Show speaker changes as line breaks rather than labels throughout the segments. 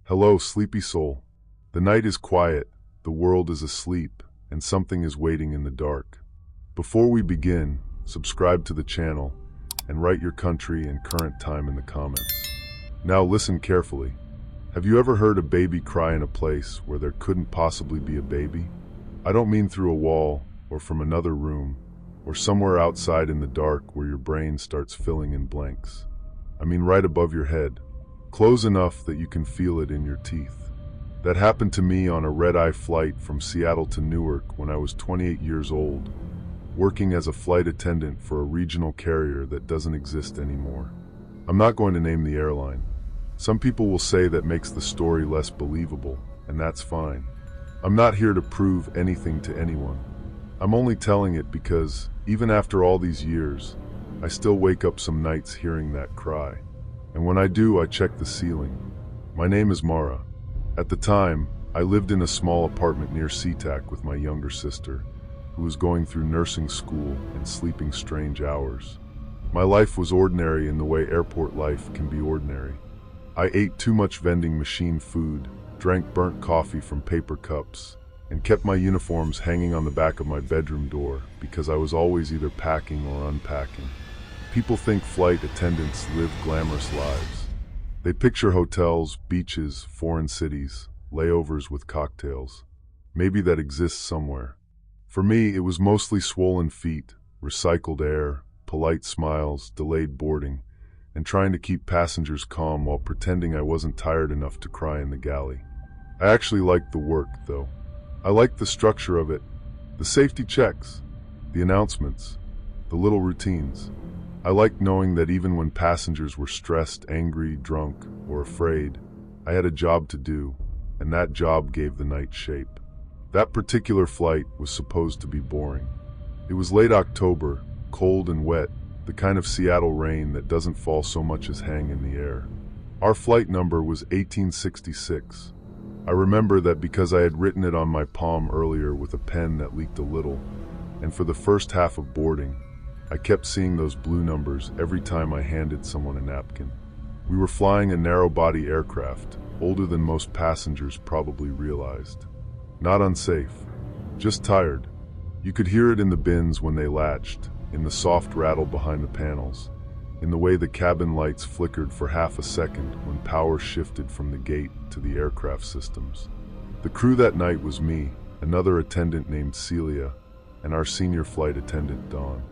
Hello, sleepy soul. The night is quiet, the world is asleep, and something is waiting in the dark. Before we begin, subscribe to the channel and write your country and current time in the comments. Now listen carefully. Have you ever heard a baby cry in a place where there couldn't possibly be a baby? I don't mean through a wall or from another room or somewhere outside in the dark where your brain starts filling in blanks. I mean right above your head, close enough that you can feel it in your teeth. That happened to me on a red-eye flight from Seattle to Newark when I was 28 years old, working as a flight attendant for a regional carrier that doesn't exist anymore. I'm not going to name the airline. Some people will say that makes the story less believable, and that's fine. I'm not here to prove anything to anyone. I'm only telling it because, even after all these years, I still wake up some nights hearing that cry. And when I do, I check the ceiling. My name is Mara. At the time, I lived in a small apartment near SeaTac with my younger sister, who was going through nursing school and sleeping strange hours. My life was ordinary in the way airport life can be ordinary. I ate too much vending machine food, drank burnt coffee from paper cups, and kept my uniforms hanging on the back of my bedroom door because I was always either packing or unpacking. People think flight attendants live glamorous lives. They picture hotels, beaches, foreign cities, layovers with cocktails. Maybe that exists somewhere. For me, it was mostly swollen feet, recycled air, polite smiles, delayed boarding, and trying to keep passengers calm while pretending I wasn't tired enough to cry in the galley. I actually liked the work, though. I liked the structure of it, the safety checks, the announcements, the little routines. I liked knowing that even when passengers were stressed, angry, drunk, or afraid, I had a job to do, and that job gave the night shape. That particular flight was supposed to be boring. It was late October, cold and wet, the kind of Seattle rain that doesn't fall so much as hang in the air. Our flight number was 1866. I remember that because I had written it on my palm earlier with a pen that leaked a little, and for the first half of boarding, I kept seeing those blue numbers every time I handed someone a napkin. We were flying a narrow-body aircraft, older than most passengers probably realized. Not unsafe, just tired. You could hear it in the bins when they latched, in the soft rattle behind the panels, in the way the cabin lights flickered for half a second when power shifted from the gate to the aircraft systems. The crew that night was me, another attendant named Celia, and our senior flight attendant, Don.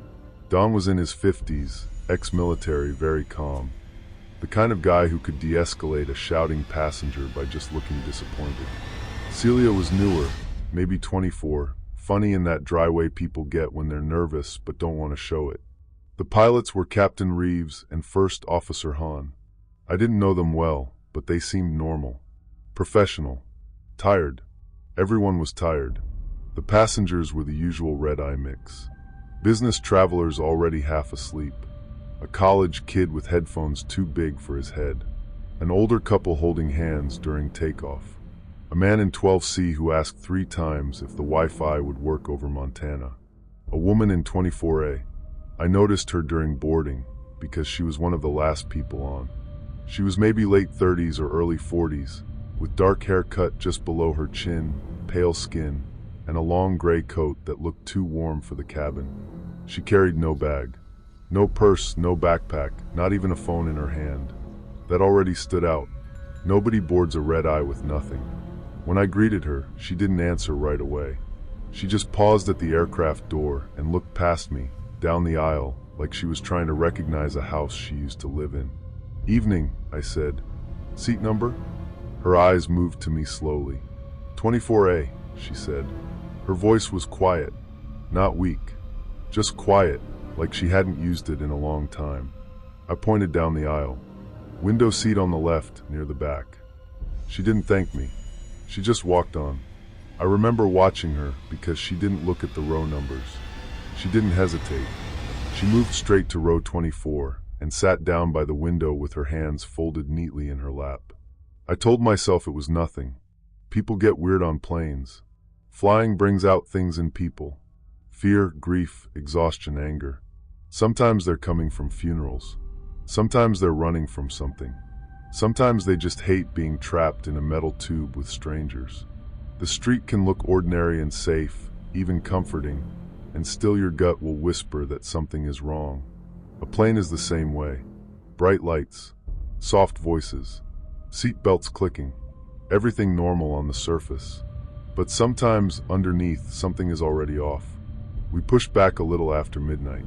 Don was in his 50s, ex-military, very calm. The kind of guy who could de-escalate a shouting passenger by just looking disappointed. Celia was newer, maybe 24, funny in that dry way people get when they're nervous but don't want to show it. The pilots were Captain Reeves and First Officer Hahn. I didn't know them well, but they seemed normal. Professional. Tired. Everyone was tired. The passengers were the usual red-eye mix. Business travelers already half asleep. A college kid with headphones too big for his head. An older couple holding hands during takeoff. A man in 12C who asked 3 times if the Wi-Fi would work over Montana. A woman in 24A. I noticed her during boarding because she was one of the last people on. She was maybe late 30s or early 40s, with dark hair cut just below her chin, pale skin, and a long gray coat that looked too warm for the cabin. She carried no bag, no purse, no backpack, not even a phone in her hand. That already stood out. Nobody boards a red-eye with nothing. When I greeted her, she didn't answer right away. She just paused at the aircraft door and looked past me, down the aisle, like she was trying to recognize a house she used to live in. "Evening," I said. "Seat number?" Her eyes moved to me slowly. 24A, she said. Her voice was quiet, not weak, just quiet, like she hadn't used it in a long time. I pointed down the aisle. Window seat on the left, near the back. She didn't thank me. She just walked on. I remember watching her because she didn't look at the row numbers. She didn't hesitate. She moved straight to row 24 and sat down by the window with her hands folded neatly in her lap. I told myself it was nothing. People get weird on planes. Flying brings out things in people. Fear, grief, exhaustion, anger. Sometimes they're coming from funerals. Sometimes they're running from something. Sometimes they just hate being trapped in a metal tube with strangers. The street can look ordinary and safe, even comforting, and still your gut will whisper that something is wrong. A plane is the same way. Bright lights, soft voices, seat belts clicking, everything normal on the surface. But sometimes, underneath, something is already off. We pushed back a little after midnight.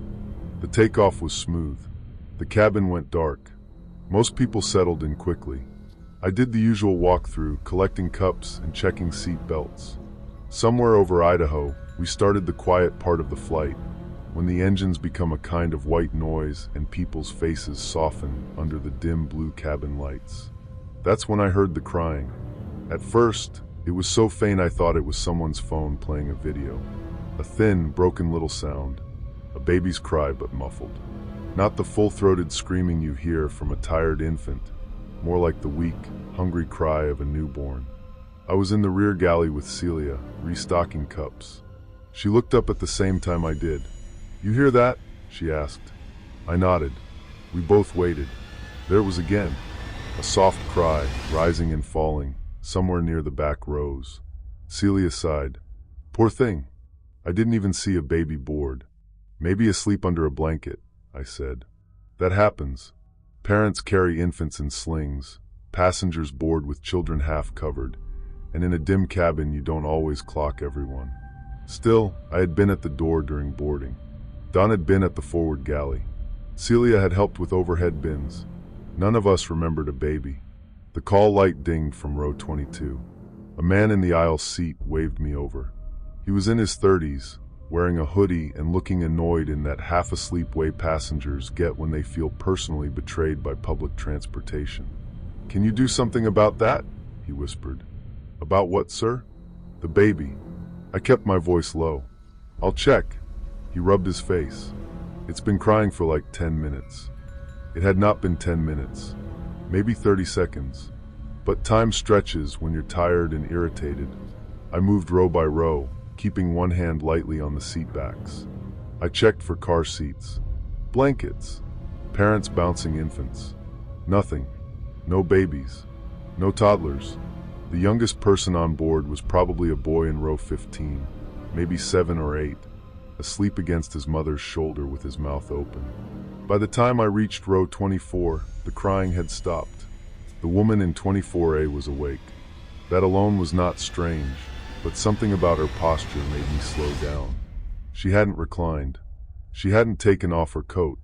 The takeoff was smooth. The cabin went dark. Most people settled in quickly. I did the usual walkthrough, collecting cups and checking seat belts. Somewhere over Idaho, we started the quiet part of the flight, when the engines become a kind of white noise and people's faces soften under the dim blue cabin lights. That's when I heard the crying. At first, it was so faint I thought it was someone's phone playing a video. A thin, broken little sound. A baby's cry, but muffled. Not the full-throated screaming you hear from a tired infant, more like the weak, hungry cry of a newborn. I was in the rear galley with Celia, restocking cups. She looked up at the same time I did. "You hear that?" she asked. I nodded. We both waited. There it was again. A soft cry, rising and falling, somewhere near the back rows. Celia sighed. "Poor thing. I didn't even see a baby board. Maybe asleep under a blanket," I said. "That happens. Parents carry infants in slings, passengers board with children half covered, and in a dim cabin you don't always clock everyone." Still, I had been at the door during boarding. Don had been at the forward galley. Celia had helped with overhead bins. None of us remembered a baby. The call light dinged from row 22. A man in the aisle seat waved me over. He was in his 30s, wearing a hoodie and looking annoyed in that half-asleep way passengers get when they feel personally betrayed by public transportation. "Can you do something about that?" he whispered. "About what, sir?" "The baby." I kept my voice low. "I'll check." He rubbed his face. "It's been crying for like 10 minutes. It had not been 10 minutes. Maybe 30 seconds. But time stretches when you're tired and irritated. I moved row by row, keeping one hand lightly on the seat backs. I checked for car seats, blankets, parents bouncing infants. Nothing. No babies. No toddlers. The youngest person on board was probably a boy in row 15, maybe 7 or 8, asleep against his mother's shoulder with his mouth open. By the time I reached row 24, the crying had stopped. The woman in 24A was awake. That alone was not strange, but something about her posture made me slow down. She hadn't reclined. She hadn't taken off her coat.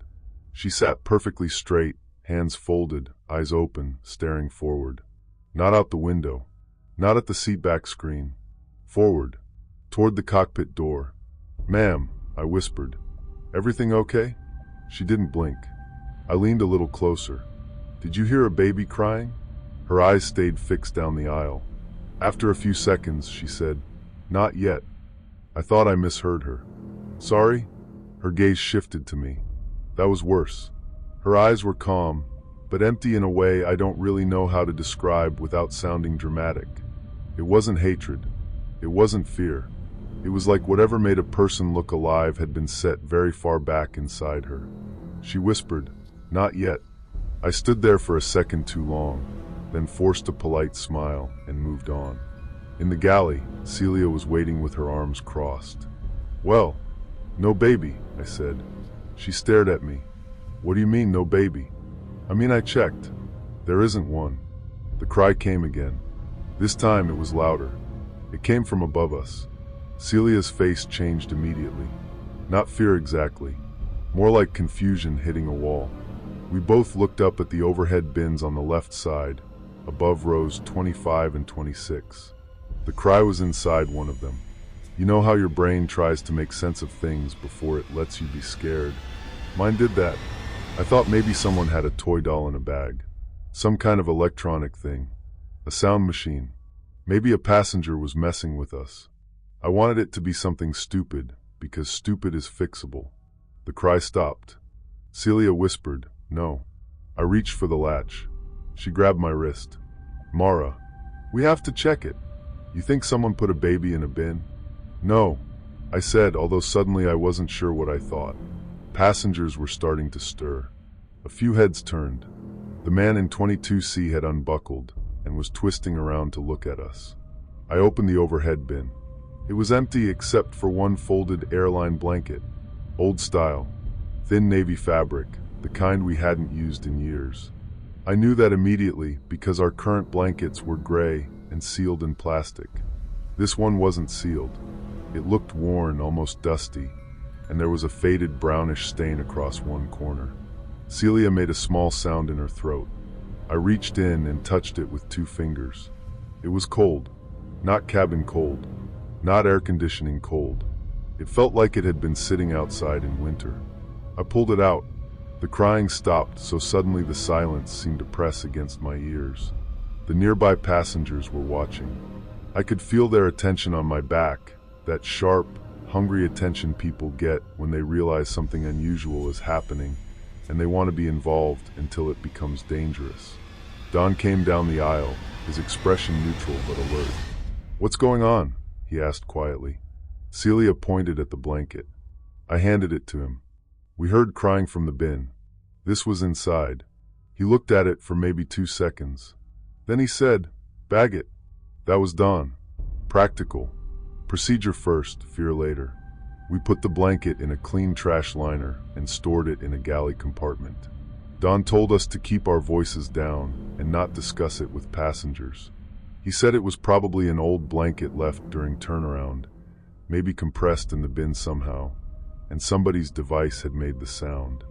She sat perfectly straight, hands folded, eyes open, staring forward. Not out the window. Not at the seatback screen. Forward. Toward the cockpit door. "Ma'am," I whispered. "Everything okay?" She didn't blink. I leaned a little closer. "Did you hear a baby crying?" Her eyes stayed fixed down the aisle. After a few seconds, she said, "Not yet." I thought I misheard her. "Sorry?" Her gaze shifted to me. That was worse. Her eyes were calm, but empty in a way I don't really know how to describe without sounding dramatic. It wasn't hatred. It wasn't fear. It was like whatever made a person look alive had been set very far back inside her. She whispered, "Not yet." I stood there for a second too long, then forced a polite smile and moved on. In the galley, Celia was waiting with her arms crossed. "Well, no baby," I said. She stared at me. "What do you mean, no baby?" "I mean, I checked. There isn't one." The cry came again. This time it was louder. It came from above us. Celia's face changed immediately. Not fear exactly, more like confusion hitting a wall. We both looked up at the overhead bins on the left side, above rows 25 and 26. The cry was inside one of them. You know how your brain tries to make sense of things before it lets you be scared? Mine did that. I thought maybe someone had a toy doll in a bag. Some kind of electronic thing. A sound machine. Maybe a passenger was messing with us. I wanted it to be something stupid, because stupid is fixable. The cry stopped. Celia whispered, "No." I reached for the latch. She grabbed my wrist. "Mara, we have to check it. You think someone put a baby in a bin?" "No," I said, although suddenly I wasn't sure what I thought. Passengers were starting to stir. A few heads turned. The man in 22C had unbuckled and was twisting around to look at us. I opened the overhead bin. It was empty except for one folded airline blanket. Old style, thin navy fabric, the kind we hadn't used in years. I knew that immediately because our current blankets were gray and sealed in plastic. This one wasn't sealed. It looked worn, almost dusty, and there was a faded brownish stain across one corner. Celia made a small sound in her throat. I reached in and touched it with 2 fingers. It was cold. Not cabin cold. Not air conditioning cold. It felt like it had been sitting outside in winter. I pulled it out. The crying stopped, so suddenly the silence seemed to press against my ears. The nearby passengers were watching. I could feel their attention on my back, that sharp, hungry attention people get when they realize something unusual is happening, and they want to be involved until it becomes dangerous. Don came down the aisle, his expression neutral but alert. "What's going on?" he asked quietly. Celia pointed at the blanket. I handed it to him. We heard crying from the bin. This was inside. He looked at it for maybe 2 seconds. Then he said, "Bag it." That was Don. Practical. Procedure first, fear later. We put the blanket in a clean trash liner and stored it in a galley compartment. Don told us to keep our voices down and not discuss it with passengers. He said it was probably an old blanket left during turnaround, maybe compressed in the bin somehow, and somebody's device had made the sound.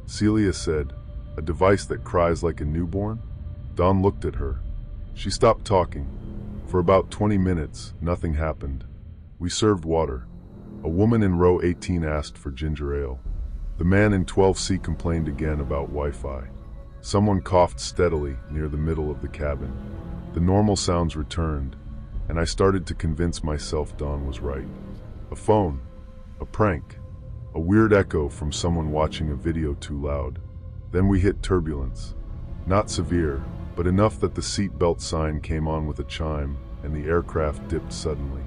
Celia said, "A device that cries like a newborn?" Don looked at her. She stopped talking. For about 20 minutes, nothing happened. We served water. A woman in row 18 asked for ginger ale. The man in 12C complained again about Wi-Fi. Someone coughed steadily near the middle of the cabin. The normal sounds returned, and I started to convince myself Don was right. A phone. A prank. A weird echo from someone watching a video too loud. Then we hit turbulence. Not severe, but enough that the seat belt sign came on with a chime, and the aircraft dipped suddenly.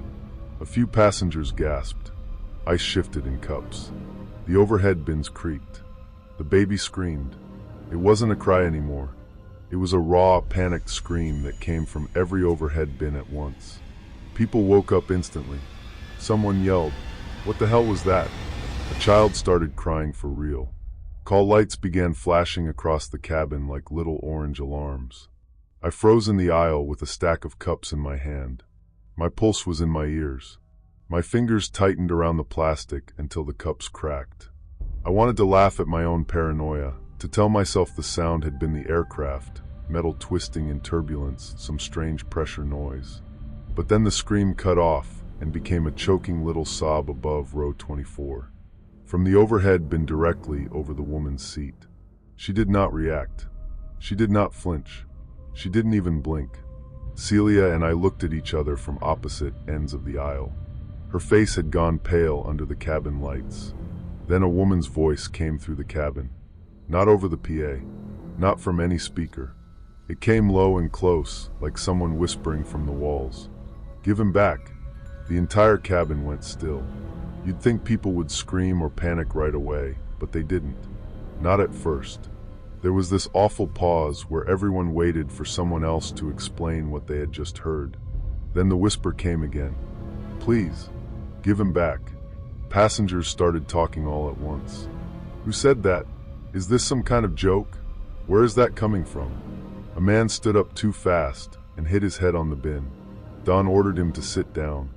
A few passengers gasped. Ice shifted in cups. The overhead bins creaked. The baby screamed. It wasn't a cry anymore. It was a raw, panicked scream that came from every overhead bin at once. People woke up instantly. Someone yelled, "What the hell was that?" A child started crying for real. Call lights began flashing across the cabin like little orange alarms. I froze in the aisle with a stack of cups in my hand. My pulse was in my ears. My fingers tightened around the plastic until the cups cracked. I wanted to laugh at my own paranoia, to tell myself the sound had been the aircraft, metal twisting in turbulence, some strange pressure noise. But then the scream cut off and became a choking little sob above row 24. From the overhead bin directly over the woman's seat. She did not react. She did not flinch. She didn't even blink. Celia and I looked at each other from opposite ends of the aisle. Her face had gone pale under the cabin lights. Then a woman's voice came through the cabin. Not over the PA. Not from any speaker. It came low and close, like someone whispering from the walls. "Give him back." The entire cabin went still. You'd think people would scream or panic right away, but they didn't. Not at first. There was this awful pause where everyone waited for someone else to explain what they had just heard. Then the whisper came again. "Please, give him back." Passengers started talking all at once. "Who said that? Is this some kind of joke? Where is that coming from?" A man stood up too fast and hit his head on the bin. Don ordered him to sit down.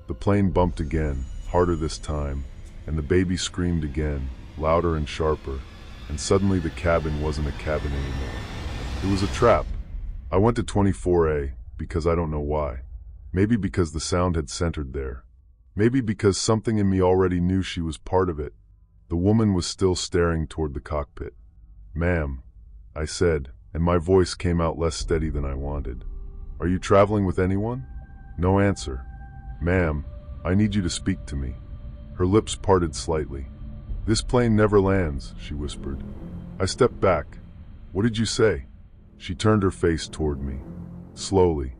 The plane bumped again, harder this time, and the baby screamed again, louder and sharper, and suddenly the cabin wasn't a cabin anymore. It was a trap. I went to 24A because I don't know why. Maybe because the sound had centered there. Maybe because something in me already knew she was part of it. The woman was still staring toward the cockpit. "Ma'am," I said, and my voice came out less steady than I wanted. "Are you traveling with anyone?" No answer. "Ma'am, I need you to speak to me." Her lips parted slightly. "This plane never lands," she whispered. I stepped back. "What did you say?" She turned her face toward me. Slowly.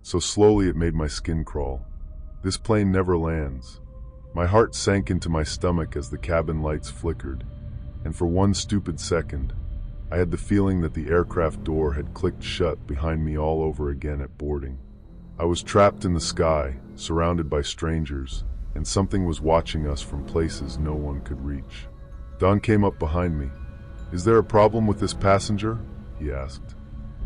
So slowly it made my skin crawl. "This plane never lands." My heart sank into my stomach as the cabin lights flickered, and for one stupid second, I had the feeling that the aircraft door had clicked shut behind me all over again at boarding. I was trapped in the sky, surrounded by strangers, and something was watching us from places no one could reach. Don came up behind me. "Is there a problem with this passenger?" he asked.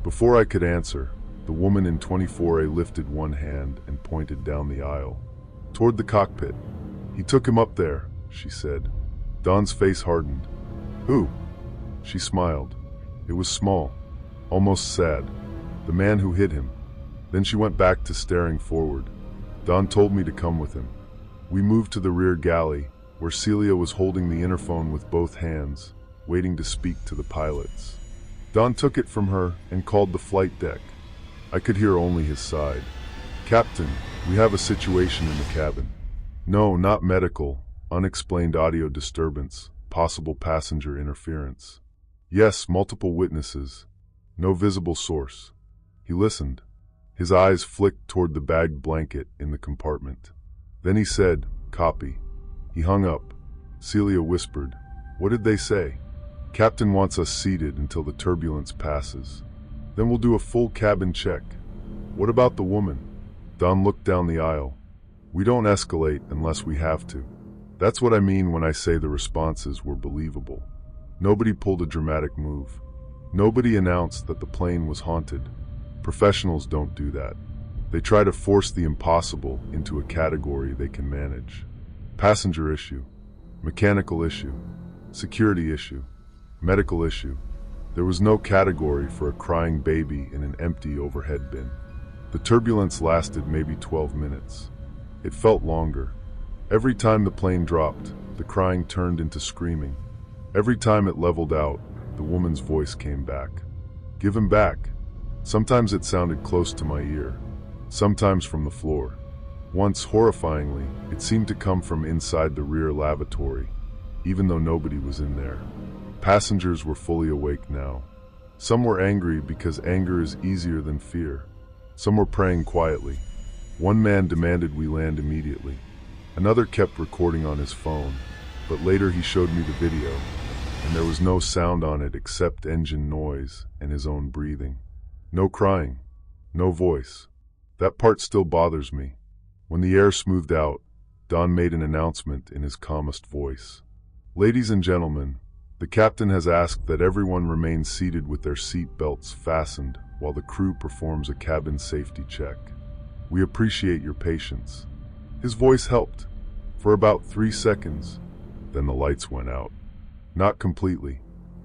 Before I could answer, the woman in 24A lifted one hand and pointed down the aisle, toward the cockpit. "He took him up there," she said. Don's face hardened. "Who?" She smiled. It was small, almost sad. "The man who hit him." Then she went back to staring forward. Don told me to come with him. We moved to the rear galley, where Celia was holding the interphone with both hands, waiting to speak to the pilots. Don took it from her and called the flight deck. I could hear only his side. "Captain, we have a situation in the cabin." "No, not medical. Unexplained audio disturbance. Possible passenger interference." "Yes, multiple witnesses. No visible source." He listened. His eyes flicked toward the bagged blanket in the compartment. Then he said, "Copy." He hung up. Celia whispered, "What did they say?" "Captain wants us seated until the turbulence passes. Then we'll do a full cabin check." "What about the woman?" Don looked down the aisle. "We don't escalate unless we have to. That's what I mean when I say the responses were believable. Nobody pulled a dramatic move. Nobody announced that the plane was haunted. Professionals don't do that. They try to force the impossible into a category they can manage. Passenger issue, mechanical issue, security issue, medical issue. There was no category for a crying baby in an empty overhead bin. The turbulence lasted maybe 12 minutes. It felt longer. Every time the plane dropped, the crying turned into screaming. Every time it leveled out, the woman's voice came back. "Give him back." Sometimes it sounded close to my ear, sometimes from the floor. Once, horrifyingly, it seemed to come from inside the rear lavatory, even though nobody was in there. Passengers were fully awake now. Some were angry because anger is easier than fear. Some were praying quietly. One man demanded we land immediately. Another kept recording on his phone, but later he showed me the video, and there was no sound on it except engine noise and his own breathing. No crying, no voice. That part still bothers me. When the air smoothed out, Don made an announcement in his calmest voice. "Ladies and gentlemen, the captain has asked that everyone remain seated with their seat belts fastened while the crew performs a cabin safety check. We appreciate your patience." His voice helped for about 3 seconds. Then the lights went out. Not completely.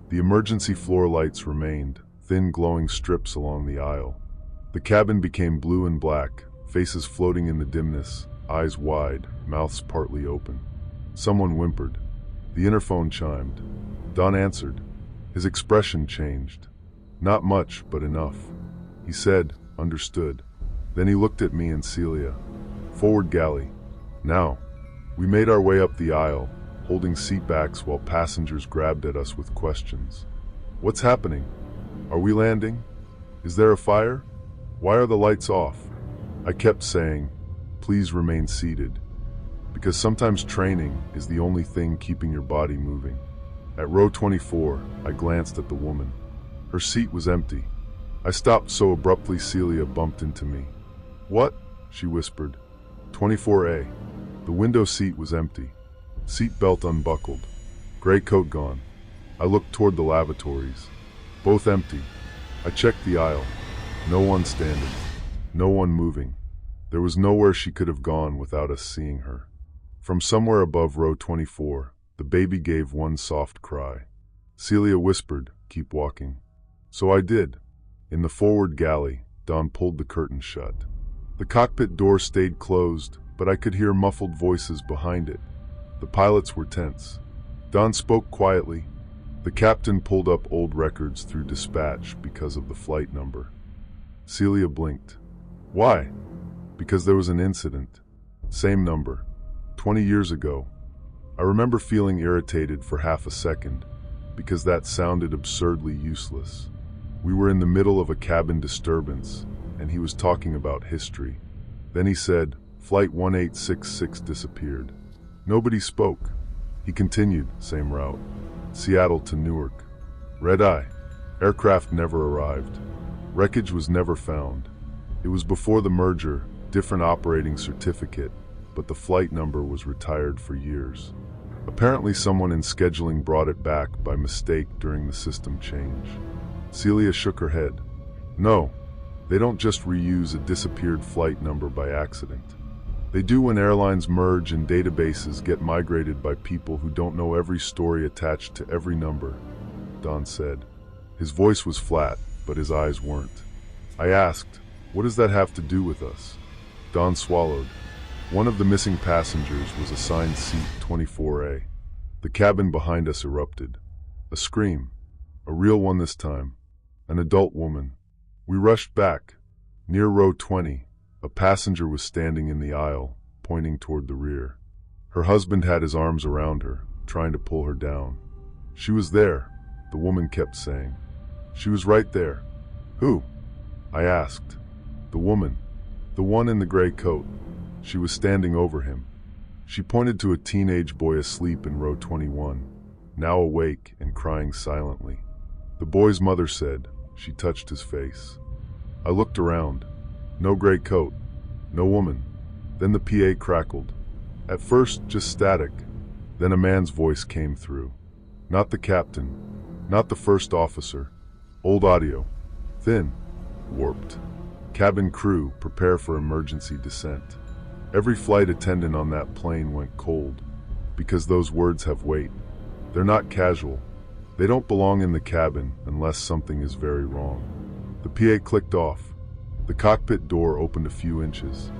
The emergency floor lights remained, thin glowing strips along the aisle. The cabin became blue and black, faces floating in the dimness, eyes wide, mouths partly open. Someone whimpered. The interphone chimed. Don answered. His expression changed. Not much, but enough. He said, "Understood." Then he looked at me and Celia. "Forward galley. Now." We made our way up the aisle, holding seatbacks while passengers grabbed at us with questions. "What's happening? Are we landing? Is there a fire? Why are the lights off?" I kept saying, "Please remain seated," because sometimes training is the only thing keeping your body moving. At row 24, I glanced at the woman. Her seat was empty. I stopped so abruptly Celia bumped into me. "What?" she whispered. 24A. The window seat was empty. Seat belt unbuckled. Gray coat gone. I looked toward the lavatories. Both empty. I checked the aisle. No one standing. No one moving. There was nowhere she could have gone without us seeing her. From somewhere above row 24, the baby gave one soft cry. Celia whispered, "Keep walking." So I did. In the forward galley, Don pulled the curtain shut. The cockpit door stayed closed, but I could hear muffled voices behind it. The pilots were tense. Don spoke quietly. The captain pulled up old records through dispatch because of the flight number. Celia blinked. "Why?" "Because there was an incident. Same number. 20 years ago." I remember feeling irritated for half a second, because that sounded absurdly useless. We were in the middle of a cabin disturbance, and he was talking about history. Then he said, "Flight 1866 disappeared." Nobody spoke. He continued, "Same route. Seattle to Newark. Red eye." Aircraft never arrived. Wreckage was never found. It was before the merger, different operating certificate, but the flight number was retired for years. Apparently someone in scheduling brought it back by mistake during the system change. Celia shook her head. No, they don't just reuse a disappeared flight number by accident. They do when airlines merge and databases get migrated by people who don't know every story attached to every number, Don said. His voice was flat, but his eyes weren't. I asked, what does that have to do with us? Don swallowed. One of the missing passengers was assigned seat 24A. The cabin behind us erupted. A scream. A real one this time. An adult woman. We rushed back. Near row 20, a passenger was standing in the aisle, pointing toward the rear. Her husband had his arms around her, trying to pull her down. She was there, the woman kept saying. She was right there. Who? I asked. The woman. The one in the gray coat. She was standing over him. She pointed to a teenage boy asleep in row 21, now awake and crying silently. The boy's mother said. She touched his face. I looked around. No gray coat. No woman. Then the PA crackled. At first, just static. Then a man's voice came through. Not the captain. Not the first officer. Old audio. Thin. Warped. Cabin crew, prepare for emergency descent. Every flight attendant on that plane went cold, because those words have weight. They're not casual. They don't belong in the cabin unless something is very wrong. The PA clicked off. The cockpit door opened a few inches.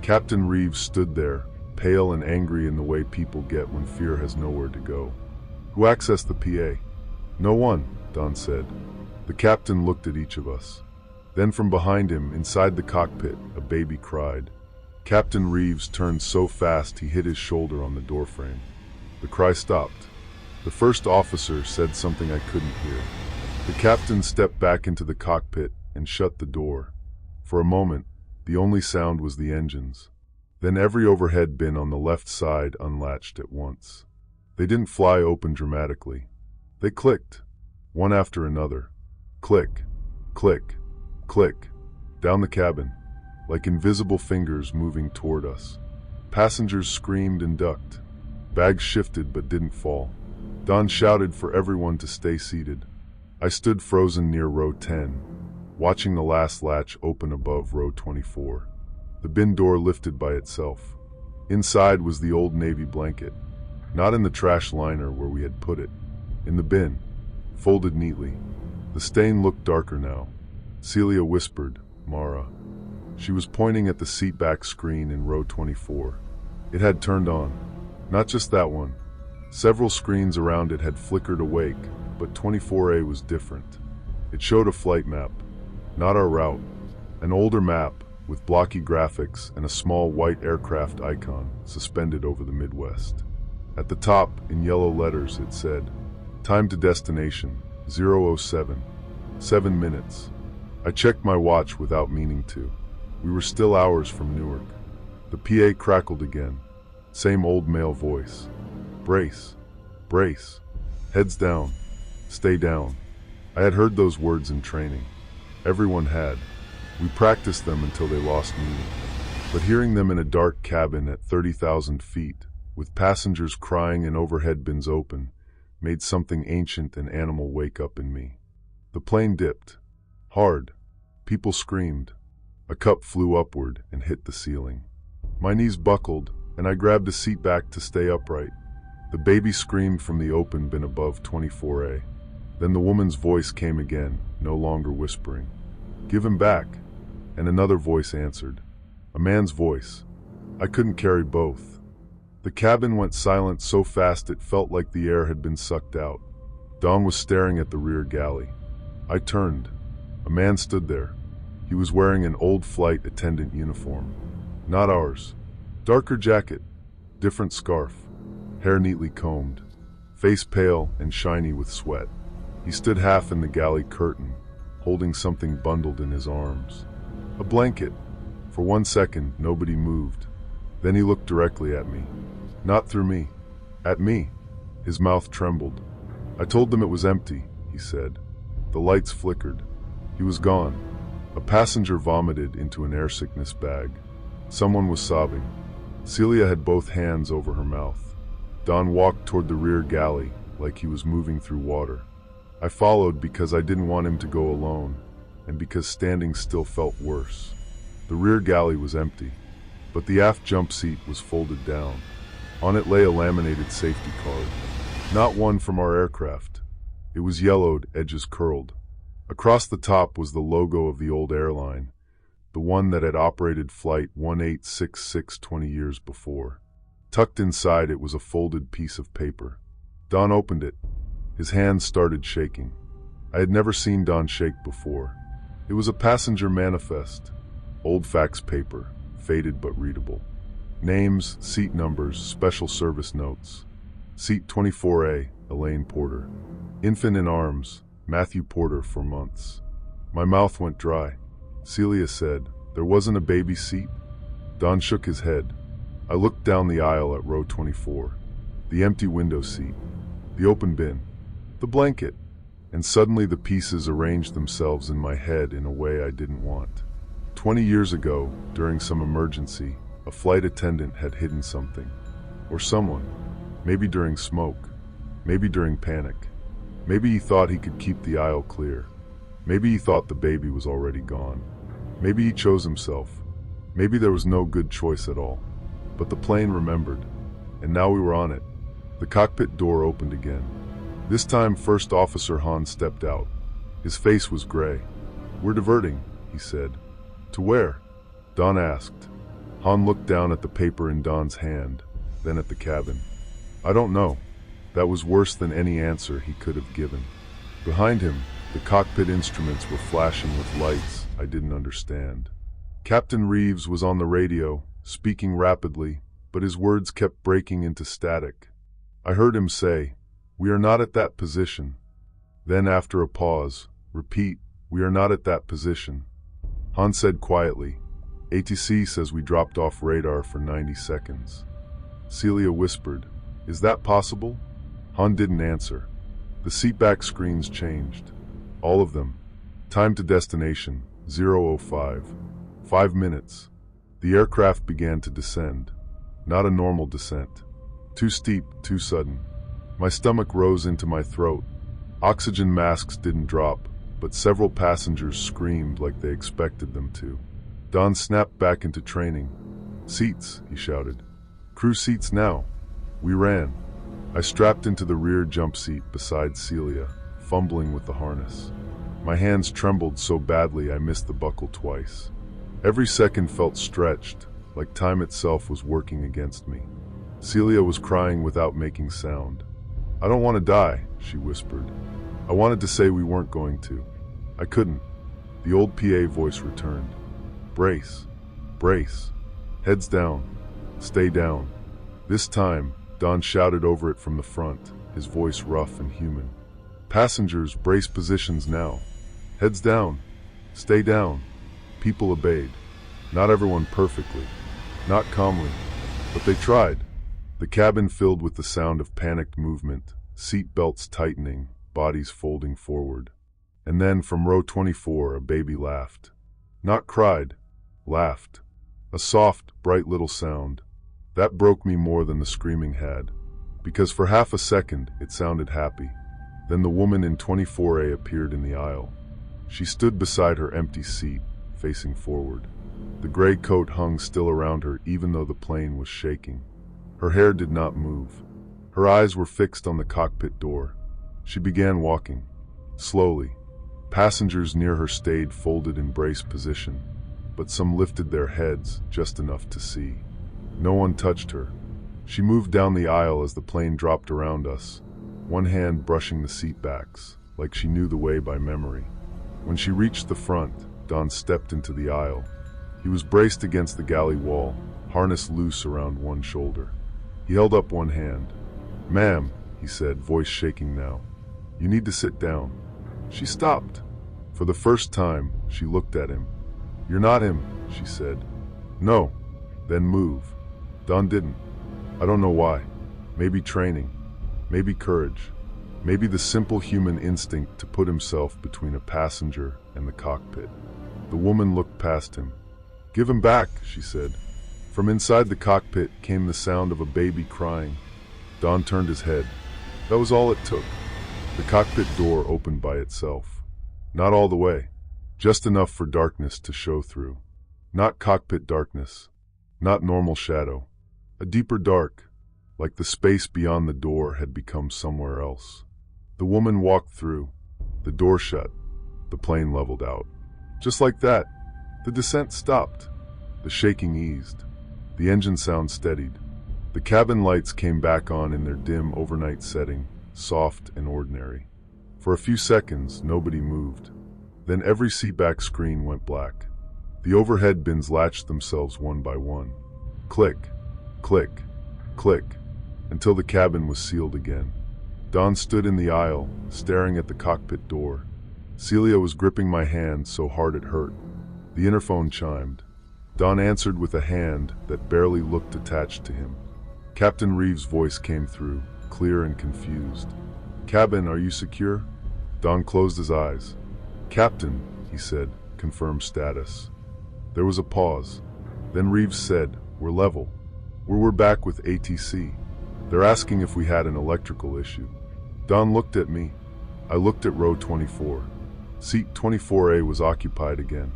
Captain Reeves stood there, pale and angry in the way people get when fear has nowhere to go. Who accessed the PA? No one, Don said. The captain looked at each of us. Then from behind him, inside the cockpit, a baby cried. Captain Reeves turned so fast he hit his shoulder on the doorframe. The cry stopped. The first officer said something I couldn't hear. The captain stepped back into the cockpit and shut the door. For a moment, the only sound was the engines. Then every overhead bin on the left side unlatched at once. They didn't fly open dramatically. They clicked, one after another. Click, click, click, down the cabin, like invisible fingers moving toward us. Passengers screamed and ducked. Bags shifted but didn't fall. Don shouted for everyone to stay seated. I stood frozen near row 10, watching the last latch open above row 24. The bin door lifted by itself. Inside was the old Navy blanket, not in the trash liner where we had put it. In the bin, folded neatly. The stain looked darker now. Celia whispered, Mara. She was pointing at the seatback screen in row 24. It had turned on. Not just that one. Several screens around it had flickered awake, but 24A was different. It showed a flight map, not our route. An older map with blocky graphics and a small white aircraft icon suspended over the Midwest. At the top, in yellow letters, it said, Time to destination, 007, 7 minutes. I checked my watch without meaning to. We were still hours from Newark. The PA crackled again. Same old male voice. Brace. Brace. Heads down. Stay down. I had heard those words in training. Everyone had. We practiced them until they lost meaning. But hearing them in a dark cabin at 30,000 feet, with passengers crying and overhead bins open, made something ancient and animal wake up in me. The plane dipped. Hard. People screamed. A cup flew upward and hit the ceiling. My knees buckled, and I grabbed a seat back to stay upright. The baby screamed from the open bin above 24A. Then the woman's voice came again, no longer whispering. Give him back. And another voice answered. A man's voice. I couldn't carry both. The cabin went silent so fast it felt like the air had been sucked out. Don was staring at the rear galley. I turned. A man stood there. He was wearing an old flight attendant uniform. Not ours. Darker jacket. Different scarf. Hair neatly combed. Face pale and shiny with sweat. He stood half in the galley curtain, holding something bundled in his arms. A blanket. For 1 second, nobody moved. Then he looked directly at me. Not through me. At me. His mouth trembled. I told them it was empty, he said. The lights flickered. He was gone. A passenger vomited into an air sickness bag. Someone was sobbing. Celia had both hands over her mouth. Don walked toward the rear galley like he was moving through water. I followed because I didn't want him to go alone, and because standing still felt worse. The rear galley was empty, but the aft jump seat was folded down. On it lay a laminated safety card. Not one from our aircraft. It was yellowed, edges curled. Across the top was the logo of the old airline, the one that had operated Flight 1866 20 years before. Tucked inside it was a folded piece of paper. Don opened it. His hands started shaking. I had never seen Don shake before. It was a passenger manifest. Old fax paper, faded but readable. Names, seat numbers, special service notes. Seat 24A, Elaine Porter. Infant in arms, Matthew Porter for months. My mouth went dry. Celia said, "There wasn't a baby seat?" Don shook his head. I looked down the aisle at row 24. The empty window seat. The open bin. The blanket. And suddenly the pieces arranged themselves in my head in a way I didn't want. 20 years ago, during some emergency, a flight attendant had hidden something. Or someone. Maybe during smoke. Maybe during panic. Maybe he thought he could keep the aisle clear. Maybe he thought the baby was already gone. Maybe he chose himself. Maybe there was no good choice at all. But the plane remembered. And now we were on it. The cockpit door opened again. This time First Officer Han stepped out. His face was gray. "We're diverting," he said. "To where?" Don asked. Han looked down at the paper in Don's hand, then at the cabin. "I don't know." That was worse than any answer he could have given. Behind him, the cockpit instruments were flashing with lights I didn't understand. Captain Reeves was on the radio, speaking rapidly, but his words kept breaking into static. I heard him say, "We are not at that position." Then after a pause, repeat, "We are not at that position." Han said quietly, "ATC says we dropped off radar for 90 seconds. Celia whispered, "Is that possible?" Han didn't answer. The seatback screens changed. All of them. Time to destination, 0:05. 5 minutes. The aircraft began to descend. Not a normal descent. Too steep, too sudden. My stomach rose into my throat. Oxygen masks didn't drop, but several passengers screamed like they expected them to. Don snapped back into training. "Seats," he shouted. "Crew seats now." We ran. I strapped into the rear jump seat beside Celia, fumbling with the harness. My hands trembled so badly I missed the buckle twice. Every second felt stretched, like time itself was working against me. Celia was crying without making sound. "I don't want to die," she whispered. I wanted to say we weren't going to. I couldn't. The old PA voice returned. "Brace. Brace. Heads down. Stay down." This time, Don shouted over it from the front, his voice rough and human. "Passengers, brace positions now. Heads down. Stay down." People obeyed. Not everyone perfectly. Not calmly. But they tried. The cabin filled with the sound of panicked movement, seat belts tightening, bodies folding forward. And then from row 24 a baby laughed. Not cried. Laughed. A soft, bright little sound. That broke me more than the screaming had, because for half a second it sounded happy. Then the woman in 24A appeared in the aisle. She stood beside her empty seat, facing forward. The gray coat hung still around her even though the plane was shaking. Her hair did not move. Her eyes were fixed on the cockpit door. She began walking. Slowly. Passengers near her stayed folded in brace position, but some lifted their heads just enough to see. No one touched her. She moved down the aisle as the plane dropped around us, one hand brushing the seat backs, like she knew the way by memory. When she reached the front, Don stepped into the aisle. He was braced against the galley wall, harness loose around one shoulder. He held up one hand. "Ma'am," he said, voice shaking now, "you need to sit down." She stopped. For the first time, she looked at him. "You're not him," she said. "No." "Then move." Don didn't. I don't know why. Maybe training. Maybe courage. Maybe the simple human instinct to put himself between a passenger and the cockpit. The woman looked past him. "Give him back," she said. From inside the cockpit came the sound of a baby crying. Don turned his head. That was all it took. The cockpit door opened by itself. Not all the way. Just enough for darkness to show through. Not cockpit darkness. Not normal shadow. A deeper dark, like the space beyond the door had become somewhere else. The woman walked through. The door shut. The plane leveled out. Just like that, the descent stopped. The shaking eased. The engine sound steadied. The cabin lights came back on in their dim overnight setting, soft and ordinary. For a few seconds, nobody moved. Then every seatback screen went black. The overhead bins latched themselves one by one. Click, click, click, until the cabin was sealed again. Don stood in the aisle, staring at the cockpit door. Celia was gripping my hand so hard it hurt. The interphone chimed. Don answered with a hand that barely looked attached to him. Captain Reeves' voice came through, clear and confused. "Cabin, are you secure?" Don closed his eyes. "Captain," he said, "confirm status." There was a pause. Then Reeves said, "We're level. We're back with ATC. They're asking if we had an electrical issue." Don looked at me. I looked at row 24. Seat 24A was occupied again.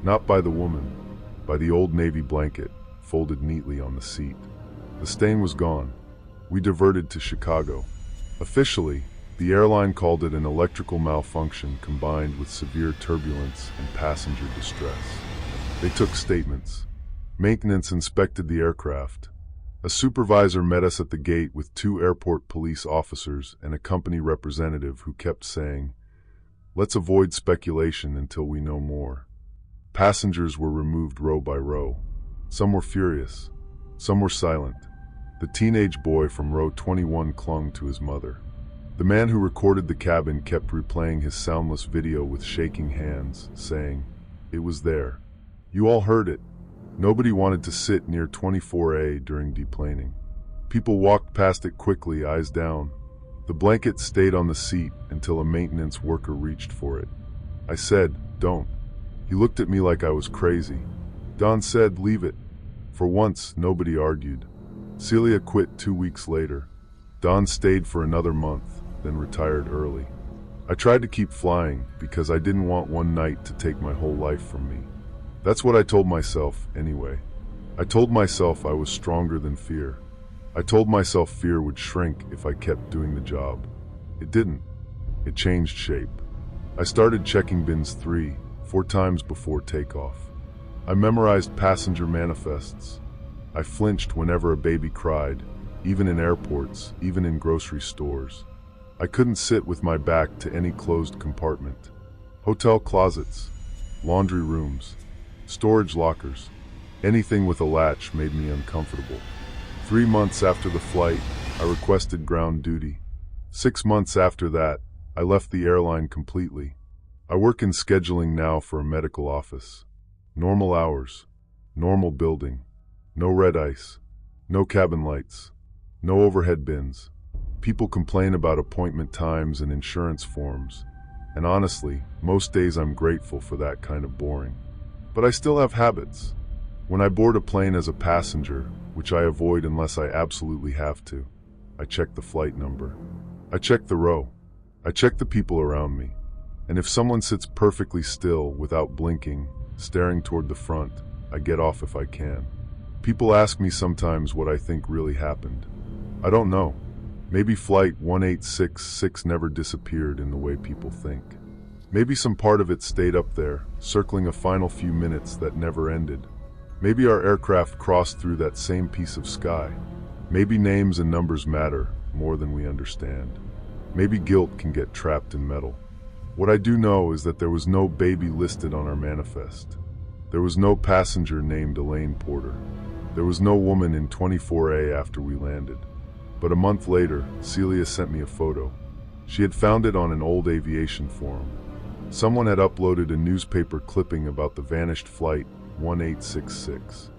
Not by the woman, by the old Navy blanket, folded neatly on the seat. The stain was gone. We diverted to Chicago. Officially, the airline called it an electrical malfunction combined with severe turbulence and passenger distress. They took statements. Maintenance inspected the aircraft. A supervisor met us at the gate with 2 airport police officers and a company representative who kept saying, "Let's avoid speculation until we know more." Passengers were removed row by row. Some were furious. Some were silent. The teenage boy from row 21 clung to his mother. The man who recorded the cabin kept replaying his soundless video with shaking hands, saying, "It was there. You all heard it." Nobody wanted to sit near 24A during deplaning. People walked past it quickly, eyes down. The blanket stayed on the seat until a maintenance worker reached for it. I said, "Don't." He looked at me like I was crazy. Don said, "Leave it." For once, nobody argued. Celia quit 2 weeks later. Don stayed for another month, then retired early. I tried to keep flying because I didn't want one night to take my whole life from me. That's what I told myself, anyway. I told myself I was stronger than fear. I told myself fear would shrink if I kept doing the job. It didn't. It changed shape. I started checking bins 3, 4 times before takeoff. I memorized passenger manifests. I flinched whenever a baby cried, even in airports, even in grocery stores. I couldn't sit with my back to any closed compartment. Hotel closets, laundry rooms, storage lockers. Anything with a latch made me uncomfortable. 3 months after the flight, I requested ground duty. 6 months after that, I left the airline completely. I work in scheduling now for a medical office. Normal hours, normal building, no red ice, no cabin lights, no overhead bins. People complain about appointment times and insurance forms, and honestly, most days I'm grateful for that kind of boring. But I still have habits. When I board a plane as a passenger, which I avoid unless I absolutely have to, I check the flight number. I check the row. I check the people around me. And if someone sits perfectly still without blinking, staring toward the front, I get off if I can. People ask me sometimes what I think really happened. I don't know. Maybe Flight 1866 never disappeared in the way people think. Maybe some part of it stayed up there, circling a final few minutes that never ended. Maybe our aircraft crossed through that same piece of sky. Maybe names and numbers matter more than we understand. Maybe guilt can get trapped in metal. What I do know is that there was no baby listed on our manifest. There was no passenger named Elaine Porter. There was no woman in 24A after we landed. But a month later, Celia sent me a photo. She had found it on an old aviation forum. Someone had uploaded a newspaper clipping about the vanished Flight 1866.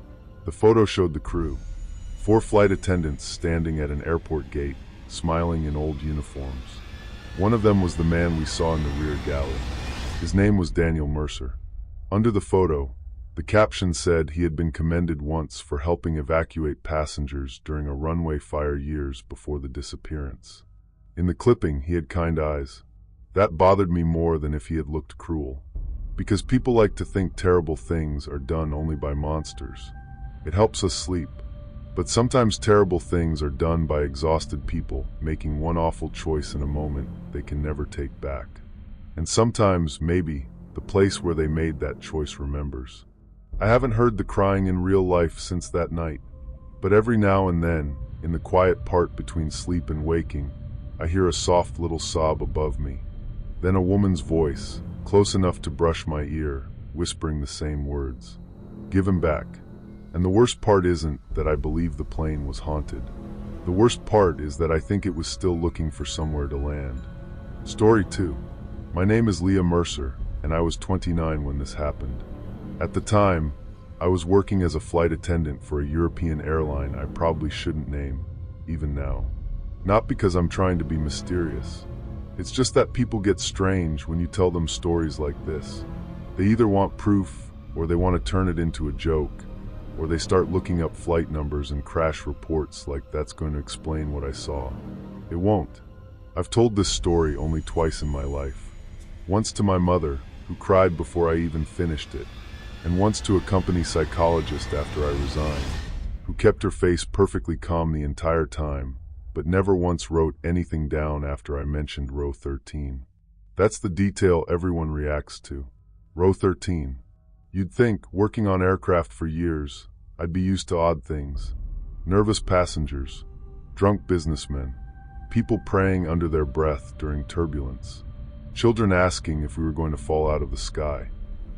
The photo showed the crew, 4 flight attendants standing at an airport gate, smiling in old uniforms. One of them was the man we saw in the rear galley. His name was Daniel Mercer. Under the photo, the caption said he had been commended once for helping evacuate passengers during a runway fire years before the disappearance. In the clipping, he had kind eyes. That bothered me more than if he had looked cruel. Because people like to think terrible things are done only by monsters. It helps us sleep. But sometimes terrible things are done by exhausted people making one awful choice in a moment they can never take back. And sometimes, maybe, the place where they made that choice remembers. I haven't heard the crying in real life since that night, but every now and then, in the quiet part between sleep and waking, I hear a soft little sob above me. Then a woman's voice, close enough to brush my ear, whispering the same words. Give him back. And the worst part isn't that I believe the plane was haunted. The worst part is that I think it was still looking for somewhere to land. Story 2. My name is Leah Mercer, and I was 29 when this happened. At the time, I was working as a flight attendant for a European airline I probably shouldn't name, even now. Not because I'm trying to be mysterious. It's just that people get strange when you tell them stories like this. They either want proof, or they want to turn it into a joke, or they start looking up flight numbers and crash reports like that's going to explain what I saw. It won't. I've told this story only twice in my life. Once to my mother, who cried before I even finished it, and once to a company psychologist after I resigned, who kept her face perfectly calm the entire time, but never once wrote anything down after I mentioned row 13. That's the detail everyone reacts to. Row 13. You'd think, working on aircraft for years, I'd be used to odd things. Nervous passengers, drunk businessmen, people praying under their breath during turbulence, children asking if we were going to fall out of the sky.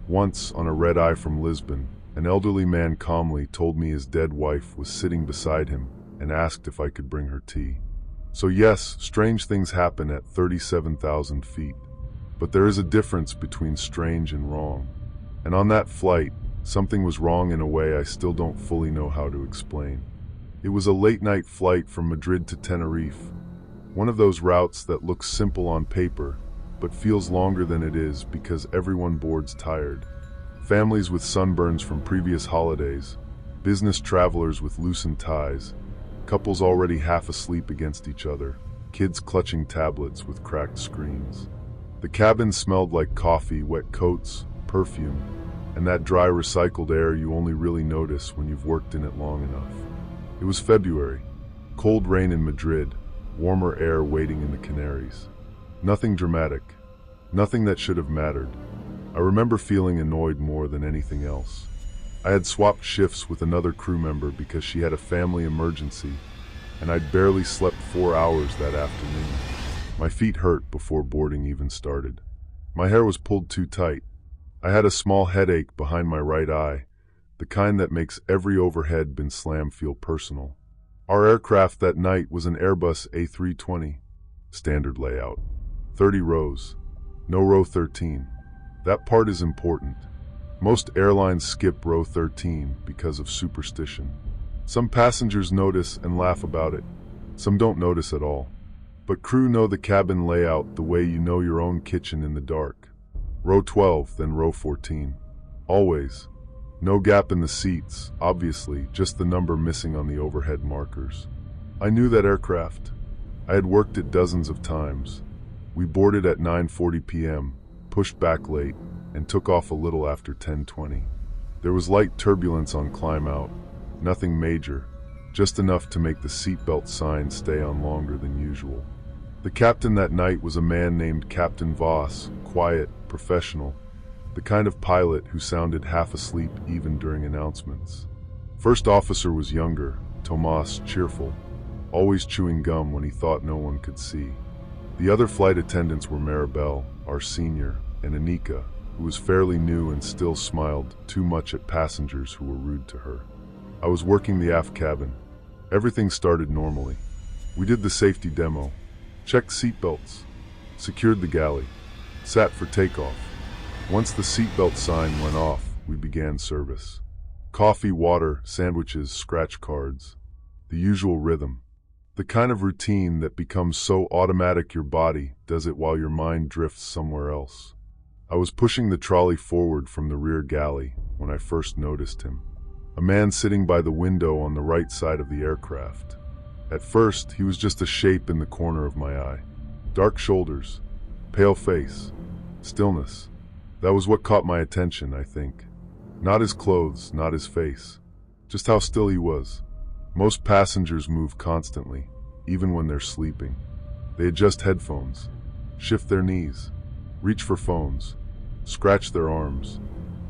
Once, on a red-eye from Lisbon, an elderly man calmly told me his dead wife was sitting beside him and asked if I could bring her tea. So yes, strange things happen at 37,000 feet. But there is a difference between strange and wrong. And on that flight, something was wrong in a way I still don't fully know how to explain. It was a late-night flight from Madrid to Tenerife, one of those routes that looks simple on paper, but feels longer than it is because everyone boards tired. Families with sunburns from previous holidays, business travelers with loosened ties, couples already half asleep against each other, kids clutching tablets with cracked screens. The cabin smelled like coffee, wet coats, perfume, and that dry recycled air you only really notice when you've worked in it long enough. It was February, cold rain in Madrid, warmer air waiting in the Canaries. Nothing dramatic, nothing that should have mattered. I remember feeling annoyed more than anything else. I had swapped shifts with another crew member because she had a family emergency, and I'd barely slept 4 hours that afternoon. My feet hurt before boarding even started. My hair was pulled too tight. I had a small headache behind my right eye, the kind that makes every overhead bin slam feel personal. Our aircraft that night was an Airbus A320, standard layout. 30 rows. No row 13. That part is important. Most airlines skip row 13 because of superstition. Some passengers notice and laugh about it. Some don't notice at all. But crew know the cabin layout the way you know your own kitchen in the dark. Row 12, then row 14. Always. No gap in the seats, obviously, just the number missing on the overhead markers. I knew that aircraft. I had worked it dozens of times. We boarded at 9:40 p.m., pushed back late, and took off a little after 10:20. There was light turbulence on climb out, nothing major, just enough to make the seatbelt sign stay on longer than usual. The captain that night was a man named Captain Voss, quiet, professional, the kind of pilot who sounded half asleep even during announcements. First officer was younger, Tomas, cheerful, always chewing gum when he thought no one could see. The other flight attendants were Maribel, our senior, and Anika, who was fairly new and still smiled too much at passengers who were rude to her. I was working the aft cabin. Everything started normally. We did the safety demo, checked seatbelts, secured the galley, sat for takeoff. Once the seatbelt sign went off, we began service. Coffee, water, sandwiches, scratch cards. The usual rhythm. The kind of routine that becomes so automatic your body does it while your mind drifts somewhere else. I was pushing the trolley forward from the rear galley when I first noticed him. A man sitting by the window on the right side of the aircraft. At first, he was just a shape in the corner of my eye. Dark shoulders, pale face, stillness. That was what caught my attention, I think. Not his clothes, not his face. Just how still he was. Most passengers move constantly, even when they're sleeping. They adjust headphones, shift their knees, reach for phones, scratch their arms,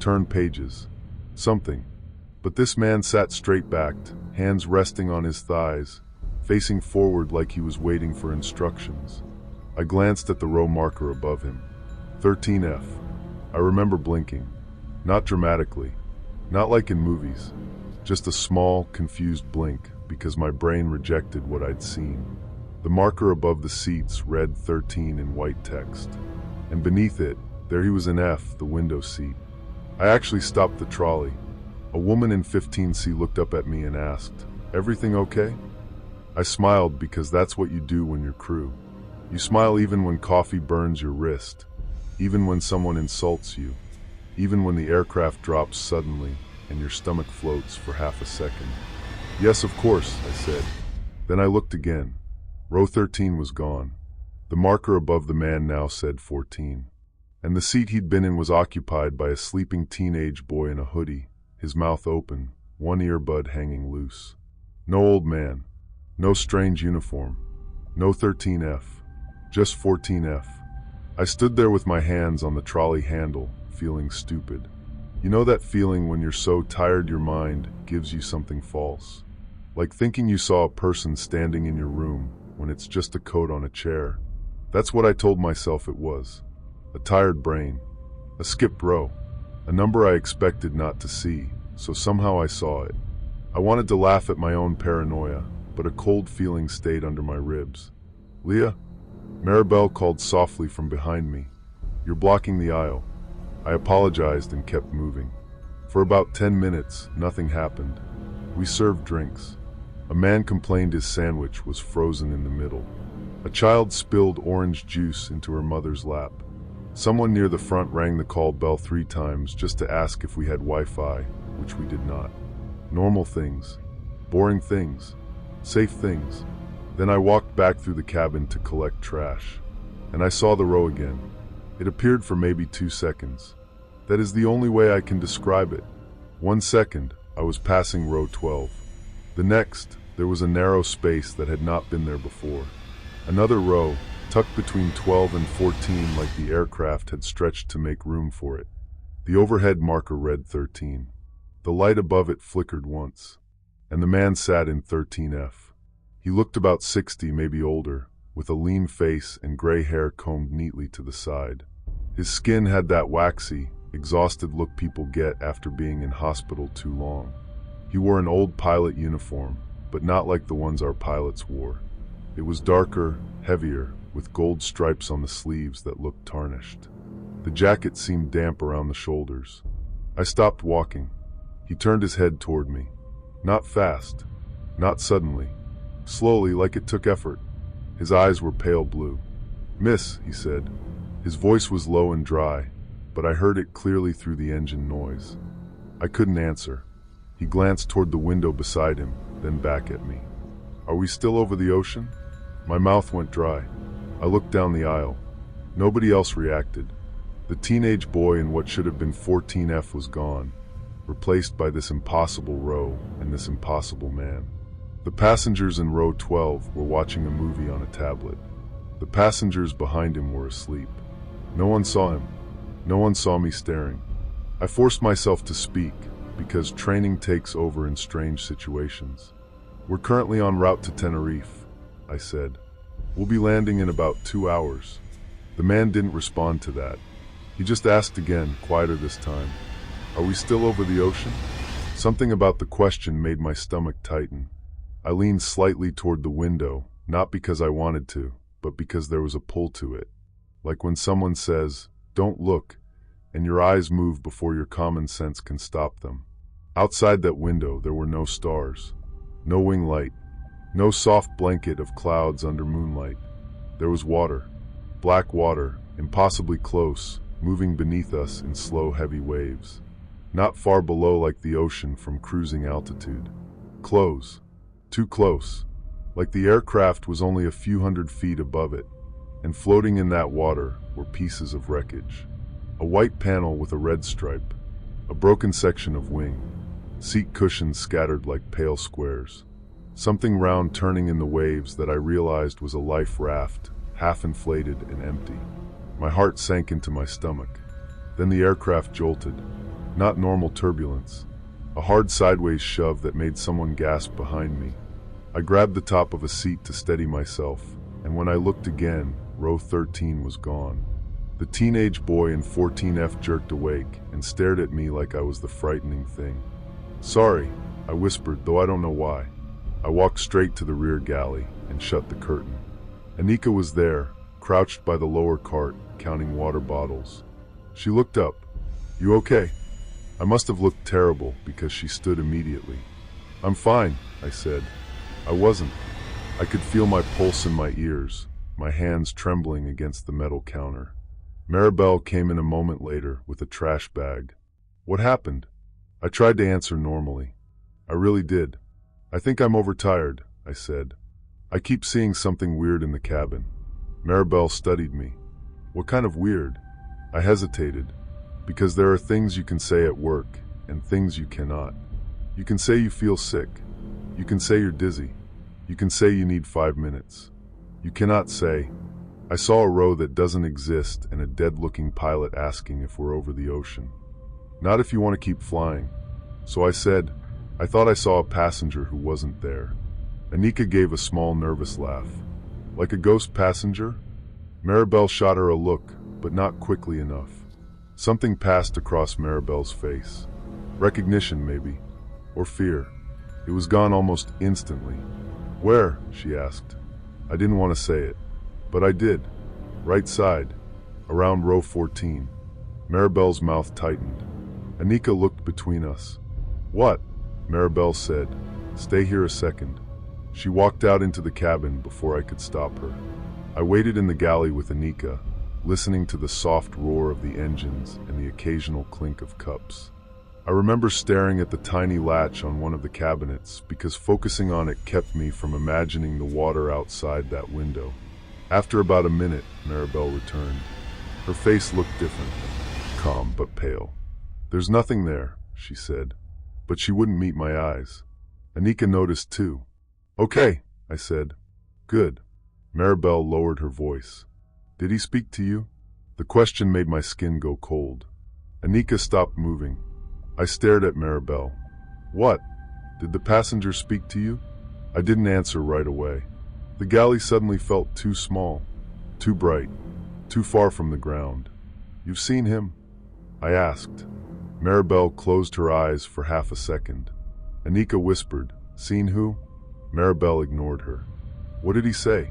turn pages, something. But this man sat straight-backed, hands resting on his thighs, facing forward like he was waiting for instructions. I glanced at the row marker above him. 13F. I remember blinking. Not dramatically, not like in movies. Just a small, confused blink because my brain rejected what I'd seen. The marker above the seats read 13 in white text. And beneath it, there he was in F, the window seat. I actually stopped the trolley. A woman in 15C looked up at me and asked, "Everything okay?" I smiled because that's what you do when you're crew. You smile even when coffee burns your wrist, even when someone insults you, even when the aircraft drops suddenly and your stomach floats for half a second. "Yes, of course," I said. Then I looked again. Row 13 was gone. The marker above the man now said 14. And the seat he'd been in was occupied by a sleeping teenage boy in a hoodie, his mouth open, one earbud hanging loose. No old man. No strange uniform. No 13F. Just 14F. I stood there with my hands on the trolley handle, feeling stupid. You know that feeling when you're so tired your mind gives you something false? Like thinking you saw a person standing in your room when it's just a coat on a chair. That's what I told myself it was. A tired brain. A skipped row. A number I expected not to see, so somehow I saw it. I wanted to laugh at my own paranoia, but a cold feeling stayed under my ribs. "Leah?" Maribel called softly from behind me. "You're blocking the aisle." I apologized and kept moving. For about 10 minutes, nothing happened. We served drinks. A man complained his sandwich was frozen in the middle. A child spilled orange juice into her mother's lap. Someone near the front rang the call bell 3 times just to ask if we had Wi-Fi, which we did not. Normal things. Boring things. Safe things. Then I walked back through the cabin to collect trash. And I saw the row again. It appeared for maybe 2 seconds. That is the only way I can describe it. 1 second, I was passing row 12. The next, there was a narrow space that had not been there before. Another row, tucked between 12 and 14 like the aircraft had stretched to make room for it. The overhead marker read 13. The light above it flickered once. And the man sat in 13F. He looked about 60, maybe older, with a lean face and gray hair combed neatly to the side. His skin had that waxy, exhausted look people get after being in hospital too long. He wore an old pilot uniform, but not like the ones our pilots wore. It was darker, heavier, with gold stripes on the sleeves that looked tarnished. The jacket seemed damp around the shoulders. I stopped walking. He turned his head toward me. Not fast, not suddenly. Slowly, like it took effort. His eyes were pale blue. "Miss," he said. His voice was low and dry, but I heard it clearly through the engine noise. I couldn't answer. He glanced toward the window beside him, then back at me. "Are we still over the ocean?" My mouth went dry. I looked down the aisle. Nobody else reacted. The teenage boy in what should have been 14F was gone, replaced by this impossible row and this impossible man. The passengers in row 12 were watching a movie on a tablet. The passengers behind him were asleep. No one saw him. No one saw me staring. I forced myself to speak, because training takes over in strange situations. "We're currently en route to Tenerife," I said. "We'll be landing in about 2 hours." The man didn't respond to that. He just asked again, quieter this time, "Are we still over the ocean?" Something about the question made my stomach tighten. I leaned slightly toward the window, not because I wanted to, but because there was a pull to it. Like when someone says, "Don't look," and your eyes move before your common sense can stop them. Outside that window, there were no stars, no wing light, No soft blanket of clouds under moonlight. There was water, black water, impossibly close, moving beneath us in slow, heavy waves. Not far below like the ocean from cruising altitude. Close. Too close. Like the aircraft was only a few hundred feet above it, and floating in that water were pieces of wreckage. A white panel with a red stripe, a broken section of wing, seat cushions scattered like pale squares. Something round turning in the waves that I realized was a life raft, half inflated and empty. My heart sank into my stomach. Then the aircraft jolted. Not normal turbulence. A hard sideways shove that made someone gasp behind me. I grabbed the top of a seat to steady myself, and when I looked again, row 13 was gone. The teenage boy in 14F jerked awake and stared at me like I was the frightening thing. "Sorry," I whispered, though I don't know why. I walked straight to the rear galley and shut the curtain. Anika was there, crouched by the lower cart, counting water bottles. She looked up. "You okay?" I must have looked terrible because she stood immediately. "I'm fine," I said. I wasn't. I could feel my pulse in my ears, my hands trembling against the metal counter. Maribel came in a moment later with a trash bag. "What happened?" I tried to answer normally. I really did. "I think I'm overtired," I said. "I keep seeing something weird in the cabin." Maribel studied me. "What kind of weird?" I hesitated, because there are things you can say at work and things you cannot. You can say you feel sick. You can say you're dizzy. You can say you need 5 minutes. You cannot say, "I saw a row that doesn't exist and a dead-looking pilot asking if we're over the ocean." Not if you want to keep flying. So I said, "I thought I saw a passenger who wasn't there." Anika gave a small nervous laugh. "Like a ghost passenger?" Maribel shot her a look, but not quickly enough. Something passed across Maribel's face. Recognition, maybe. Or fear. It was gone almost instantly. "Where?" she asked. I didn't want to say it, but I did. Right side, around row 14. Maribel's mouth tightened. Anika looked between us. "What?" Maribel said. "Stay here a second." She walked out into the cabin before I could stop her. I waited in the galley with Anika, listening to the soft roar of the engines and the occasional clink of cups. I remember staring at the tiny latch on one of the cabinets because focusing on it kept me from imagining the water outside that window. After about a minute, Maribel returned. Her face looked different, calm but pale. "There's nothing there," she said, but she wouldn't meet my eyes. Anika noticed too. "Okay," I said. "Good." Maribel lowered her voice. "Did he speak to you?" The question made my skin go cold. Anika stopped moving. I stared at Maribel. "What? Did the passenger speak to you?" I didn't answer right away. The galley suddenly felt too small, too bright, too far from the ground. "You've seen him?" I asked. Maribel closed her eyes for half a second. Anika whispered, "Seen who?" Maribel ignored her. "What did he say?"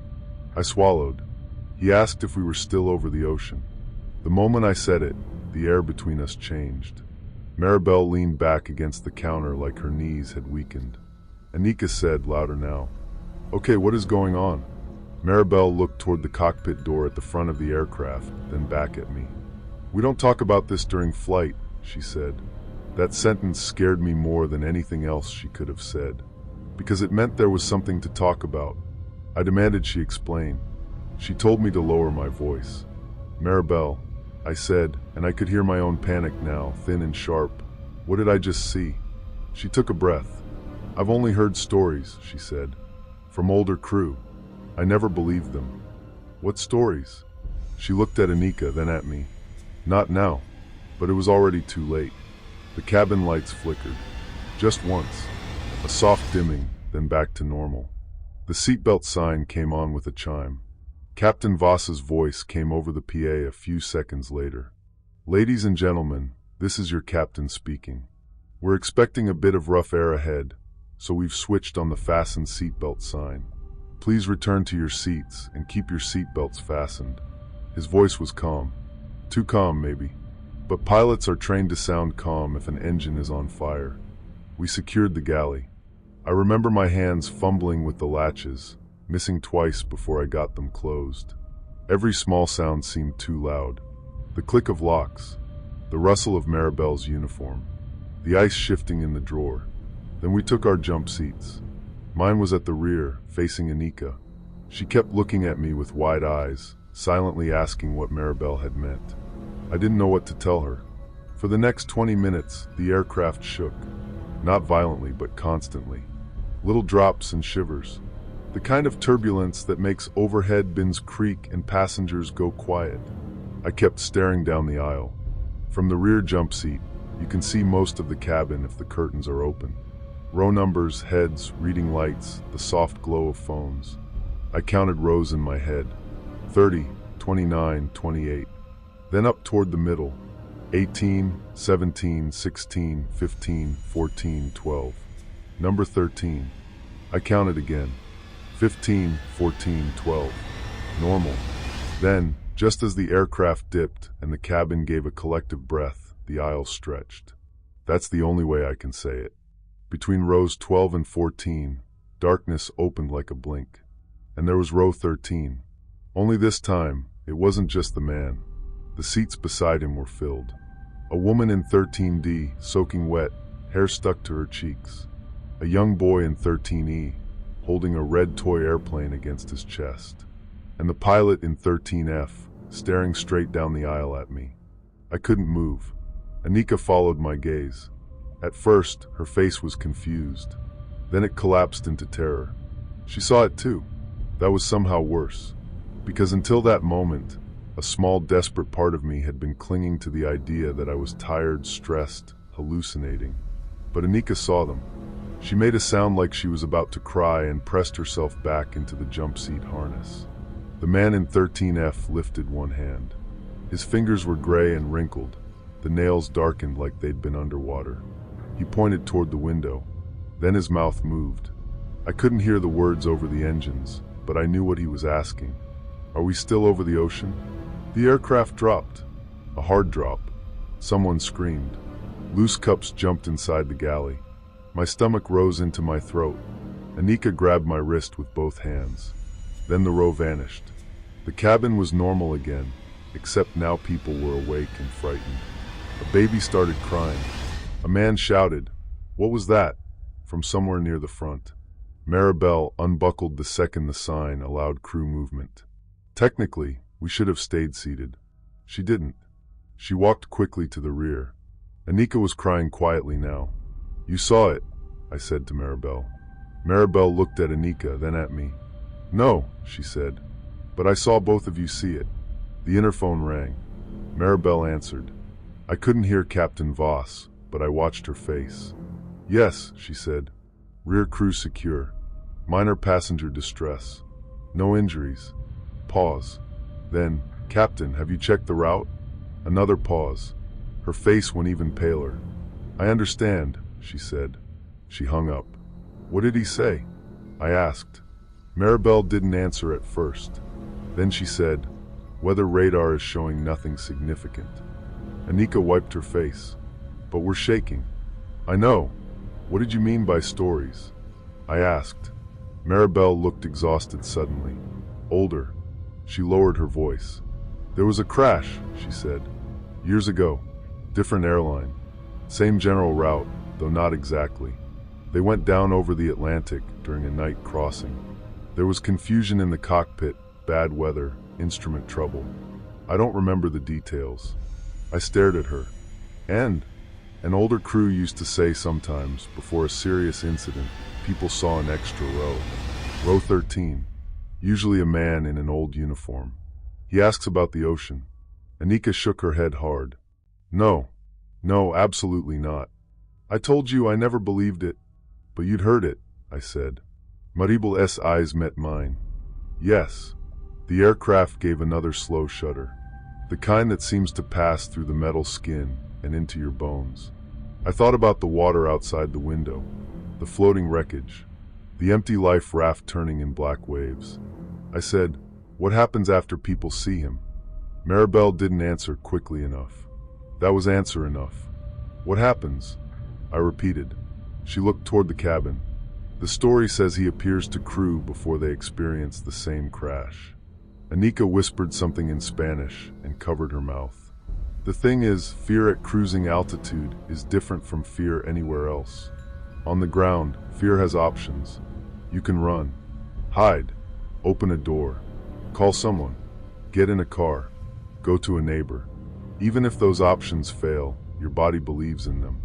I swallowed. "He asked if we were still over the ocean." The moment I said it, the air between us changed. Maribel leaned back against the counter like her knees had weakened. Anika said, louder now, "Okay, what is going on?" Maribel looked toward the cockpit door at the front of the aircraft, then back at me. "We don't talk about this during flight," she said. That sentence scared me more than anything else she could have said, because it meant there was something to talk about. I demanded she explain. She told me to lower my voice. "Maribel," I said, and I could hear my own panic now, thin and sharp. "What did I just see?" She took a breath. "I've only heard stories," she said, "from older crew. I never believed them." "What stories?" She looked at Anika, then at me. "Not now." But it was already too late. The cabin lights flickered. Just once. A soft dimming, then back to normal. The seatbelt sign came on with a chime. Captain Voss's voice came over the PA a few seconds later. "Ladies and gentlemen, this is your captain speaking. We're expecting a bit of rough air ahead, so we've switched on the fasten seatbelt sign. Please return to your seats and keep your seatbelts fastened." His voice was calm. Too calm, maybe. But pilots are trained to sound calm if an engine is on fire. We secured the galley. I remember my hands fumbling with the latches, missing twice before I got them closed. Every small sound seemed too loud. The click of locks, the rustle of Maribel's uniform, the ice shifting in the drawer. Then we took our jump seats. Mine was at the rear, facing Anika. She kept looking at me with wide eyes, silently asking what Maribel had meant. I didn't know what to tell her. For the next 20 minutes, the aircraft shook. Not violently, but constantly. Little drops and shivers. The kind of turbulence that makes overhead bins creak and passengers go quiet. I kept staring down the aisle. From the rear jump seat, you can see most of the cabin if the curtains are open. Row numbers, heads, reading lights, the soft glow of phones. I counted rows in my head. 30, 29, 28. Then up toward the middle. 18, 17, 16, 15, 14, 12. Number 13. I counted again. 15, 14, 12. Normal. Then, just as the aircraft dipped and the cabin gave a collective breath, the aisle stretched. That's the only way I can say it. Between rows 12 and 14, darkness opened like a blink. And there was row 13. Only this time, it wasn't just the man. The seats beside him were filled. A woman in 13D, soaking wet, hair stuck to her cheeks. A young boy in 13E, holding a red toy airplane against his chest. And the pilot in 13F, staring straight down the aisle at me. I couldn't move. Anika followed my gaze. At first, her face was confused. Then it collapsed into terror. She saw it too. That was somehow worse. Because until that moment, a small, desperate part of me had been clinging to the idea that I was tired, stressed, hallucinating. But Anika saw them. She made a sound like she was about to cry and pressed herself back into the jump seat harness. The man in 13F lifted one hand. His fingers were gray and wrinkled, the nails darkened like they'd been underwater. He pointed toward the window. Then his mouth moved. I couldn't hear the words over the engines, but I knew what he was asking. Are we still over the ocean? The aircraft dropped. A hard drop. Someone screamed. Loose cups jumped inside the galley. My stomach rose into my throat. Anika grabbed my wrist with both hands. Then the row vanished. The cabin was normal again, except now people were awake and frightened. A baby started crying. A man shouted, "What was that?" from somewhere near the front. Maribel unbuckled the second the sign allowed crew movement. Technically, we should have stayed seated. She didn't. She walked quickly to the rear. Anika was crying quietly now. "You saw it," I said to Maribel. Maribel looked at Anika, then at me. "No," she said, "but I saw both of you see it." The interphone rang. Maribel answered. I couldn't hear Captain Voss, but I watched her face. "Yes," she said. "Rear crew secure. Minor passenger distress. No injuries." Pause. Then, "Captain, have you checked the route?" Another pause. Her face went even paler. "I understand," she said. She hung up. "What did he say?" I asked. Maribel didn't answer at first. Then she said, "Weather radar is showing nothing significant." Anika wiped her face. "But we're shaking." "I know. What did you mean by stories?" I asked. Maribel looked exhausted suddenly. Older. She lowered her voice. "There was a crash," she said. "Years ago. Different airline. Same general route, though not exactly. They went down over the Atlantic during a night crossing. There was confusion in the cockpit, bad weather, instrument trouble. I don't remember the details." I stared at her. "And an older crew used to say sometimes, before a serious incident, people saw an extra row. Row 13. Usually a man in an old uniform. He asks about the ocean." Anika shook her head hard. No, absolutely not. I told you I never believed it." "But you'd heard it," I said. Maribel's eyes met mine. "Yes." The aircraft gave another slow shudder. The kind that seems to pass through the metal skin and into your bones. I thought about the water outside the window, the floating wreckage, the empty life raft turning in black waves. I said, "What happens after people see him?" Maribel didn't answer quickly enough. That was answer enough. "What happens?" I repeated. She looked toward the cabin. The story says he appears to crew before they experience the same crash. Anika whispered something in Spanish and covered her mouth. The thing is, fear at cruising altitude is different from fear anywhere else. On the ground, fear has options. You can run, hide, open a door, call someone, get in a car, go to a neighbor. Even if those options fail, your body believes in them.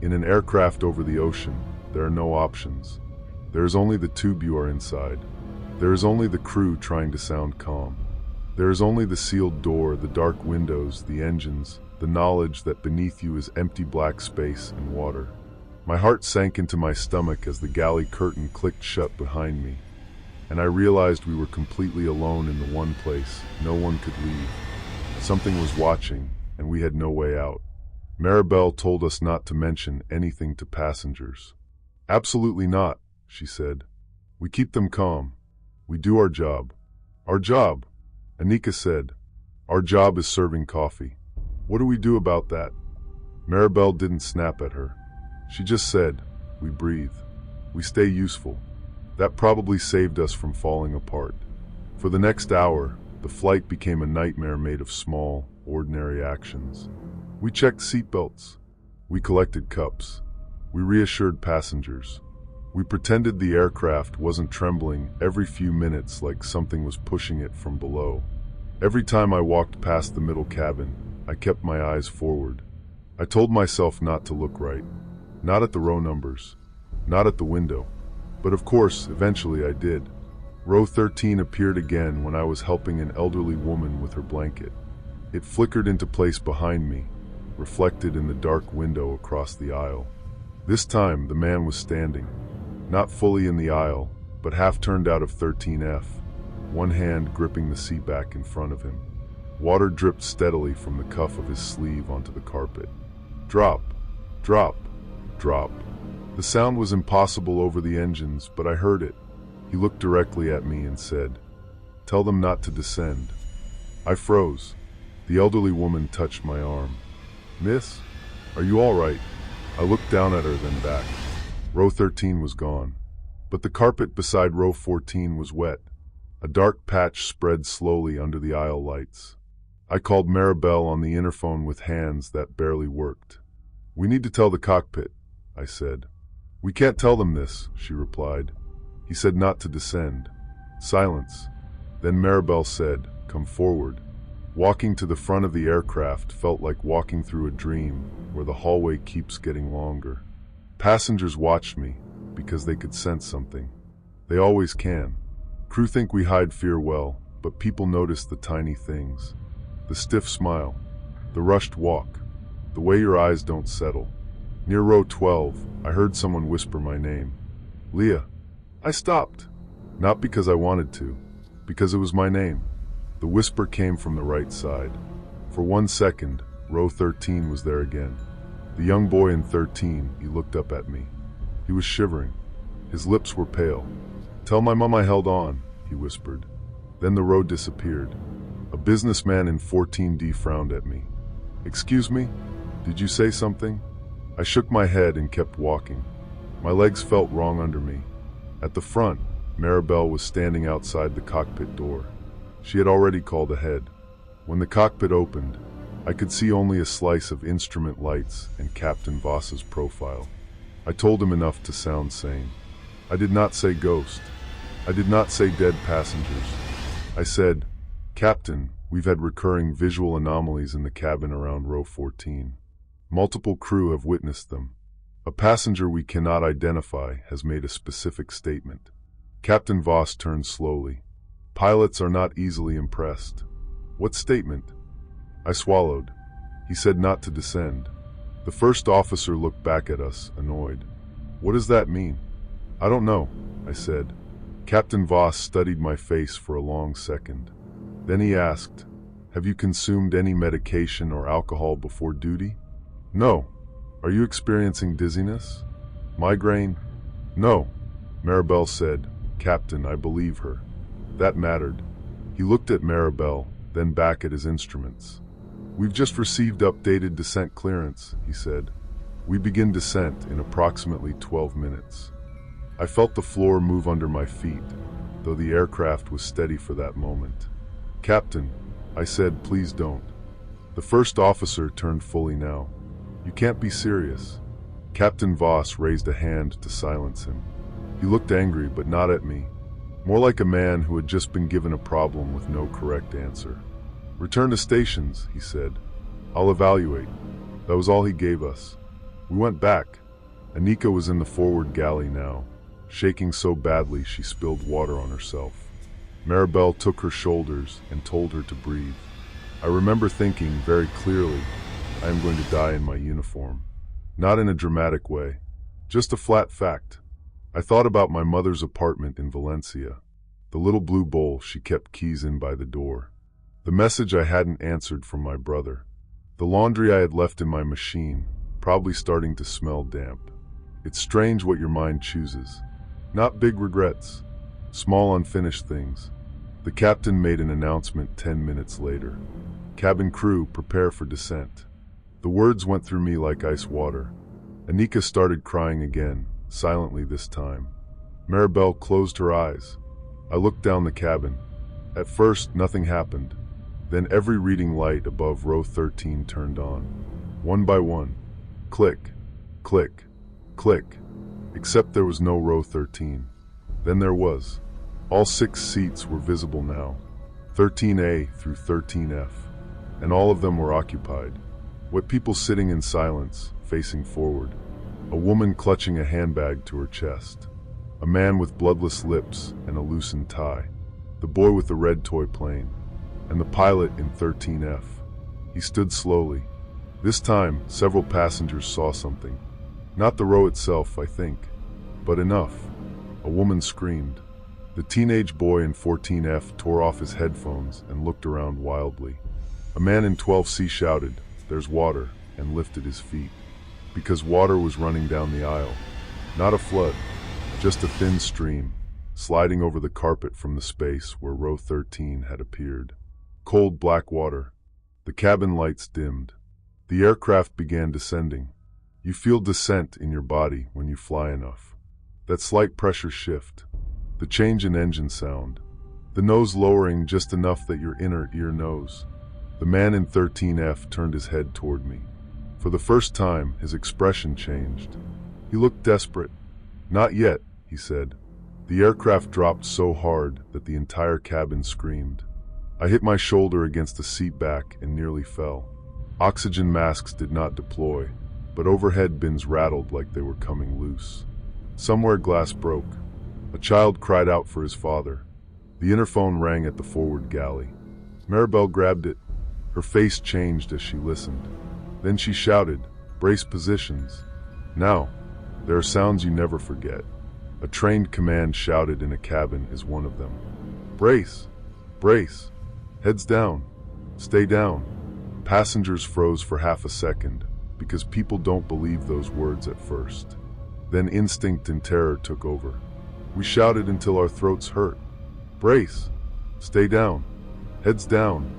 In an aircraft over the ocean, there are no options. There is only the tube you are inside. There is only the crew trying to sound calm. There is only the sealed door, the dark windows, the engines, the knowledge that beneath you is empty black space and water. My heart sank into my stomach as the galley curtain clicked shut behind me, and I realized we were completely alone in the one place no one could leave. Something was watching, and we had no way out. Maribel told us not to mention anything to passengers. Absolutely not, she said. We keep them calm. We do our job. Our job, Anika said. Our job is serving coffee. What do we do about that? Maribel didn't snap at her. She just said, we breathe. We stay useful. That probably saved us from falling apart. For the next hour, the flight became a nightmare made of small, ordinary actions. We checked seatbelts. We collected cups. We reassured passengers. We pretended the aircraft wasn't trembling every few minutes like something was pushing it from below. Every time I walked past the middle cabin, I kept my eyes forward. I told myself not to look right. Not at the row numbers. Not at the window. But of course, eventually I did. Row 13 appeared again when I was helping an elderly woman with her blanket. It flickered into place behind me, reflected in the dark window across the aisle. This time, the man was standing. Not fully in the aisle, but half turned out of 13F, one hand gripping the seat back in front of him. Water dripped steadily from the cuff of his sleeve onto the carpet. Drop, drop, drop. The sound was impossible over the engines, but I heard it. He looked directly at me and said, "Tell them not to descend." I froze. The elderly woman touched my arm. "Miss, are you all right?" I looked down at her, then back. Row 13 was gone, but the carpet beside row 14 was wet. A dark patch spread slowly under the aisle lights. I called Maribel on the interphone with hands that barely worked. "We need to tell the cockpit," I said. "We can't tell them this," she replied. "He said not to descend." Silence. Then Maribel said, "Come forward." Walking to the front of the aircraft felt like walking through a dream where the hallway keeps getting longer. Passengers watched me because they could sense something. They always can. Crew think we hide fear well, but people notice the tiny things. The stiff smile, the rushed walk, the way your eyes don't settle. Near row 12, I heard someone whisper my name. "Leah." I stopped. Not because I wanted to, because it was my name. The whisper came from the right side. For 1 second, row 13 was there again. The young boy in 13, he looked up at me. He was shivering. His lips were pale. "Tell my mom I held on," he whispered. Then the row disappeared. A businessman in 14D frowned at me. "Excuse me? Did you say something?" I shook my head and kept walking. My legs felt wrong under me. At the front, Maribel was standing outside the cockpit door. She had already called ahead. When the cockpit opened, I could see only a slice of instrument lights and Captain Voss's profile. I told him enough to sound sane. I did not say ghost. I did not say dead passengers. I said, "Captain, we've had recurring visual anomalies in the cabin around row 14. Multiple crew have witnessed them. A passenger we cannot identify has made a specific statement." Captain Voss turned slowly. "Pilots are not easily impressed." "What statement?" I swallowed. He said not to descend. The first officer looked back at us, annoyed. "What does that mean?" "I don't know," I said. Captain Voss studied my face for a long second. Then he asked, "Have you consumed any medication or alcohol before duty?" "No." "Are you experiencing dizziness? Migraine?" "No." Maribel said, "Captain, I believe her." That mattered. He looked at Maribel, then back at his instruments. "We've just received updated descent clearance," he said. "We begin descent in approximately 12 minutes. I felt the floor move under my feet, though the aircraft was steady for that moment. "Captain," I said, "please don't." The first officer turned fully now. "You can't be serious." Captain Voss raised a hand to silence him. He looked angry, but not at me, more like a man who had just been given a problem with no correct answer. "Return to stations," he said. "I'll evaluate." That was all he gave us. We went back. Anika was in the forward galley now, shaking so badly she spilled water on herself. Maribel took her shoulders and told her to breathe. I remember thinking very clearly, I am going to die in my uniform. Not in a dramatic way, just a flat fact. I thought about my mother's apartment in Valencia, the little blue bowl she kept keys in by the door, the message I hadn't answered from my brother, the laundry I had left in my machine, probably starting to smell damp. It's strange what your mind chooses. Not big regrets, small unfinished things. The captain made an announcement 10 minutes later. "Cabin crew, prepare for descent." The words went through me like ice water. Anika started crying again, silently this time. Maribel closed her eyes. I looked down the cabin. At first, nothing happened. Then every reading light above row 13 turned on. One by one. Click, click, click. Except there was no row 13. Then there was. All 6 seats were visible now. 13A through 13F. And all of them were occupied. With people sitting in silence, facing forward. A woman clutching a handbag to her chest. A man with bloodless lips and a loosened tie. The boy with the red toy plane. And the pilot in 13F. He stood slowly. This time, several passengers saw something. Not the row itself, I think, but enough. A woman screamed. The teenage boy in 14F tore off his headphones and looked around wildly. A man in 12C shouted, "There's water," and lifted his feet. Because water was running down the aisle. Not a flood, just a thin stream, sliding over the carpet from the space where row 13 had appeared. Cold black water. The cabin lights dimmed. The aircraft began descending. You feel descent in your body when you fly enough. That slight pressure shift. The change in engine sound. The nose lowering just enough that your inner ear knows. The man in 13F turned his head toward me. For the first time, his expression changed. He looked desperate. "Not yet," he said. The aircraft dropped so hard that the entire cabin screamed. I hit my shoulder against the seat back and nearly fell. Oxygen masks did not deploy, but overhead bins rattled like they were coming loose. Somewhere glass broke. A child cried out for his father. The interphone rang at the forward galley. Maribel grabbed it. Her face changed as she listened. Then she shouted, "Brace positions." Now, there are sounds you never forget. A trained command shouted in a cabin is one of them. "Brace! Brace! Heads down! Stay down!" Passengers froze for half a second, because people don't believe those words at first. Then instinct and terror took over. We shouted until our throats hurt. "Brace! Stay down! Heads down!"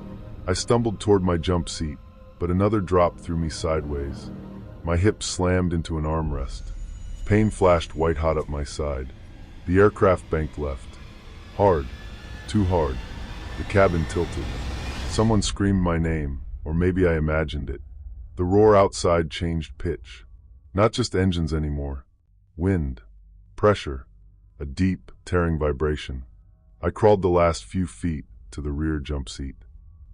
I stumbled toward my jump seat, but another drop threw me sideways. My hips slammed into an armrest. Pain flashed white-hot up my side. The aircraft banked left. Hard. Too hard. The cabin tilted. Someone screamed my name, or maybe I imagined it. The roar outside changed pitch. Not just engines anymore. Wind. Pressure. A deep, tearing vibration. I crawled the last few feet to the rear jump seat.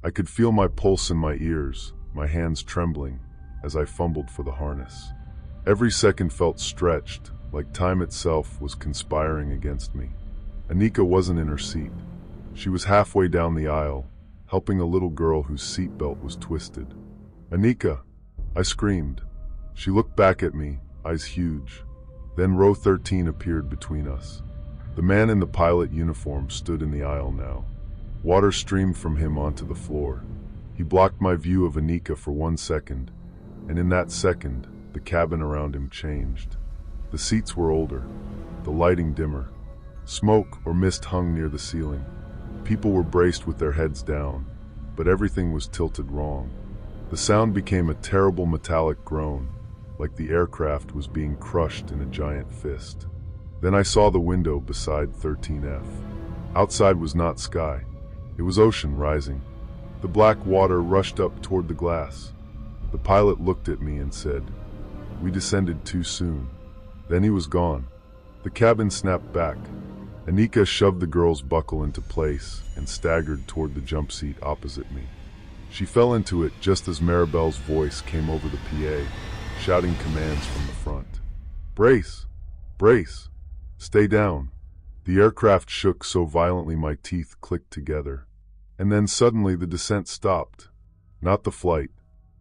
I could feel my pulse in my ears, my hands trembling, as I fumbled for the harness. Every second felt stretched, like time itself was conspiring against me. Anika wasn't in her seat. She was halfway down the aisle, helping a little girl whose seatbelt was twisted. "Anika!" I screamed. She looked back at me, eyes huge. Then row 13 appeared between us. The man in the pilot uniform stood in the aisle now. Water streamed from him onto the floor. He blocked my view of Anika for 1 second, and in that second, the cabin around him changed. The seats were older, the lighting dimmer. Smoke or mist hung near the ceiling. People were braced with their heads down, but everything was tilted wrong. The sound became a terrible metallic groan, like the aircraft was being crushed in a giant fist. Then I saw the window beside 13F. Outside was not sky. It was ocean rising. The black water rushed up toward the glass. The pilot looked at me and said, "We descended too soon." Then he was gone. The cabin snapped back. Anika shoved the girl's buckle into place and staggered toward the jump seat opposite me. She fell into it just as Maribel's voice came over the PA, shouting commands from the front. "Brace! Brace! Stay down!" The aircraft shook so violently my teeth clicked together. And then suddenly the descent stopped. Not the flight,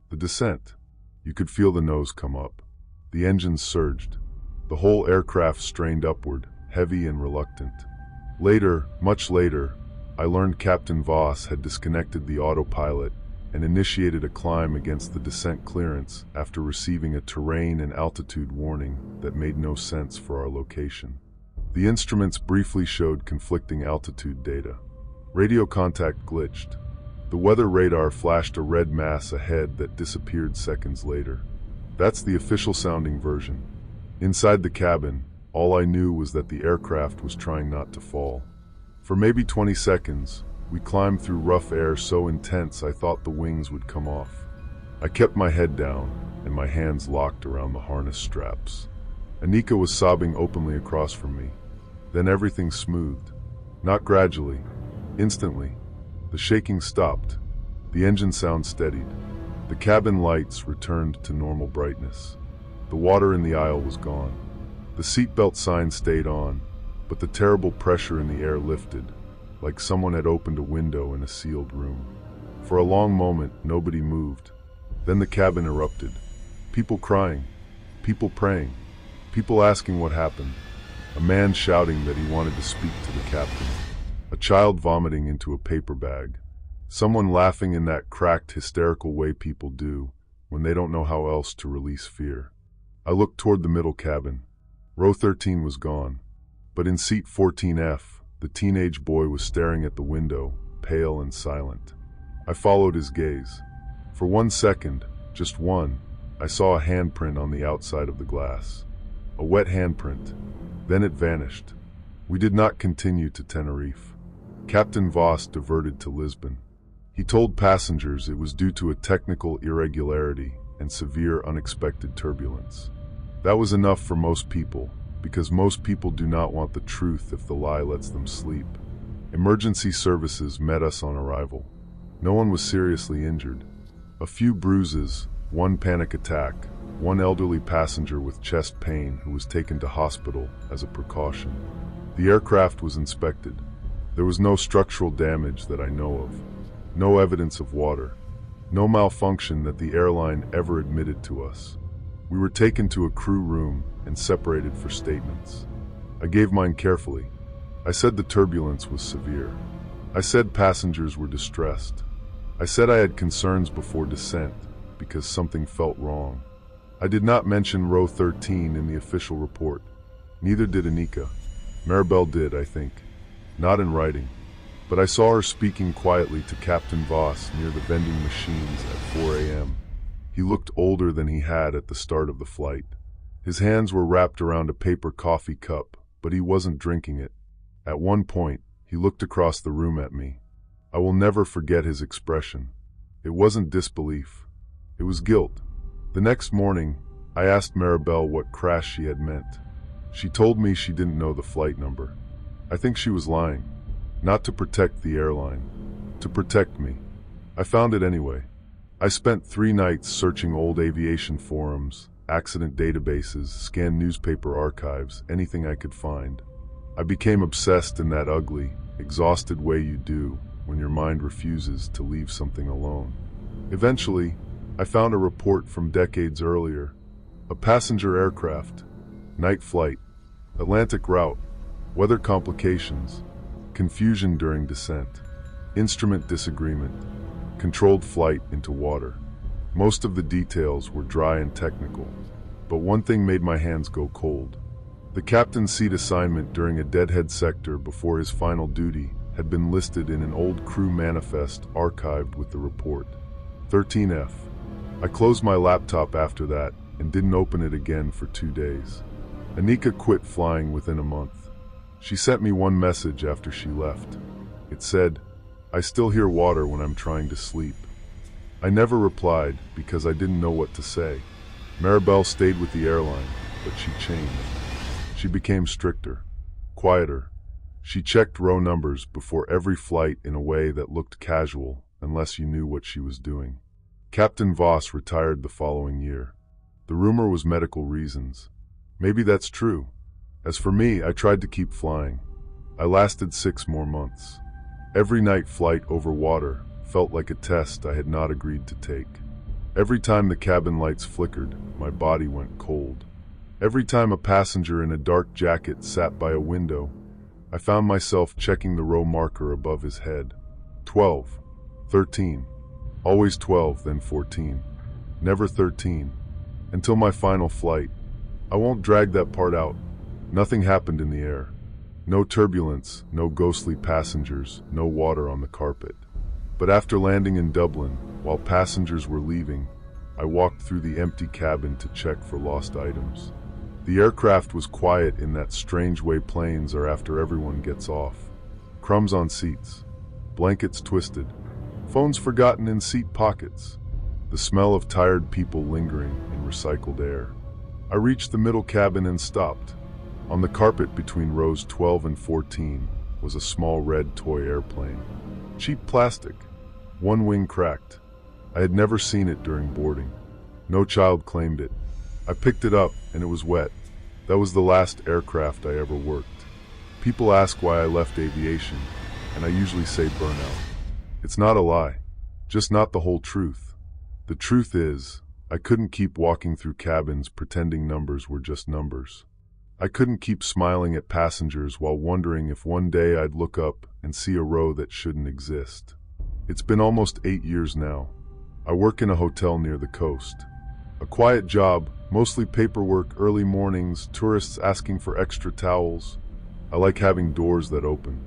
the descent. You could feel the nose come up. The engines surged. The whole aircraft strained upward, heavy and reluctant. Later, much later, I learned Captain Voss had disconnected the autopilot and initiated a climb against the descent clearance after receiving a terrain and altitude warning that made no sense for our location. The instruments briefly showed conflicting altitude data. Radio contact glitched. The weather radar flashed a red mass ahead that disappeared seconds later. That's the official sounding version. Inside the cabin, all I knew was that the aircraft was trying not to fall. For maybe 20 seconds, we climbed through rough air so intense I thought the wings would come off. I kept my head down and my hands locked around the harness straps. Anika was sobbing openly across from me. Then everything smoothed. Not gradually, instantly. The shaking stopped. The engine sound steadied. The cabin lights returned to normal brightness. The water in the aisle was gone. The seatbelt sign stayed on, but the terrible pressure in the air lifted, like someone had opened a window in a sealed room. For a long moment, nobody moved. Then the cabin erupted. People crying, people praying, people asking what happened. A man shouting that he wanted to speak to the captain. A child vomiting into a paper bag. Someone laughing in that cracked, hysterical way people do when they don't know how else to release fear. I looked toward the middle cabin. Row 13 was gone. But in seat 14F, the teenage boy was staring at the window, pale and silent. I followed his gaze. For 1 second, just one, I saw a handprint on the outside of the glass. A wet handprint. Then it vanished. We did not continue to Tenerife. Captain Voss diverted to Lisbon. He told passengers it was due to a technical irregularity and severe unexpected turbulence. That was enough for most people, because most people do not want the truth if the lie lets them sleep. Emergency services met us on arrival. No one was seriously injured. A few bruises, one panic attack, one elderly passenger with chest pain who was taken to hospital as a precaution. The aircraft was inspected. There was no structural damage that I know of. No evidence of water. No malfunction that the airline ever admitted to us. We were taken to a crew room and separated for statements. I gave mine carefully. I said the turbulence was severe. I said passengers were distressed. I said I had concerns before descent because something felt wrong. I did not mention row 13 in the official report. Neither did Anika. Maribel did, I think. Not in writing. But I saw her speaking quietly to Captain Voss near the vending machines at 4 a.m. He looked older than he had at the start of the flight. His hands were wrapped around a paper coffee cup, but he wasn't drinking it. At one point, he looked across the room at me. I will never forget his expression. It wasn't disbelief. It was guilt. The next morning, I asked Maribel what crash she had meant. She told me she didn't know the flight number. I think she was lying. Not to protect the airline. To protect me. I found it anyway. I spent 3 nights searching old aviation forums, accident databases, scanned newspaper archives, anything I could find. I became obsessed in that ugly, exhausted way you do when your mind refuses to leave something alone. Eventually, I found a report from decades earlier. A passenger aircraft, night flight, Atlantic route, weather complications, confusion during descent, instrument disagreement, controlled flight into water. Most of the details were dry and technical, but one thing made my hands go cold. The captain's seat assignment during a deadhead sector before his final duty had been listed in an old crew manifest archived with the report. 13F. I closed my laptop after that and didn't open it again for 2 days. Anika quit flying within a month. She sent me one message after she left. It said, "I still hear water when I'm trying to sleep." I never replied because I didn't know what to say. Maribel stayed with the airline, but she changed. She became stricter, quieter. She checked row numbers before every flight in a way that looked casual unless you knew what she was doing. Captain Voss retired the following year. The rumor was medical reasons. Maybe that's true. As for me, I tried to keep flying. I lasted 6 more months. Every night flight over water felt like a test I had not agreed to take. Every time the cabin lights flickered, my body went cold. Every time a passenger in a dark jacket sat by a window, I found myself checking the row marker above his head. 12, 13, always 12, then 14, never 13, until my final flight. I won't drag that part out. Nothing happened in the air. No turbulence, no ghostly passengers, no water on the carpet. But after landing in Dublin, while passengers were leaving, I walked through the empty cabin to check for lost items. The aircraft was quiet in that strange way planes are after everyone gets off. Crumbs on seats, blankets twisted, phones forgotten in seat pockets, the smell of tired people lingering in recycled air. I reached the middle cabin and stopped. On the carpet between rows 12 and 14 was a small red toy airplane. Cheap plastic, one wing cracked. I had never seen it during boarding. No child claimed it. I picked it up and it was wet. That was the last aircraft I ever worked. People ask why I left aviation, and I usually say burnout. It's not a lie, just not the whole truth. The truth is, I couldn't keep walking through cabins pretending numbers were just numbers. I couldn't keep smiling at passengers while wondering if one day I'd look up and see a row that shouldn't exist. It's been almost 8 years now. I work in a hotel near the coast. A quiet job, mostly paperwork, early mornings, tourists asking for extra towels. I like having doors that open.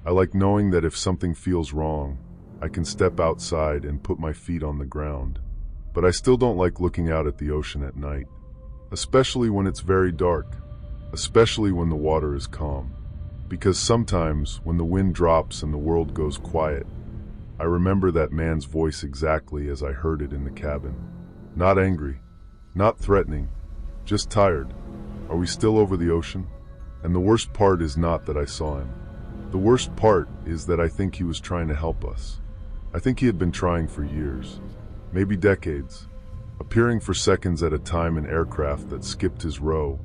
I like knowing that if something feels wrong, I can step outside and put my feet on the ground. But I still don't like looking out at the ocean at night, especially when it's very dark, especially when the water is calm. Because sometimes, when the wind drops and the world goes quiet, I remember that man's voice exactly as I heard it in the cabin. Not angry, not threatening, just tired. Are we still over the ocean? And the worst part is not that I saw him. The worst part is that I think he was trying to help us. I think he had been trying for years, maybe decades, appearing for seconds at a time in aircraft that skipped his row,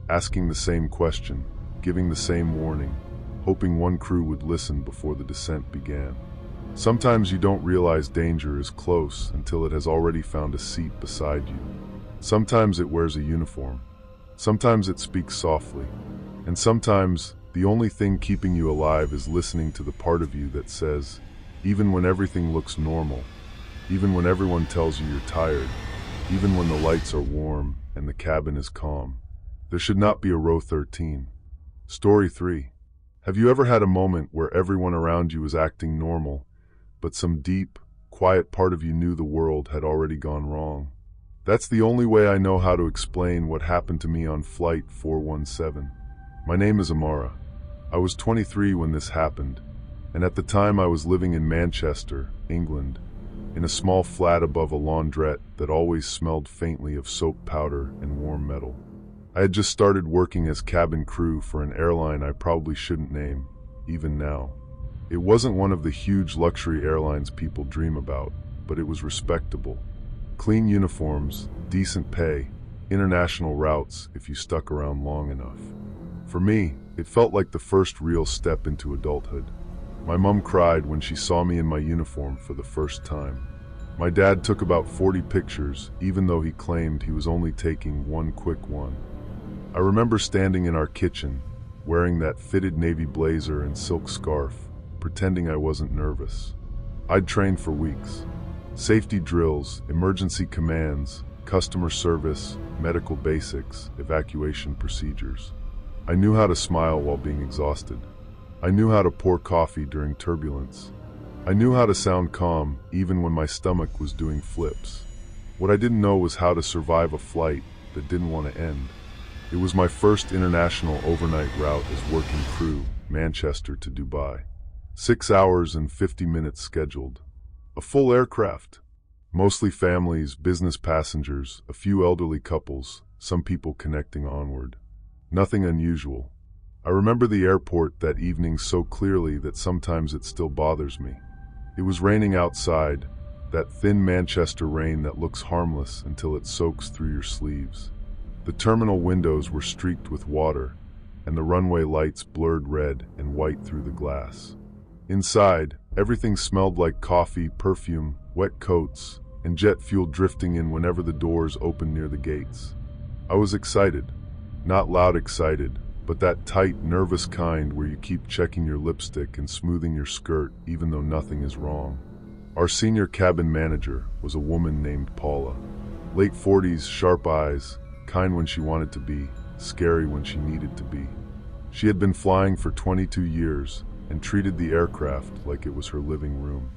asking the same question, giving the same warning, hoping one crew would listen before the descent began. Sometimes you don't realize danger is close until it has already found a seat beside you. Sometimes it wears a uniform. Sometimes it speaks softly. And sometimes the only thing keeping you alive is listening to the part of you that says, even when everything looks normal, even when everyone tells you you're tired, even when the lights are warm and the cabin is calm, there should not be a row 13. Story 3. Have you ever had a moment where everyone around you was acting normal, but some deep, quiet part of you knew the world had already gone wrong? That's the only way I know how to explain what happened to me on Flight 417. My name is Amara. I was 23 when this happened, and at the time I was living in Manchester, England, in a small flat above a laundrette that always smelled faintly of soap powder and warm metal. I had just started working as cabin crew for an airline I probably shouldn't name, even now. It wasn't one of the huge luxury airlines people dream about, but it was respectable. Clean uniforms, decent pay, international routes if you stuck around long enough. For me, it felt like the first real step into adulthood. My mom cried when she saw me in my uniform for the first time. My dad took about 40 pictures, even though he claimed he was only taking one quick one. I remember standing in our kitchen, wearing that fitted navy blazer and silk scarf, pretending I wasn't nervous. I'd trained for weeks. Safety drills, emergency commands, customer service, medical basics, evacuation procedures. I knew how to smile while being exhausted. I knew how to pour coffee during turbulence. I knew how to sound calm even when my stomach was doing flips. What I didn't know was how to survive a flight that didn't want to end. It was my first international overnight route as working crew, Manchester to Dubai. 6 hours and 50 minutes scheduled. A full aircraft. Mostly families, business passengers, a few elderly couples, some people connecting onward. Nothing unusual. I remember the airport that evening so clearly that sometimes it still bothers me. It was raining outside, that thin Manchester rain that looks harmless until it soaks through your sleeves. The terminal windows were streaked with water, and the runway lights blurred red and white through the glass. Inside, everything smelled like coffee, perfume, wet coats, and jet fuel drifting in whenever the doors opened near the gates. I was excited. Not loud excited, but that tight, nervous kind where you keep checking your lipstick and smoothing your skirt even though nothing is wrong. Our senior cabin manager was a woman named Paula. Late 40s, sharp eyes, kind when she wanted to be, scary when she needed to be. She had been flying for 22 years and treated the aircraft like it was her living room.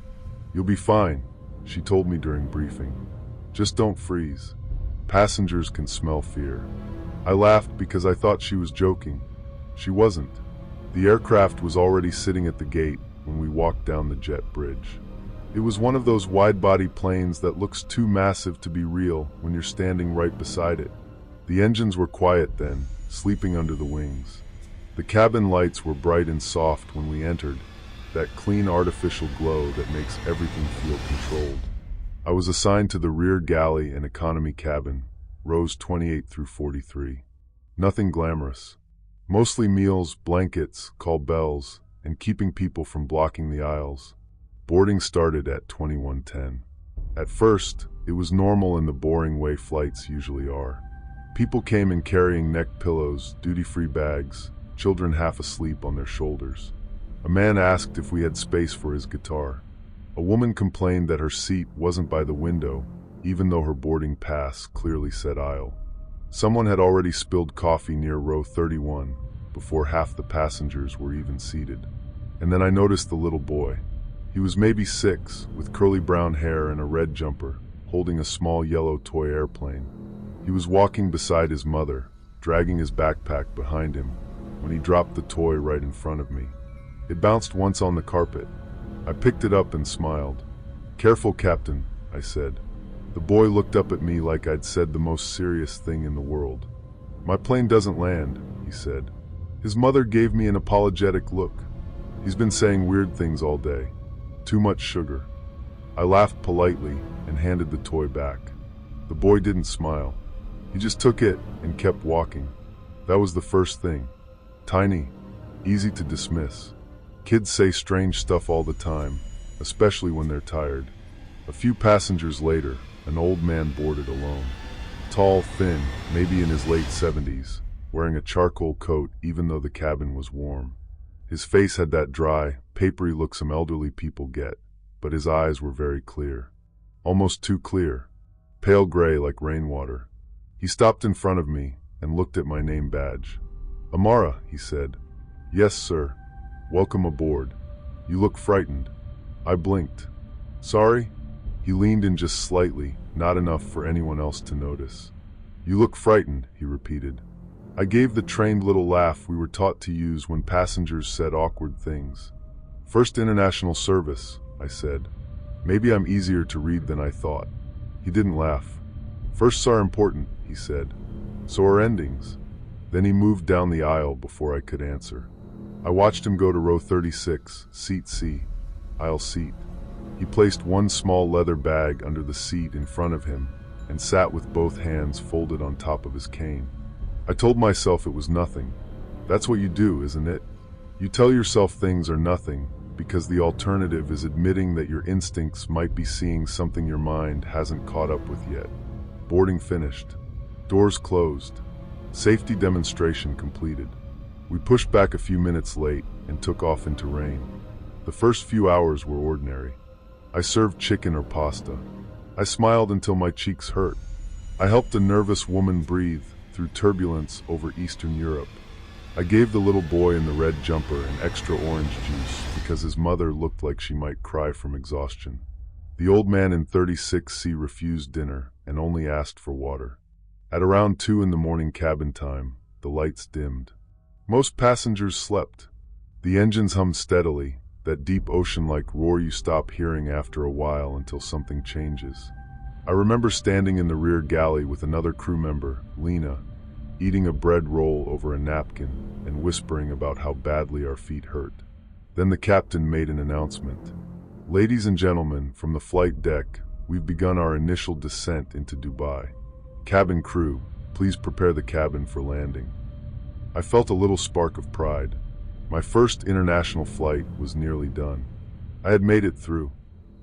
"You'll be fine," she told me during briefing. "Just don't freeze. Passengers can smell fear." I laughed because I thought she was joking. She wasn't. The aircraft was already sitting at the gate when we walked down the jet bridge. It was one of those wide-body planes that looks too massive to be real when you're standing right beside it. The engines were quiet then, sleeping under the wings. The cabin lights were bright and soft when we entered, that clean artificial glow that makes everything feel controlled. I was assigned to the rear galley and economy cabin, rows 28 through 43. Nothing glamorous. Mostly meals, blankets, call bells, and keeping people from blocking the aisles. Boarding started at 21:10. At first, it was normal in the boring way flights usually are. People came in carrying neck pillows, duty-free bags, children half asleep on their shoulders. A man asked if we had space for his guitar. A woman complained that her seat wasn't by the window, even though her boarding pass clearly said aisle. Someone had already spilled coffee near row 31 before half the passengers were even seated. And then I noticed the little boy. He was maybe 6, with curly brown hair and a red jumper, holding a small yellow toy airplane. He was walking beside his mother, dragging his backpack behind him, when he dropped the toy right in front of me. It bounced once on the carpet. I picked it up and smiled. "Careful, Captain," I said. The boy looked up at me like I'd said the most serious thing in the world. "My plane doesn't land," he said. His mother gave me an apologetic look. "He's been saying weird things all day. Too much sugar." I laughed politely and handed the toy back. The boy didn't smile. He just took it and kept walking. That was the first thing. Tiny, easy to dismiss. Kids say strange stuff all the time, especially when they're tired. A few passengers later, an old man boarded alone. Tall, thin, maybe in his late 70s, wearing a charcoal coat even though the cabin was warm. His face had that dry, papery look some elderly people get, but his eyes were very clear. Almost too clear. Pale gray like rainwater. He stopped in front of me and looked at my name badge. "Amara," he said. "Yes, sir. Welcome aboard. You look frightened." I blinked. "Sorry?" He leaned in just slightly, not enough for anyone else to notice. "You look frightened," he repeated. I gave the trained little laugh we were taught to use when passengers said awkward things. "First international service," I said. "Maybe I'm easier to read than I thought." He didn't laugh. "Firsts are important," he said. "So are endings." Then he moved down the aisle before I could answer. I watched him go to row 36, seat C, aisle seat. He placed one small leather bag under the seat in front of him and sat with both hands folded on top of his cane. I told myself it was nothing. That's what you do, isn't it? You tell yourself things are nothing because the alternative is admitting that your instincts might be seeing something your mind hasn't caught up with yet. Boarding finished. Doors closed. Safety demonstration completed. We pushed back a few minutes late and took off into rain. The first few hours were ordinary. I served chicken or pasta. I smiled until my cheeks hurt. I helped a nervous woman breathe through turbulence over Eastern Europe. I gave the little boy in the red jumper an extra orange juice because his mother looked like she might cry from exhaustion. The old man in 36C refused dinner and only asked for water. At around 2 in the morning cabin time, the lights dimmed. Most passengers slept. The engines hummed steadily, that deep ocean-like roar you stop hearing after a while until something changes. I remember standing in the rear galley with another crew member, Lena, eating a bread roll over a napkin and whispering about how badly our feet hurt. Then the captain made an announcement. "Ladies and gentlemen, from the flight deck, we've begun our initial descent into Dubai. Cabin crew, please prepare the cabin for landing." I felt a little spark of pride. My first international flight was nearly done. I had made it through.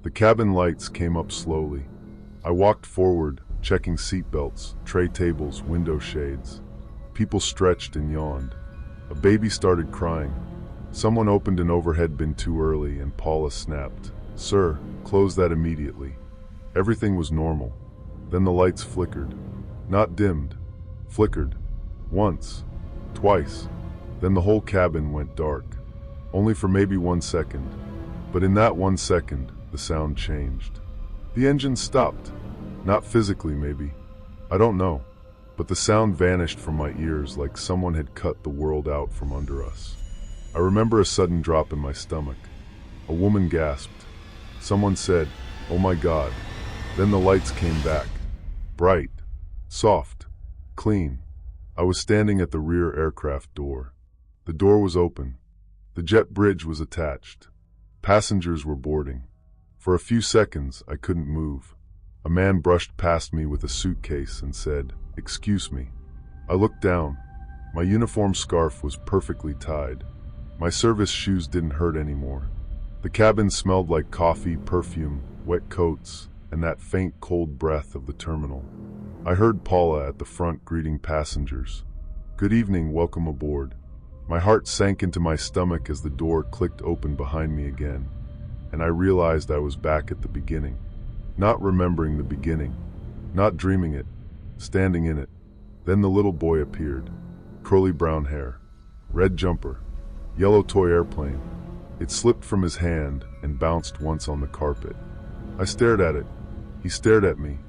The cabin lights came up slowly. I walked forward, checking seatbelts, tray tables, window shades. People stretched and yawned. A baby started crying. Someone opened an overhead bin too early and Paula snapped, "Sir, close that immediately." Everything was normal. Then the lights flickered. Not dimmed. Flickered. Once. Twice. Then the whole cabin went dark. Only for maybe 1 second. But in that 1 second, the sound changed. The engine stopped. Not physically, maybe. I don't know. But the sound vanished from my ears like someone had cut the world out from under us. I remember a sudden drop in my stomach. A woman gasped. Someone said, "Oh my God." Then the lights came back. Bright. Soft. Clean. I was standing at the rear aircraft door. The door was open. The jet bridge was attached. Passengers were boarding. For a few seconds, I couldn't move. A man brushed past me with a suitcase and said, "Excuse me." I looked down. My uniform scarf was perfectly tied. My service shoes didn't hurt anymore. The cabin smelled like coffee, perfume, wet coats, and that faint cold breath of the terminal. I heard Paula at the front greeting passengers. "Good evening, welcome aboard." My heart sank into my stomach as the door clicked open behind me again, and I realized I was back at the beginning. Not remembering the beginning, not dreaming it, standing in it. Then the little boy appeared. Curly brown hair, red jumper, yellow toy airplane. It slipped from his hand and bounced once on the carpet. I stared at it. He stared at me.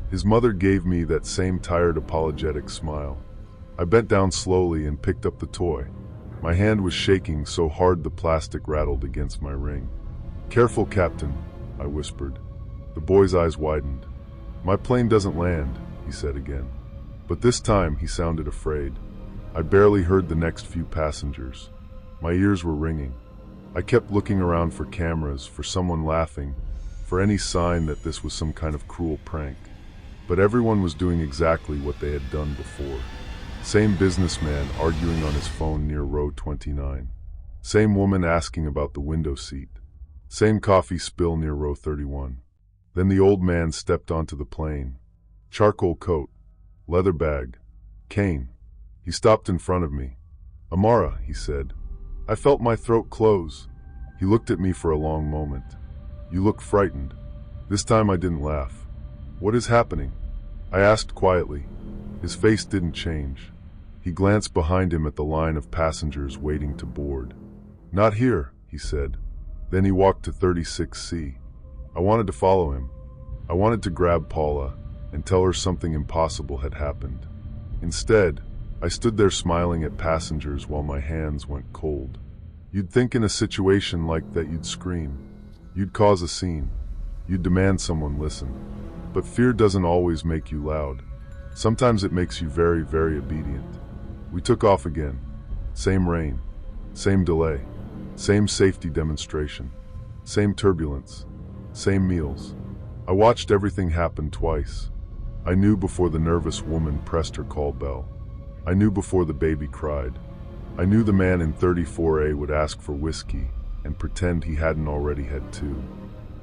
His mother gave me that same tired, apologetic smile. I bent down slowly and picked up the toy. My hand was shaking so hard the plastic rattled against my ring. "Careful, Captain," I whispered. The boy's eyes widened. "My plane doesn't land," he said again. But this time he sounded afraid. I barely heard the next few passengers. My ears were ringing. I kept looking around for cameras, for someone laughing, for any sign that this was some kind of cruel prank. But everyone was doing exactly what they had done before. Same businessman arguing on his phone near row 29. Same woman asking about the window seat. Same coffee spill near row 31. Then the old man stepped onto the plane. Charcoal coat, leather bag, cane. He stopped in front of me. "Amara," he said. I felt my throat close. He looked at me for a long moment. "You look frightened." This time I didn't laugh. "What is happening?" I asked quietly. His face didn't change. He glanced behind him at the line of passengers waiting to board. "Not here," he said. Then he walked to 36C. I wanted to follow him. I wanted to grab Paula and tell her something impossible had happened. Instead, I stood there smiling at passengers while my hands went cold. You'd think in a situation like that you'd scream. You'd cause a scene. You'd demand someone listen. But fear doesn't always make you loud. Sometimes it makes you very, very obedient. We took off again. Same rain. Same delay. Same safety demonstration. Same turbulence. Same meals. I watched everything happen twice. I knew before the nervous woman pressed her call bell. I knew before the baby cried. I knew the man in 34A would ask for whiskey and pretend he hadn't already had two.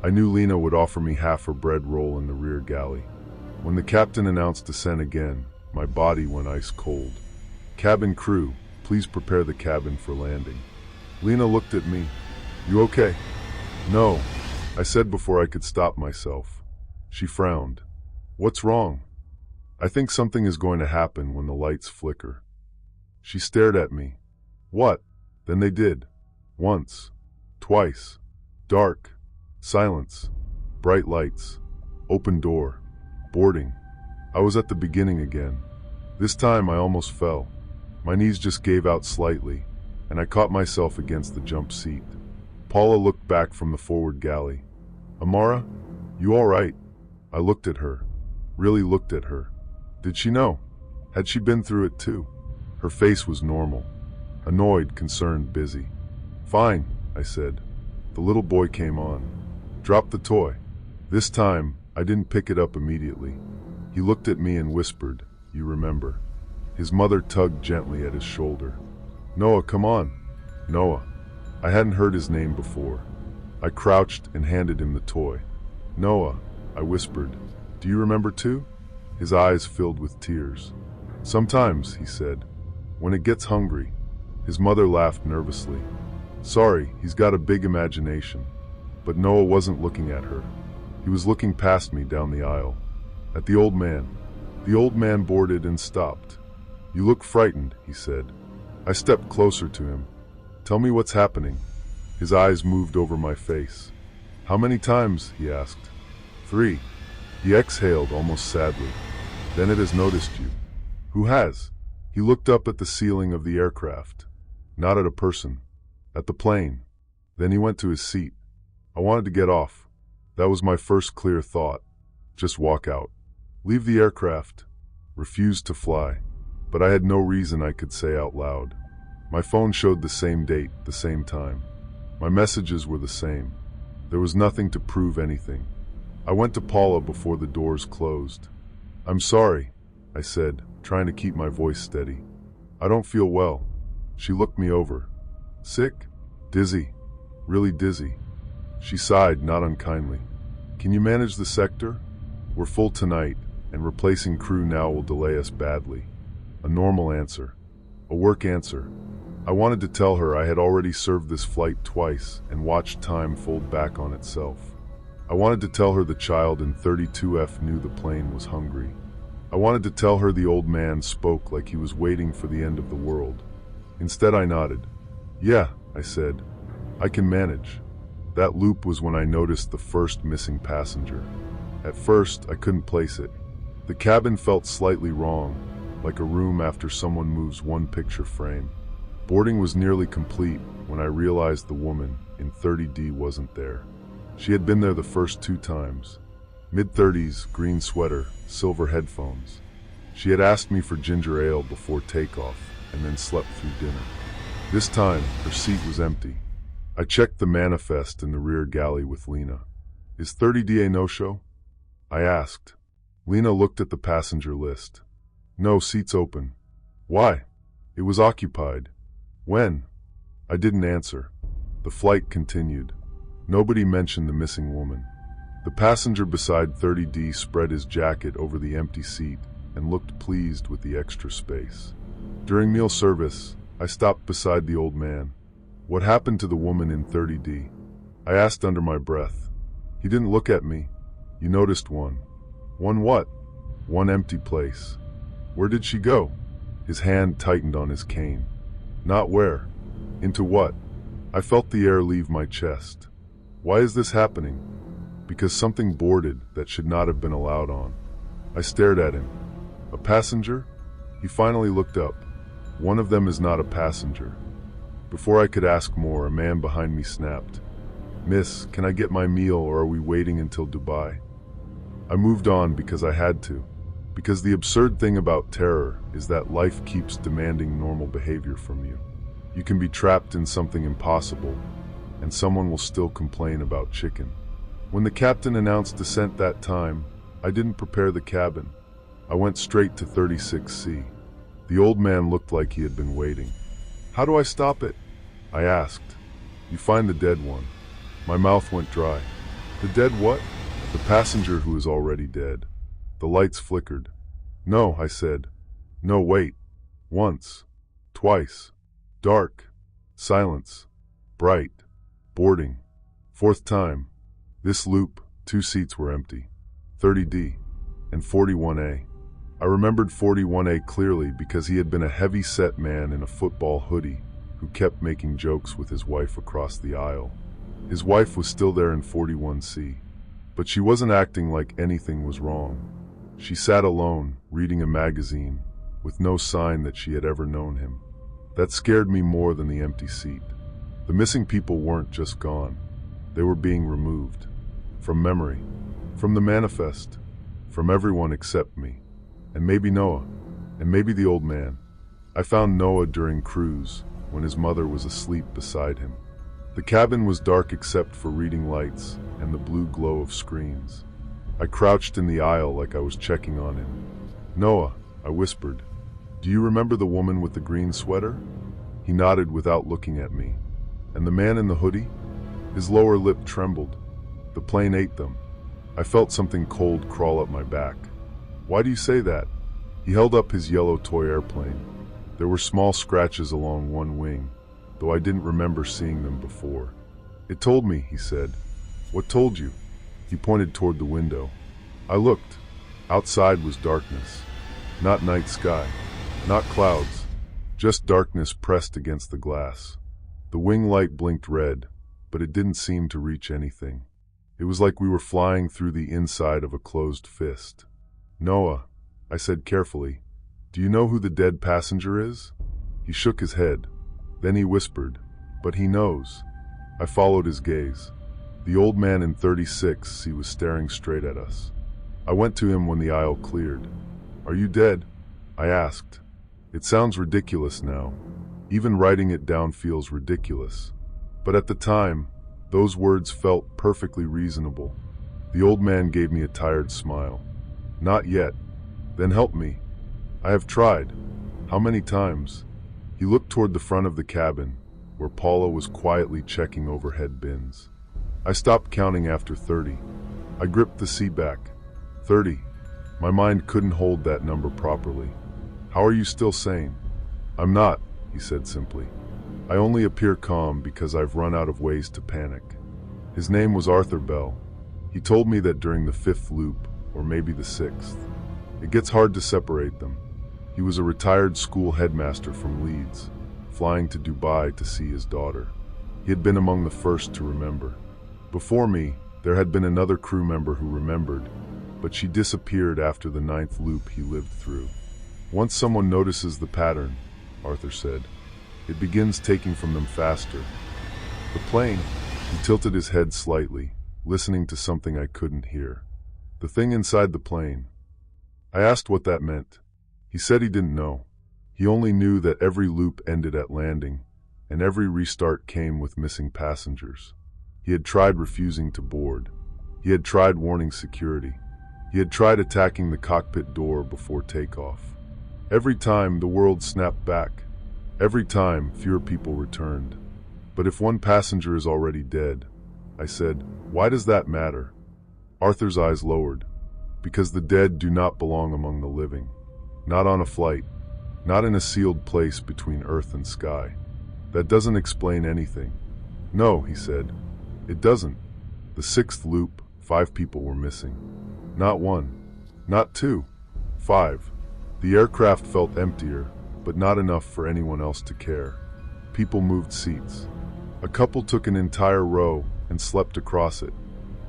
I knew Lena would offer me half her bread roll in the rear galley. When the captain announced descent again, my body went ice cold. "Cabin crew, please prepare the cabin for landing." Lena looked at me. "You okay?" "No," I said before I could stop myself. She frowned. "What's wrong?" "I think something is going to happen when the lights flicker." She stared at me. "What?" Then they did. Once. Twice. Dark. Silence. Bright lights. Open door. Boarding. I was at the beginning again. This time I almost fell. My knees just gave out slightly, and I caught myself against the jump seat. Paula looked back from the forward galley. "Amara, you all right?" I looked at her, really looked at her. Did she know? Had she been through it too? Her face was normal. Annoyed, concerned, busy. "Fine," I said. The little boy came on. "Drop the toy." This time, I didn't pick it up immediately. He looked at me and whispered, "You remember." His mother tugged gently at his shoulder. "Noah, come on." Noah. I hadn't heard his name before. I crouched and handed him the toy. "Noah," I whispered, "do you remember too?" His eyes filled with tears. "Sometimes," he said, "when it gets hungry." His mother laughed nervously. "Sorry, he's got a big imagination." But Noah wasn't looking at her. He was looking past me down the aisle. At the old man. The old man boarded and stopped. "You look frightened," he said. I stepped closer to him. "Tell me what's happening." His eyes moved over my face. "How many times?" he asked. "3. He exhaled almost sadly. "Then it has noticed you." "Who has?" He looked up at the ceiling of the aircraft. Not at a person. At the plane. Then he went to his seat. I wanted to get off. That was my first clear thought. Just walk out. Leave the aircraft. Refuse to fly. But I had no reason I could say out loud. My phone showed the same date, the same time. My messages were the same. There was nothing to prove anything. I went to Paula before the doors closed. "I'm sorry," I said, trying to keep my voice steady. "I don't feel well." She looked me over. "Sick?" "Dizzy. Really dizzy." She sighed, not unkindly. "Can you manage the sector? We're full tonight, and replacing crew now will delay us badly." A normal answer. A work answer. I wanted to tell her I had already served this flight twice and watched time fold back on itself. I wanted to tell her the child in 32F knew the plane was hungry. I wanted to tell her the old man spoke like he was waiting for the end of the world. Instead I nodded. "Yeah," I said. "I can manage." That loop was when I noticed the first missing passenger. At first, I couldn't place it. The cabin felt slightly wrong, like a room after someone moves one picture frame. Boarding was nearly complete when I realized the woman in 30D wasn't there. She had been there the first 2 times. Mid-30s, green sweater, silver headphones. She had asked me for ginger ale before takeoff and then slept through dinner. This time, her seat was empty. I checked the manifest in the rear galley with Lena. "Is 30D a no-show?" I asked. Lena looked at the passenger list. "No, seats open." "Why?" "It was occupied." "When?" I didn't answer. The flight continued. Nobody mentioned the missing woman. The passenger beside 30D spread his jacket over the empty seat and looked pleased with the extra space. During meal service, I stopped beside the old man. "What happened to the woman in 30D?" I asked under my breath. He didn't look at me. "You noticed one." "One what?" "One empty place." "Where did she go?" His hand tightened on his cane. "Not where." "Into what?" I felt the air leave my chest. Why is this happening? Because something boarded that should not have been allowed on. I stared at him. "A passenger?" He finally looked up. "One of them is not a passenger." Before I could ask more, a man behind me snapped. "Miss, can I get my meal or are we waiting until Dubai?" I moved on because I had to. Because the absurd thing about terror is that life keeps demanding normal behavior from you. You can be trapped in something impossible, and someone will still complain about chicken. When the captain announced descent that time, I didn't prepare the cabin. I went straight to 36C. The old man looked like he had been waiting. "How do I stop it?" I asked. "You find the dead one." My mouth went dry. "The dead what?" "The passenger who is already dead." The lights flickered. "No," I said. "No, wait. Once. Twice. Dark. Silence. Bright. Boarding. 4th time. This loop, 2 seats were empty. 30D. And 41A. I remembered 41A clearly because he had been a heavy-set man in a football hoodie who kept making jokes with his wife across the aisle. His wife was still there in 41C. But she wasn't acting like anything was wrong. She sat alone, reading a magazine, with no sign that she had ever known him. That scared me more than the empty seat. The missing people weren't just gone. They were being removed. From memory, from the manifest, from everyone except me. And maybe Noah, and maybe the old man. I found Noah during cruise, when his mother was asleep beside him. The cabin was dark except for reading lights and the blue glow of screens. I crouched in the aisle like I was checking on him. "Noah," I whispered, "do you remember the woman with the green sweater?" He nodded without looking at me. "And the man in the hoodie?" His lower lip trembled. "The plane ate them." I felt something cold crawl up my back. "Why do you say that?" He held up his yellow toy airplane. There were small scratches along one wing, though I didn't remember seeing them before. "It told me," he said. "What told you?" He pointed toward the window. I looked. Outside was darkness. Not night sky, not clouds, just darkness pressed against the glass. The wing light blinked red, but it didn't seem to reach anything. It was like we were flying through the inside of a closed fist. "Noah," I said carefully, "do you know who the dead passenger is?" He shook his head. Then he whispered, "But he knows." I followed his gaze. The old man in 36, he was staring straight at us. I went to him when the aisle cleared. "Are you dead?" I asked. It sounds ridiculous now. Even writing it down feels ridiculous. But at the time, those words felt perfectly reasonable. The old man gave me a tired smile. "Not yet." "Then help me." "I have tried." "How many times?" He looked toward the front of the cabin, where Paula was quietly checking overhead bins. I stopped counting after 30. I gripped the seat back. 30. My mind couldn't hold that number properly. "How are you still sane?" "I'm not," he said simply. "I only appear calm because I've run out of ways to panic." His name was Arthur Bell. He told me that during the 5th loop, or maybe the 6th. It gets hard to separate them. He was a retired school headmaster from Leeds, flying to Dubai to see his daughter. He had been among the first to remember. Before me, there had been another crew member who remembered, but she disappeared after the 9th loop he lived through. "Once someone notices the pattern," Arthur said, "it begins taking from them faster." The plane, he tilted his head slightly, listening to something I couldn't hear. "The thing inside the plane." I asked what that meant. He said he didn't know. He only knew that every loop ended at landing, and every restart came with missing passengers. He had tried refusing to board. He had tried warning security. He had tried attacking the cockpit door before takeoff. Every time, the world snapped back. Every time, fewer people returned. "But if one passenger is already dead," I said, "why does that matter?" Arthur's eyes lowered. "Because the dead do not belong among the living. Not on a flight. Not in a sealed place between earth and sky. That doesn't explain anything." "No," he said. "It doesn't. The 6th loop, 5 people were missing. Not 1. Not 2. 5. The aircraft felt emptier, but not enough for anyone else to care. People moved seats. A couple took an entire row and slept across it.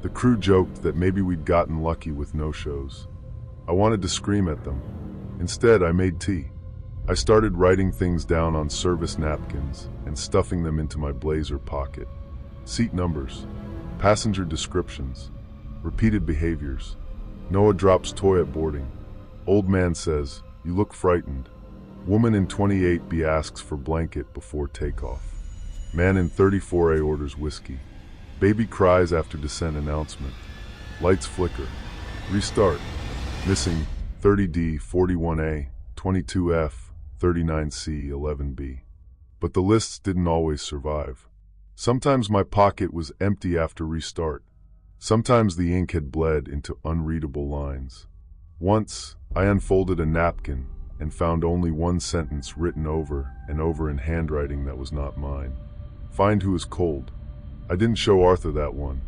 The crew joked that maybe we'd gotten lucky with no-shows. I wanted to scream at them. Instead, I made tea. I started writing things down on service napkins and stuffing them into my blazer pocket. Seat numbers, passenger descriptions, repeated behaviors. Noah drops toy at boarding. Old man says, "You look frightened." Woman in 28B asks for blanket before takeoff. Man in 34A orders whiskey. Baby cries after descent announcement. Lights flicker. Restart. Missing 30D, 41A, 22F, 39C, 11B. But the lists didn't always survive. Sometimes my pocket was empty after restart. Sometimes the ink had bled into unreadable lines. Once, I unfolded a napkin and found only one sentence written over and over in handwriting that was not mine. "Find who is cold." I didn't show Arthur that one.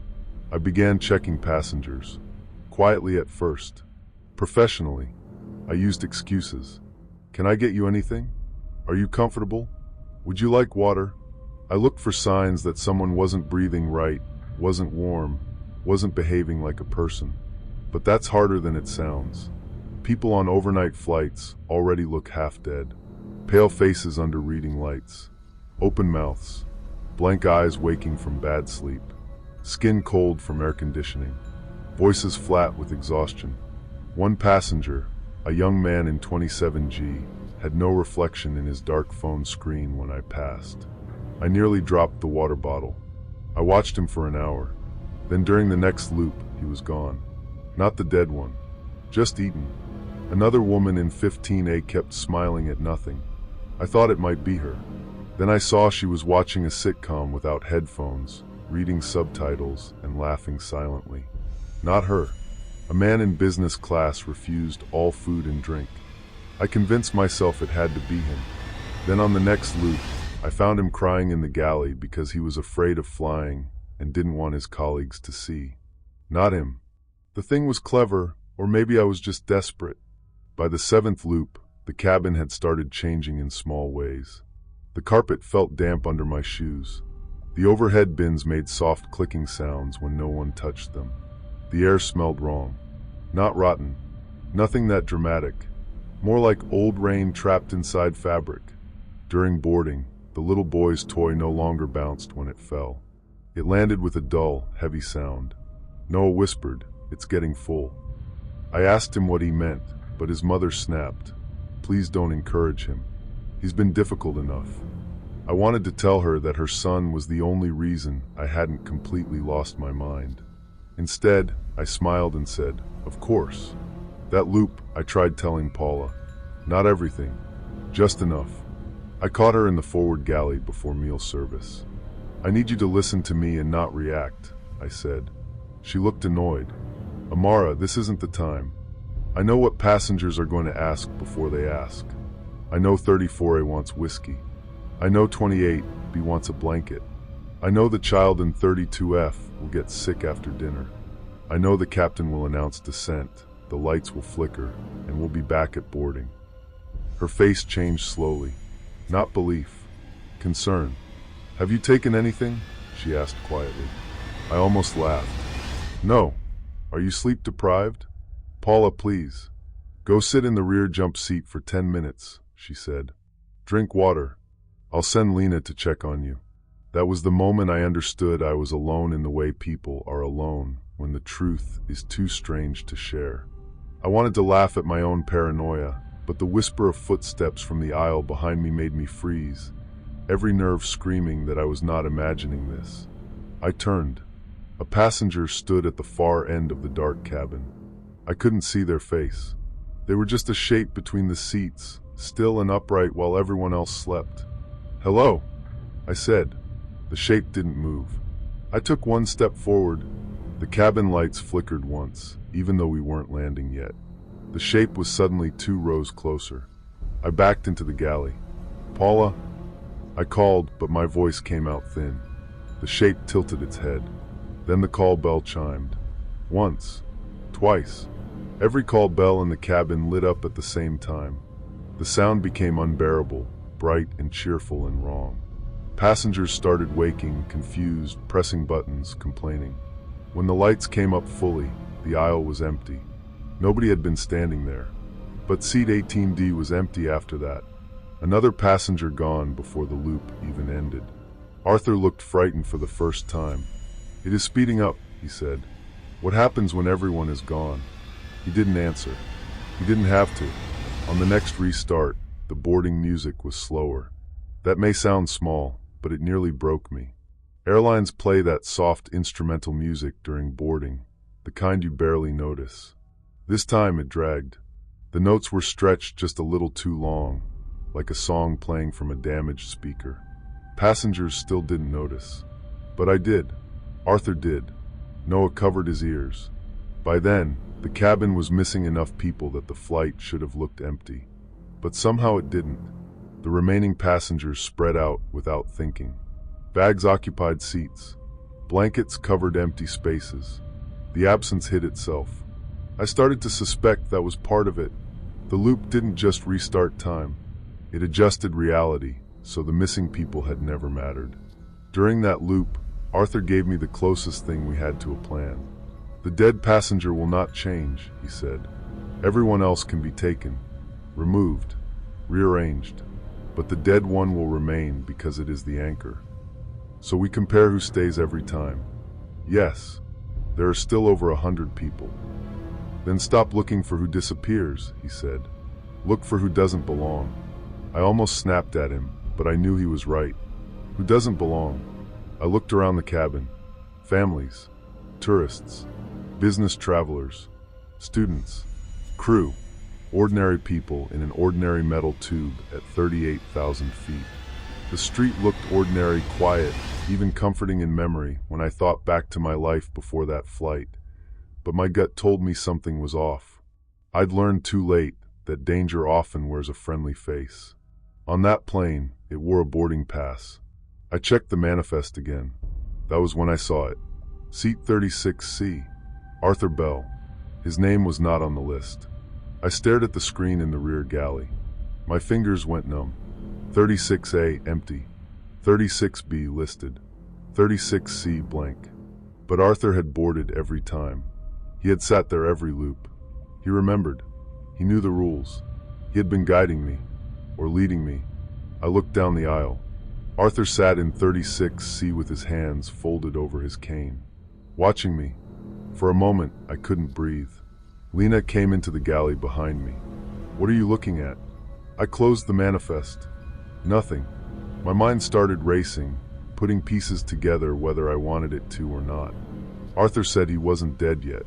I began checking passengers. Quietly at first. Professionally. I used excuses. "Can I get you anything? Are you comfortable? Would you like water?" I looked for signs that someone wasn't breathing right, wasn't warm, wasn't behaving like a person. But that's harder than it sounds. People on overnight flights already look half dead. Pale faces under reading lights. Open mouths. Blank eyes waking from bad sleep. Skin cold from air conditioning. Voices flat with exhaustion. One passenger, a young man in 27G, had no reflection in his dark phone screen when I passed. I nearly dropped the water bottle. I watched him for an hour. Then during the next loop, he was gone. Not the dead one. Just eaten. Another woman in 15A kept smiling at nothing. I thought it might be her. Then I saw she was watching a sitcom without headphones, reading subtitles and laughing silently. Not her. A man in business class refused all food and drink. I convinced myself it had to be him. Then on the next loop, I found him crying in the galley because he was afraid of flying and didn't want his colleagues to see. Not him. The thing was clever, or maybe I was just desperate. By the 7th loop, the cabin had started changing in small ways. The carpet felt damp under my shoes. The overhead bins made soft clicking sounds when no one touched them. The air smelled wrong. Not rotten. Nothing that dramatic. More like old rain trapped inside fabric. During boarding, the little boy's toy no longer bounced when it fell. It landed with a dull, heavy sound. Noah whispered, "It's getting full." I asked him what he meant, but his mother snapped, "Please don't encourage him. He's been difficult enough." I wanted to tell her that her son was the only reason I hadn't completely lost my mind. Instead, I smiled and said, "Of course." That loop, I tried telling Paula. Not everything, just enough. I caught her in the forward galley before meal service. "I need you to listen to me and not react," I said. She looked annoyed. "Amara, this isn't the time. I know what passengers are going to ask before they ask. I know 34A wants whiskey. I know 28B wants a blanket. I know the child in 32F will get sick after dinner. I know the captain will announce descent, the lights will flicker, and we'll be back at boarding." Her face changed slowly. Not belief. Concern. "Have you taken anything?" she asked quietly. I almost laughed. "No. Are you sleep deprived?" "Paula, please. Go sit in the rear jump seat for 10 minutes, she said. "Drink water. I'll send Lena to check on you." That was the moment I understood I was alone in the way people are alone when the truth is too strange to share. I wanted to laugh at my own paranoia, but the whisper of footsteps from the aisle behind me made me freeze, every nerve screaming that I was not imagining this. I turned. A passenger stood at the far end of the dark cabin. I couldn't see their face. They were just a shape between the seats, still and upright while everyone else slept. "Hello," I said. The shape didn't move. I took one step forward. The cabin lights flickered once, even though we weren't landing yet. The shape was suddenly 2 rows closer. I backed into the galley. "Paula?" I called, but my voice came out thin. The shape tilted its head. Then the call bell chimed. Once. Twice. Every call bell in the cabin lit up at the same time. The sound became unbearable, bright and cheerful and wrong. Passengers started waking, confused, pressing buttons, complaining. When the lights came up fully, the aisle was empty. Nobody had been standing there. But seat 18D was empty after that. Another passenger gone before the loop even ended. Arthur looked frightened for the first time. "It is speeding up," he said. "What happens when everyone is gone?" He didn't answer. He didn't have to. On the next restart, the boarding music was slower. That may sound small, but it nearly broke me. Airlines play that soft instrumental music during boarding, the kind you barely notice. This time it dragged. The notes were stretched just a little too long, like a song playing from a damaged speaker. Passengers still didn't notice. But I did. Arthur did. Noah covered his ears. By then, the cabin was missing enough people that the flight should have looked empty. But somehow it didn't. The remaining passengers spread out without thinking. Bags occupied seats. Blankets covered empty spaces. The absence hid itself. I started to suspect that was part of it. The loop didn't just restart time. It adjusted reality, so the missing people had never mattered. During that loop, Arthur gave me the closest thing we had to a plan. "The dead passenger will not change," he said. Everyone else can be taken, removed, rearranged, but the dead one will remain because it is the anchor. So we compare who stays every time. Yes, there are still over 100 people. Then stop looking for who disappears, he said. Look for who doesn't belong. I almost snapped at him, but I knew he was right. Who doesn't belong? I looked around the cabin. Families, tourists, business travelers, students, crew, ordinary people in an ordinary metal tube at 38,000 feet. The street looked ordinary, quiet, even comforting in memory when I thought back to my life before that flight. But my gut told me something was off. I'd learned too late that danger often wears a friendly face. On that plane, it wore a boarding pass. I checked the manifest again. That was when I saw it. Seat 36C. Arthur Bell. His name was not on the list. I stared at the screen in the rear galley. My fingers went numb. 36A empty. 36B listed. 36C blank. But Arthur had boarded every time. He had sat there every loop. He remembered. He knew the rules. He had been guiding me, or leading me. I looked down the aisle. Arthur sat in 36C with his hands folded over his cane, watching me. For a moment, I couldn't breathe. Lena came into the galley behind me. What are you looking at? I closed the manifest. Nothing. My mind started racing, putting pieces together whether I wanted it to or not. Arthur said he wasn't dead yet.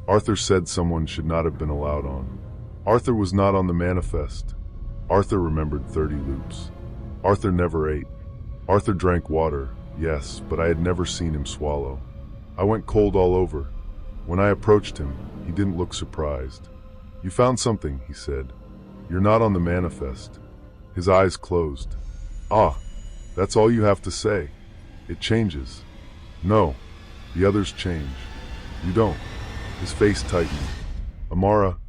Arthur said someone should not have been allowed on. Arthur was not on the manifest. Arthur remembered 30 loops. Arthur never ate. Arthur drank water, yes, but I had never seen him swallow. I went cold all over. When I approached him, he didn't look surprised. You found something, he said. You're not on the manifest. His eyes closed. Ah, that's all you have to say. It changes. No, the others change. You don't. His face tightened. Amara,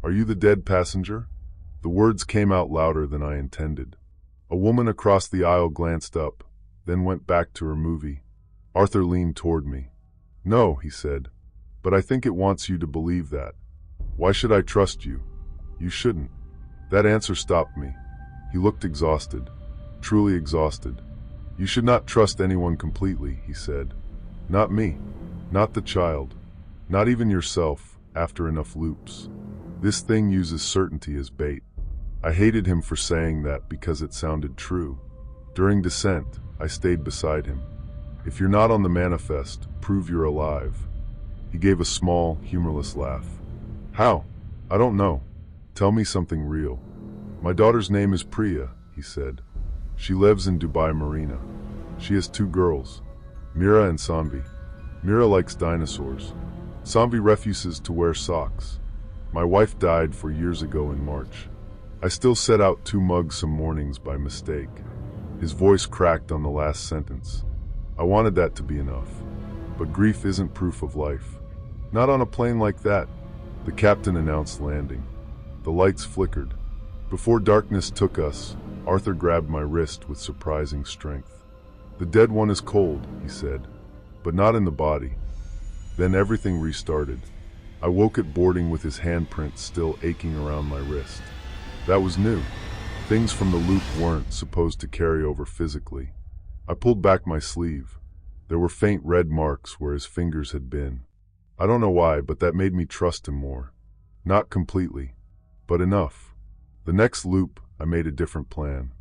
are you the dead passenger? The words came out louder than I intended. A woman across the aisle glanced up, then went back to her movie. Arthur leaned toward me. No, he said, but I think it wants you to believe that. Why should I trust you? You shouldn't. That answer stopped me. He looked exhausted, truly exhausted. You should not trust anyone completely, he said. Not me, not the child, not even yourself, after enough loops. This thing uses certainty as bait. I hated him for saying that because it sounded true. During descent, I stayed beside him. If you're not on the manifest, prove you're alive. He gave a small, humorless laugh. How? I don't know. Tell me something real. My daughter's name is Priya, he said. She lives in Dubai Marina. She has 2 girls, Mira and Sanvi. Mira likes dinosaurs. Sanvi refuses to wear socks. My wife died 4 years ago in March. I still set out 2 mugs some mornings by mistake. His voice cracked on the last sentence. I wanted that to be enough. But grief isn't proof of life. Not on a plane like that. The captain announced landing. The lights flickered. Before darkness took us, Arthur grabbed my wrist with surprising strength. The dead one is cold, he said, but not in the body. Then everything restarted. I woke at boarding with his handprint still aching around my wrist. That was new. Things from the loop weren't supposed to carry over physically. I pulled back my sleeve. There were faint red marks where his fingers had been. I don't know why, but that made me trust him more. Not completely, but enough. The next loop, I made a different plan.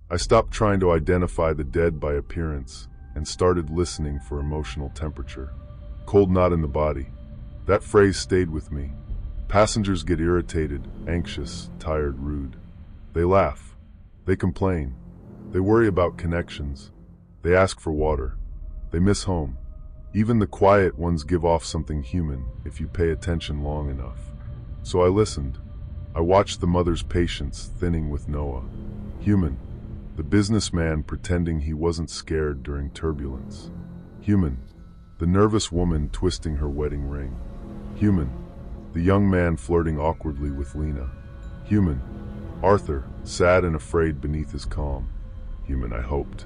I stopped trying to identify the dead by appearance and started listening for emotional temperature. Cold not in the body. That phrase stayed with me. Passengers get irritated, anxious, tired, rude. They laugh. They complain. They worry about connections. They ask for water. They miss home. Even the quiet ones give off something human if you pay attention long enough. So I listened. I watched the mother's patience thinning with Noah. Human. The businessman pretending he wasn't scared during turbulence. Human. The nervous woman twisting her wedding ring. Human. The young man flirting awkwardly with Lena. Human. Arthur, sad and afraid beneath his calm. Human, I hoped.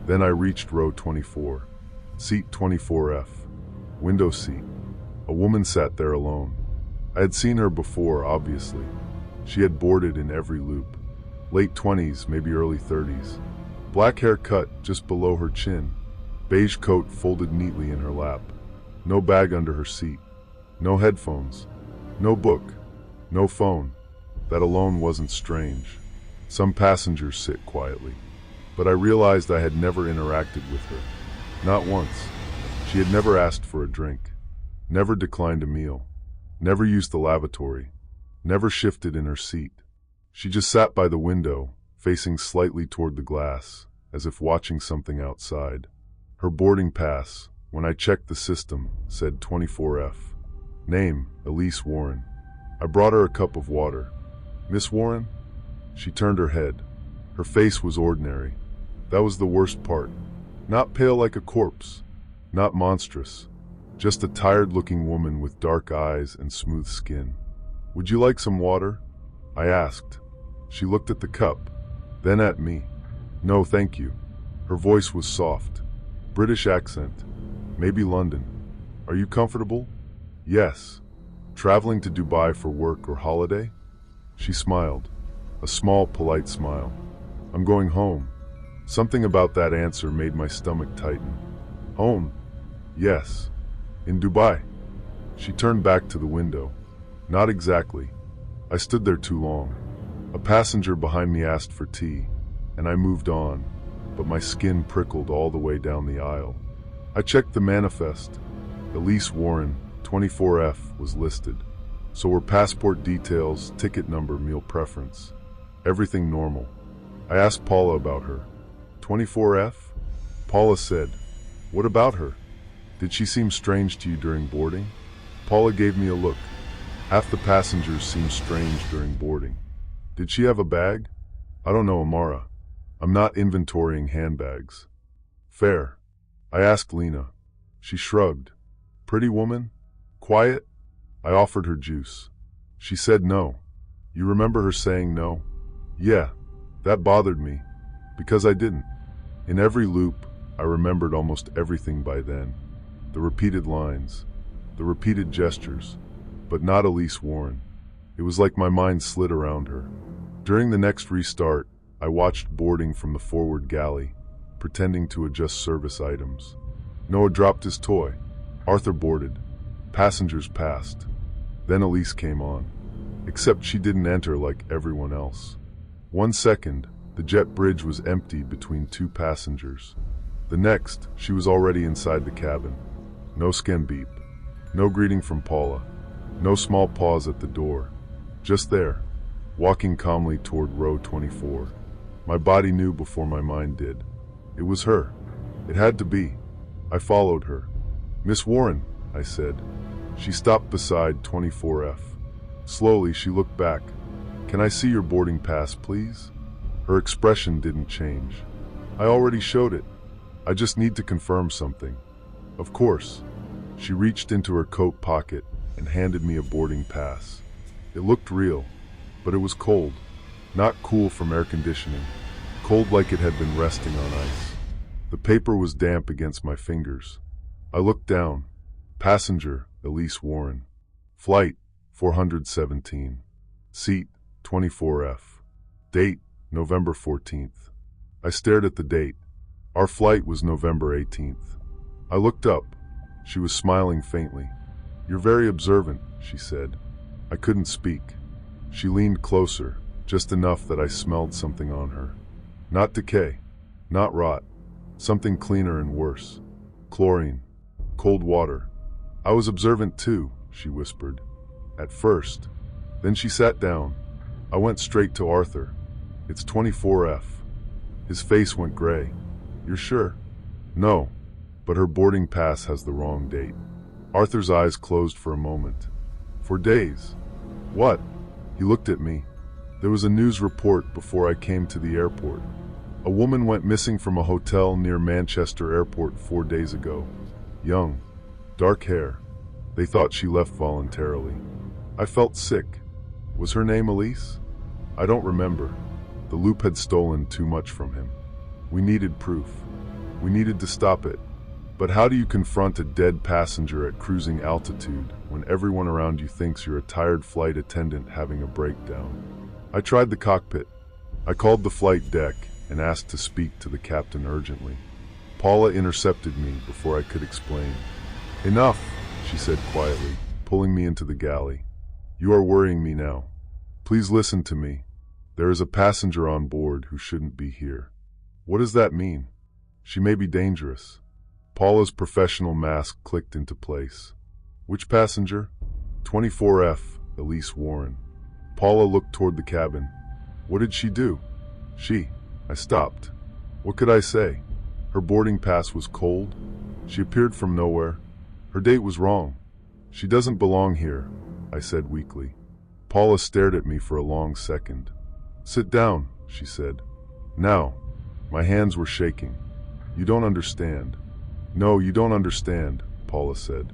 Then I reached row 24. Seat 24F. Window seat. A woman sat there alone. I had seen her before, obviously. She had boarded in every loop. Late 20s, maybe early 30s. Black hair cut just below her chin. Beige coat folded neatly in her lap. No bag under her seat. No headphones. No book. No phone. That alone wasn't strange. Some passengers sit quietly. But I realized I had never interacted with her. Not once. She had never asked for a drink. Never declined a meal. Never used the lavatory. Never shifted in her seat. She just sat by the window, facing slightly toward the glass, as if watching something outside. Her boarding pass, when I checked the system, said 24F. Name, Elise Warren. I brought her a cup of water. Miss Warren? She turned her head. Her face was ordinary. That was the worst part. Not pale like a corpse. Not monstrous. Just a tired-looking woman with dark eyes and smooth skin. Would you like some water? I asked. She looked at the cup, then at me. No, thank you. Her voice was soft. British accent. Maybe London. Are you comfortable? Yes. Traveling to Dubai for work or holiday? She smiled. A small, polite smile. I'm going home. Something about that answer made my stomach tighten. Home? Yes. In Dubai. She turned back to the window. Not exactly. I stood there too long. A passenger behind me asked for tea, and I moved on, but my skin prickled all the way down the aisle. I checked the manifest. Elise Warren, 24F, was listed. So were passport details, ticket number, meal preference. Everything normal. I asked Paula about her. 24F? Paula said, "What about her? Did she seem strange to you during boarding?" Paula gave me a look. Half the passengers seemed strange during boarding. Did she have a bag? I don't know, Amara. I'm not inventorying handbags. Fair. I asked Lena. She shrugged. Pretty woman? Quiet? I offered her juice. She said no. You remember her saying no? Yeah, that bothered me, because I didn't. In every loop, I remembered almost everything by then. The repeated lines, the repeated gestures, but not Elise Warren. It was like my mind slid around her. During the next restart, I watched boarding from the forward galley, pretending to adjust service items. Noah dropped his toy. Arthur boarded. Passengers passed. Then Elise came on. Except she didn't enter like everyone else. 1 second, the jet bridge was empty between two passengers. The next, she was already inside the cabin. No scan beep. No greeting from Paula. No small pause at the door. Just there, walking calmly toward row 24. My body knew before my mind did. It was her. It had to be. I followed her. Miss Warren, I said. She stopped beside 24F. Slowly, she looked back. Can I see your boarding pass, please? Her expression didn't change. I already showed it. I just need to confirm something. Of course. She reached into her coat pocket and handed me a boarding pass. It looked real, but it was cold. Not cool from air conditioning. Cold like it had been resting on ice. The paper was damp against my fingers. I looked down. Passenger, Elise Warren. Flight, 417. Seat, 24F. Date, November 14th. I stared at the date. Our flight was November 18th. I looked up. She was smiling faintly. You're very observant, she said. I couldn't speak. She leaned closer, just enough that I smelled something on her. Not decay, not rot. Something cleaner and worse. Chlorine. Cold water. I was observant too, she whispered. At first. Then she sat down. I went straight to Arthur. It's 24F. His face went gray. You're sure? No, but her boarding pass has the wrong date. Arthur's eyes closed for a moment. For days. What? He looked at me. There was a news report before I came to the airport. A woman went missing from a hotel near Manchester Airport 4 days ago. Young. Dark hair. They thought she left voluntarily. I felt sick. Was her name Elise? I don't remember. The loop had stolen too much from him. We needed proof. We needed to stop it. But how do you confront a dead passenger at cruising altitude when everyone around you thinks you're a tired flight attendant having a breakdown? I tried the cockpit. I called the flight deck and asked to speak to the captain urgently. Paula intercepted me before I could explain. "Enough," she said quietly, pulling me into the galley. "You are worrying me now. Please listen to me. There is a passenger on board who shouldn't be here." "What does that mean?" "She may be dangerous." Paula's professional mask clicked into place. "Which passenger?" 24F, Elise Warren. Paula looked toward the cabin. "What did she do?" "She." I stopped. What could I say? Her boarding pass was cold. She appeared from nowhere. Her date was wrong. "She doesn't belong here," I said weakly. Paula stared at me for a long second. "Sit down," she said. "Now." My hands were shaking. "You don't understand." "No, you don't understand," Paula said.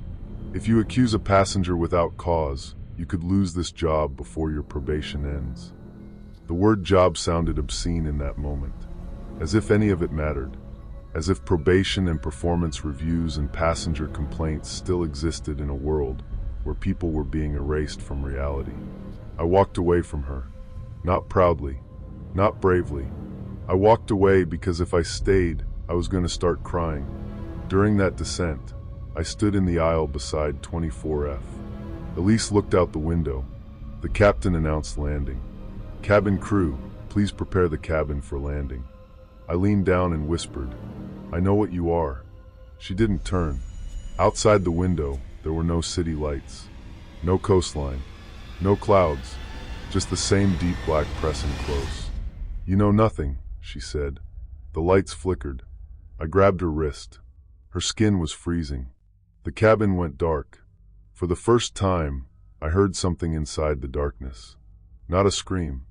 "If you accuse a passenger without cause, you could lose this job before your probation ends." The word job sounded obscene in that moment, as if any of it mattered, as if probation and performance reviews and passenger complaints still existed in a world where people were being erased from reality. I walked away from her, not proudly, not bravely. I walked away because if I stayed, I was going to start crying. During that descent, I stood in the aisle beside 24F. Elise looked out the window. The captain announced landing. "Cabin crew, please prepare the cabin for landing." I leaned down and whispered, "I know what you are." She didn't turn. Outside the window, there were no city lights, no coastline, no clouds, just the same deep black pressing close. "You know nothing," she said. The lights flickered. I grabbed her wrist. Her skin was freezing. The cabin went dark. For the first time, I heard something inside the darkness. Not a scream.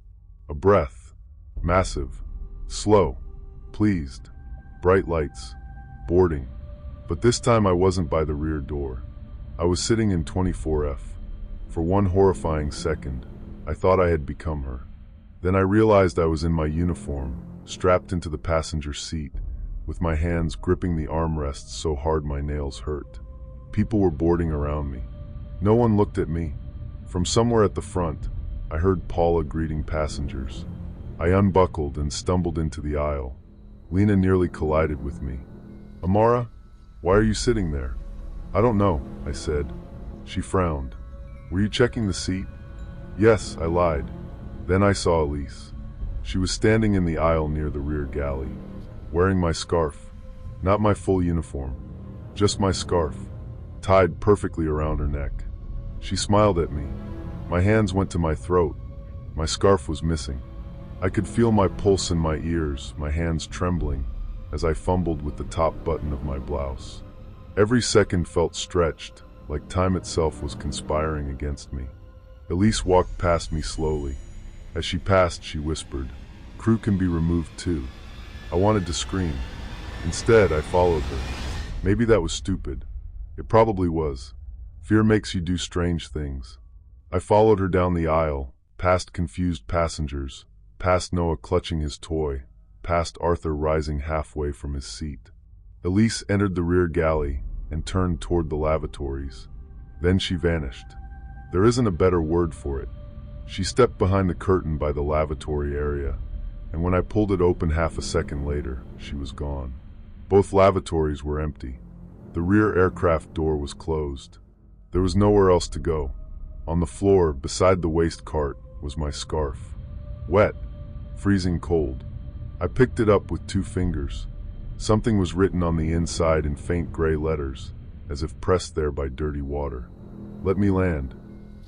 A breath. Massive. Slow. Pleased. Bright lights. Boarding. But this time I wasn't by the rear door. I was sitting in 24F. For one horrifying second, I thought I had become her. Then I realized I was in my uniform, strapped into the passenger seat, with my hands gripping the armrests so hard my nails hurt. People were boarding around me. No one looked at me. From somewhere at the front, I heard Paula greeting passengers. I unbuckled and stumbled into the aisle. Lena nearly collided with me. "Amara, why are you sitting there?" "I don't know," I said. She frowned. "Were you checking the seat?" "Yes," I lied. Then I saw Elise. She was standing in the aisle near the rear galley, wearing my scarf. Not my full uniform, just my scarf, tied perfectly around her neck. She smiled at me. My hands went to my throat. My scarf was missing. I could feel my pulse in my ears, my hands trembling, as I fumbled with the top button of my blouse. Every second felt stretched, like time itself was conspiring against me. Elise walked past me slowly. As she passed, she whispered, "Crew can be removed too." I wanted to scream. Instead, I followed her. Maybe that was stupid. It probably was. Fear makes you do strange things. I followed her down the aisle, past confused passengers, past Noah clutching his toy, past Arthur rising halfway from his seat. Elise entered the rear galley and turned toward the lavatories. Then she vanished. There isn't a better word for it. She stepped behind the curtain by the lavatory area, and when I pulled it open half a second later, she was gone. Both lavatories were empty. The rear aircraft door was closed. There was nowhere else to go. On the floor, beside the waste cart, was my scarf. Wet, freezing cold. I picked it up with 2 fingers. Something was written on the inside in faint gray letters, as if pressed there by dirty water. "Let me land."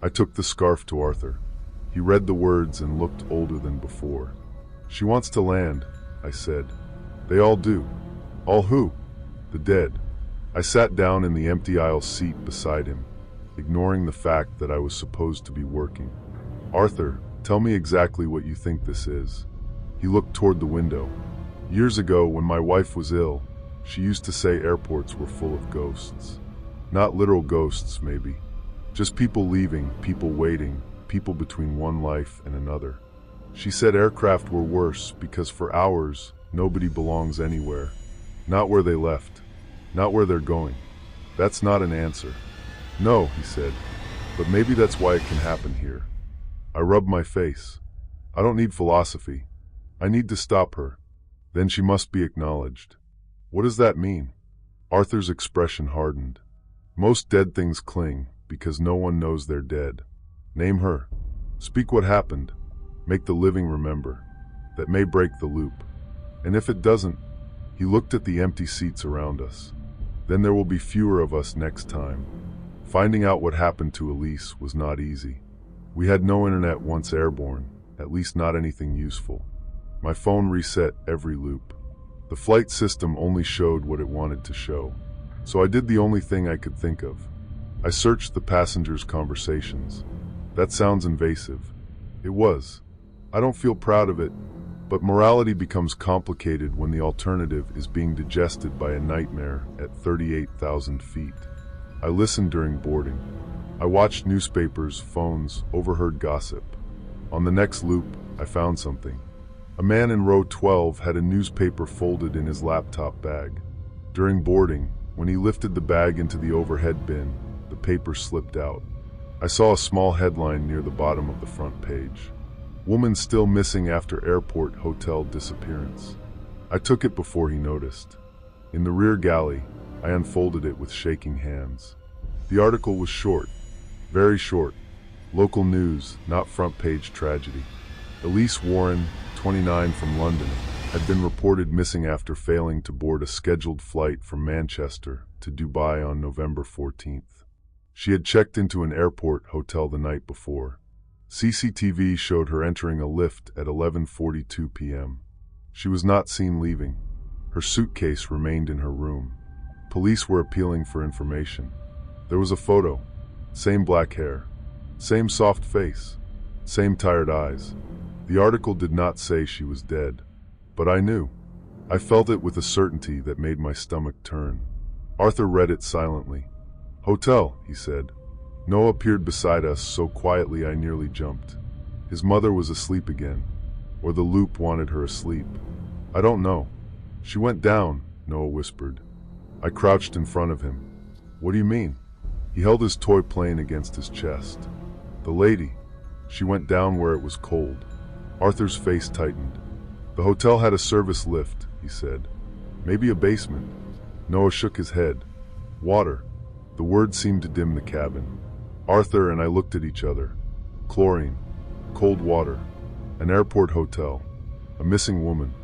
I took the scarf to Arthur. He read the words and looked older than before. "She wants to land," I said. "They all do." "All who?" "The dead." I sat down in the empty aisle seat beside him, ignoring the fact that I was supposed to be working. "Arthur, tell me exactly what you think this is." He looked toward the window. "Years ago, when my wife was ill, she used to say airports were full of ghosts. Not literal ghosts, maybe. Just people leaving, people waiting, people between one life and another. She said aircraft were worse because for hours, nobody belongs anywhere. Not where they left. Not where they're going. That's not an answer. No, he said, but maybe that's why it can happen here. I rubbed my face. I don't need philosophy. I need to stop her. Then she must be acknowledged. What does that mean? Arthur's expression hardened. Most dead things cling because no one knows they're dead. Name her. Speak what happened. Make the living remember. That may break the loop. And if it doesn't, he looked at the empty seats around us. Then there will be fewer of us next time. Finding out what happened to Elise was not easy. We had no internet once airborne, at least not anything useful. My phone reset every loop. The flight system only showed what it wanted to show. So I did the only thing I could think of. I searched the passengers' conversations. That sounds invasive. It was. I don't feel proud of it, but morality becomes complicated when the alternative is being digested by a nightmare at 38,000 feet. I listened during boarding. I watched newspapers, phones, overheard gossip. On the next loop, I found something. A man in row 12 had a newspaper folded in his laptop bag. During boarding, when he lifted the bag into the overhead bin, the paper slipped out. I saw a small headline near the bottom of the front page. Woman still missing after airport hotel disappearance. I took it before he noticed. In the rear galley, I unfolded it with shaking hands. The article was short, very short. Local news, not front page tragedy. Elise Warren, 29 from London, had been reported missing after failing to board a scheduled flight from Manchester to Dubai on November 14th. She had checked into an airport hotel the night before. CCTV showed her entering a lift at 11:42 p.m. She was not seen leaving. Her suitcase remained in her room. Police were appealing for information. There was a photo. Same black hair. Same soft face. Same tired eyes. The article did not say she was dead. But I knew. I felt it with a certainty that made my stomach turn. Arthur read it silently. "Hotel," he said. Noah appeared beside us so quietly I nearly jumped. His mother was asleep again. Or the loop wanted her asleep. I don't know. She went down, Noah whispered. I crouched in front of him. What do you mean? He held his toy plane against his chest. The lady. She went down where it was cold. Arthur's face tightened. The hotel had a service lift, he said. Maybe a basement. Noah shook his head. Water. The word seemed to dim the cabin. Arthur and I looked at each other. Chlorine. Cold water. An airport hotel. A missing woman.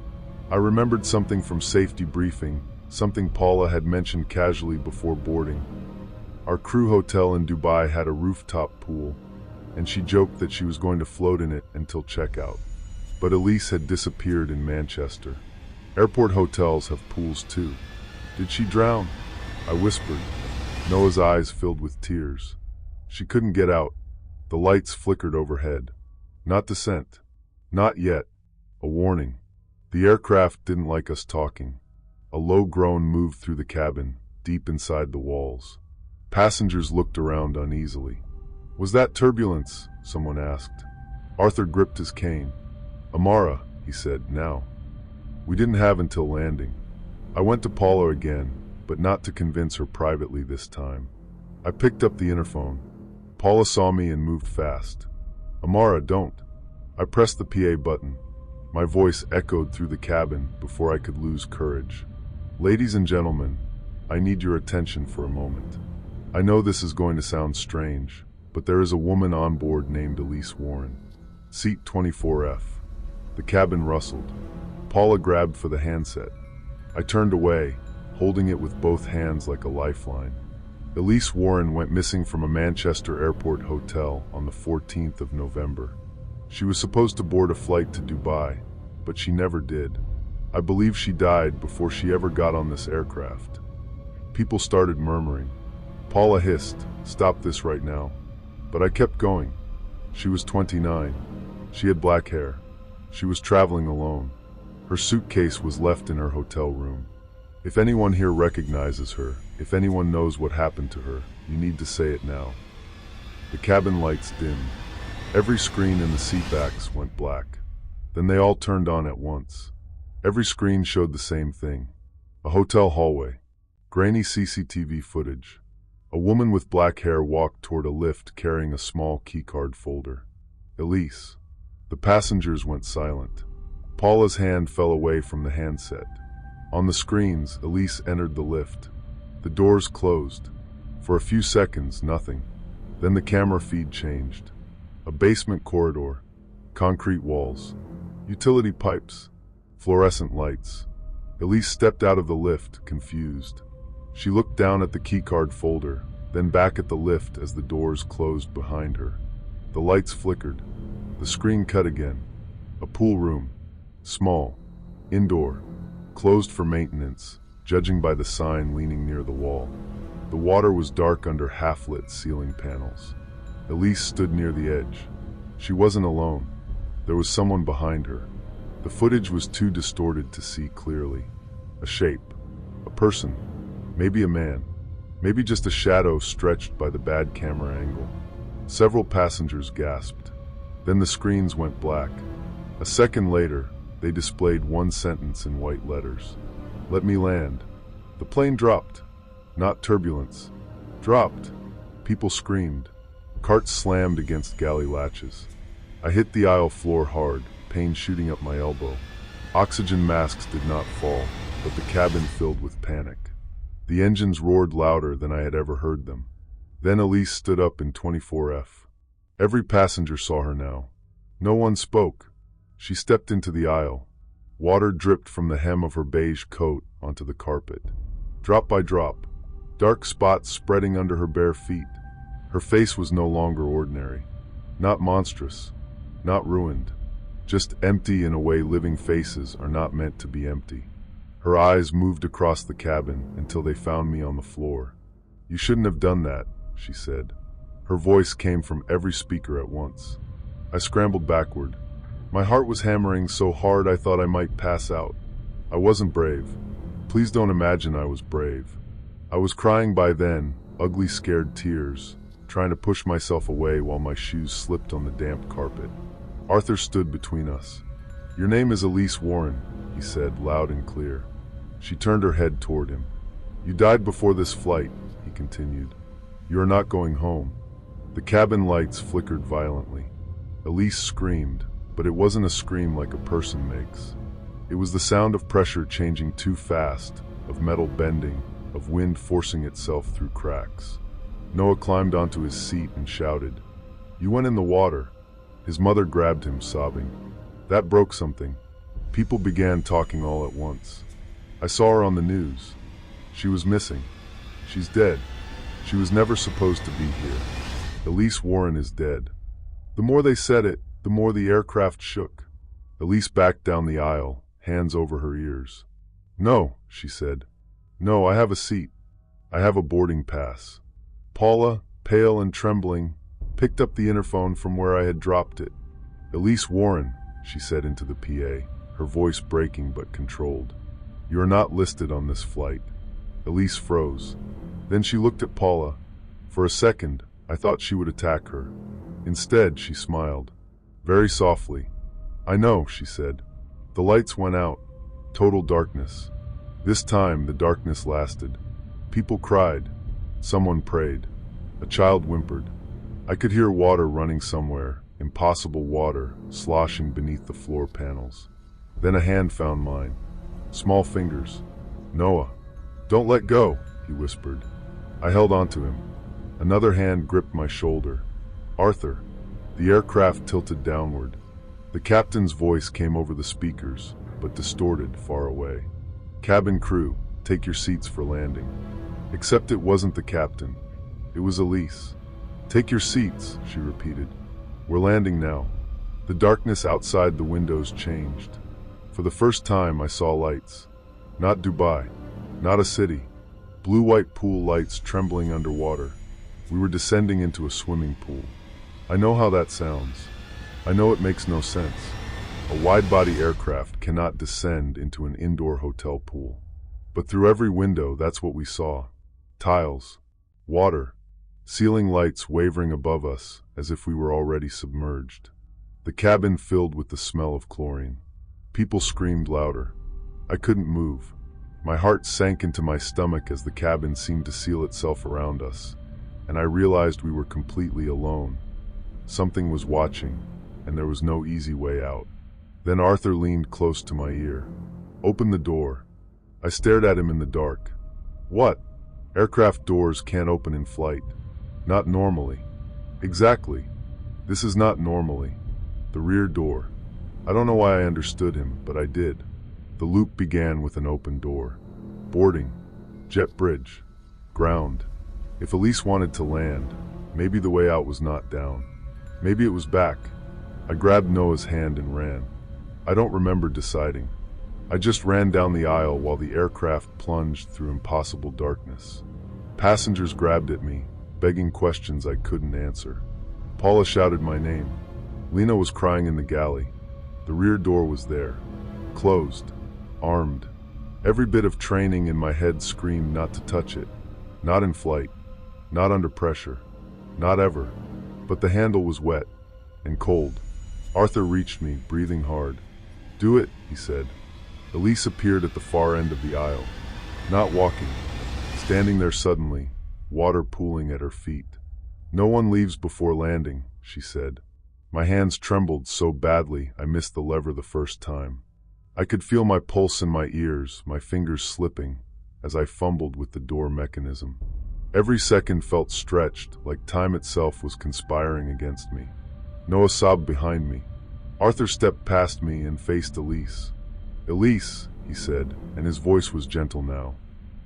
I remembered something from safety briefing, something Paula had mentioned casually before boarding. Our crew hotel in Dubai had a rooftop pool, and she joked that she was going to float in it until checkout. But Elise had disappeared in Manchester. Airport hotels have pools too. Did she drown? I whispered. Noah's eyes filled with tears. She couldn't get out. The lights flickered overhead. Not descent. Not yet. A warning. The aircraft didn't like us talking. A low groan moved through the cabin, deep inside the walls. Passengers looked around uneasily. Was that turbulence? Someone asked. Arthur gripped his cane. Amara, he said, now. We didn't have until landing. I went to Paula again, but not to convince her privately this time. I picked up the interphone. Paula saw me and moved fast. Amara, don't. I pressed the PA button. My voice echoed through the cabin before I could lose courage. Ladies and gentlemen, I need your attention for a moment. I know this is going to sound strange, but there is a woman on board named Elise Warren. Seat 24F. The cabin rustled. Paula grabbed for the handset. I turned away, holding it with both hands like a lifeline. Elise Warren went missing from a Manchester airport hotel on the 14th of November. She was supposed to board a flight to Dubai, but she never did. I believe she died before she ever got on this aircraft. People started murmuring. Paula hissed, "Stop this right now." But I kept going. She was 29. She had black hair. She was traveling alone. Her suitcase was left in her hotel room. If anyone here recognizes her, if anyone knows what happened to her, you need to say it now. The cabin lights dimmed. Every screen in the seatbacks went black. Then they all turned on at once. Every screen showed the same thing. A hotel hallway. Grainy CCTV footage. A woman with black hair walked toward a lift carrying a small keycard folder. Elise. The passengers went silent. Paula's hand fell away from the handset. On the screens, Elise entered the lift. The doors closed. For a few seconds, nothing. Then the camera feed changed. A basement corridor. Concrete walls. Utility pipes. Fluorescent lights. Elise stepped out of the lift, confused. She looked down at the keycard folder, then back at the lift as the doors closed behind her. The lights flickered. The screen cut again. A pool room. Small. Indoor. Closed for maintenance, judging by the sign leaning near the wall. The water was dark under half-lit ceiling panels. Elise stood near the edge. She wasn't alone. There was someone behind her. The footage was too distorted to see clearly. A shape. A person. Maybe a man. Maybe just a shadow stretched by the bad camera angle. Several passengers gasped. Then the screens went black. A second later, they displayed one sentence in white letters. "Let me land." The plane dropped. Not turbulence. Dropped. People screamed. Carts slammed against galley latches. I hit the aisle floor hard, pain shooting up my elbow. Oxygen masks did not fall, but the cabin filled with panic. The engines roared louder than I had ever heard them. Then Elise stood up in 24F. Every passenger saw her now. No one spoke. She stepped into the aisle. Water dripped from the hem of her beige coat onto the carpet. Drop by drop, dark spots spreading under her bare feet. Her face was no longer ordinary. Not monstrous. Not ruined. Just empty in a way living faces are not meant to be empty. Her eyes moved across the cabin until they found me on the floor. "You shouldn't have done that," she said. Her voice came from every speaker at once. I scrambled backward. My heart was hammering so hard I thought I might pass out. I wasn't brave. Please don't imagine I was brave. I was crying by then, ugly scared tears, trying to push myself away while my shoes slipped on the damp carpet. Arthur stood between us. "Your name is Elise Warren," he said, loud and clear. She turned her head toward him. "You died before this flight," he continued. "You are not going home." The cabin lights flickered violently. Elise screamed, but it wasn't a scream like a person makes. It was the sound of pressure changing too fast, of metal bending, of wind forcing itself through cracks. Noah climbed onto his seat and shouted, "You went in the water." His mother grabbed him, sobbing. That broke something. People began talking all at once. I saw her on the news. She was missing. She's dead. She was never supposed to be here. Elise Warren is dead. The more they said it, the more the aircraft shook. Elise backed down the aisle, hands over her ears. "No," she said. "No, I have a seat. I have a boarding pass." Paula, pale and trembling, picked up the interphone from where I had dropped it. "Elise Warren," she said into the PA, her voice breaking but controlled. "You are not listed on this flight." Elise froze. Then she looked at Paula. For a second, I thought she would attack her. Instead, she smiled. Very softly. "I know," she said. The lights went out. Total darkness. This time, the darkness lasted. People cried. Someone prayed. A child whimpered. I could hear water running somewhere, impossible water, sloshing beneath the floor panels. Then a hand found mine. Small fingers. "Noah, don't let go," he whispered. I held onto him. Another hand gripped my shoulder. "Arthur." The aircraft tilted downward. The captain's voice came over the speakers, but distorted far away. "Cabin crew, take your seats for landing." Except it wasn't the captain. It was Elise. "Take your seats," she repeated. "We're landing now." The darkness outside the windows changed. For the first time I saw lights. Not Dubai. Not a city. Blue-white pool lights trembling underwater. We were descending into a swimming pool. I know how that sounds. I know it makes no sense. A wide-body aircraft cannot descend into an indoor hotel pool. But through every window, that's what we saw. Tiles. Water. Ceiling lights wavering above us as if we were already submerged. The cabin filled with the smell of chlorine. People screamed louder. I couldn't move. My heart sank into my stomach as the cabin seemed to seal itself around us, and I realized we were completely alone. Something was watching, and there was no easy way out. Then Arthur leaned close to my ear. "Open the door." I stared at him in the dark. "What?" "Aircraft doors can't open in flight. Not normally." "Exactly. This is not normally. The rear door." I don't know why I understood him, but I did. The loop began with an open door. Boarding. Jet bridge. Ground. If Elise wanted to land, maybe the way out was not down. Maybe it was back. I grabbed Noah's hand and ran. I don't remember deciding. I just ran down the aisle while the aircraft plunged through impossible darkness. Passengers grabbed at me, begging questions I couldn't answer. Paula shouted my name. Lena was crying in the galley. The rear door was there. Closed. Armed. Every bit of training in my head screamed not to touch it. Not in flight. Not under pressure. Not ever. But the handle was wet. And cold. Arthur reached me, breathing hard. "Do it," he said. Elise appeared at the far end of the aisle. Not walking. Standing there suddenly, water pooling at her feet. "No one leaves before landing," she said. My hands trembled so badly I missed the lever the first time. I could feel my pulse in my ears, my fingers slipping, as I fumbled with the door mechanism. Every second felt stretched, like time itself was conspiring against me. Noah sobbed behind me. Arthur stepped past me and faced Elise. "Elise," he said, and his voice was gentle now.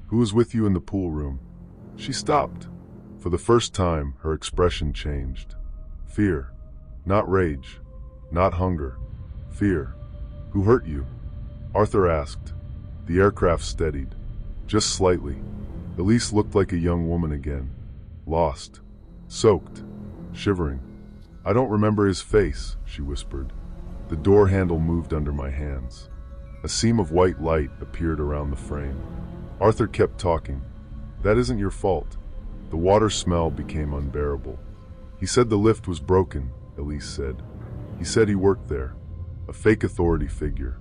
"Who was with you in the pool room?" She stopped. For the first time, her expression changed. Fear. Not rage. Not hunger. Fear. "Who hurt you?" Arthur asked. The aircraft steadied. Just slightly. Elise looked like a young woman again. Lost. Soaked. Shivering. "I don't remember his face," she whispered. The door handle moved under my hands. A seam of white light appeared around the frame. Arthur kept talking. "That isn't your fault." The water smell became unbearable. "He said the lift was broken," Elise said. "He said he worked there. A fake authority figure.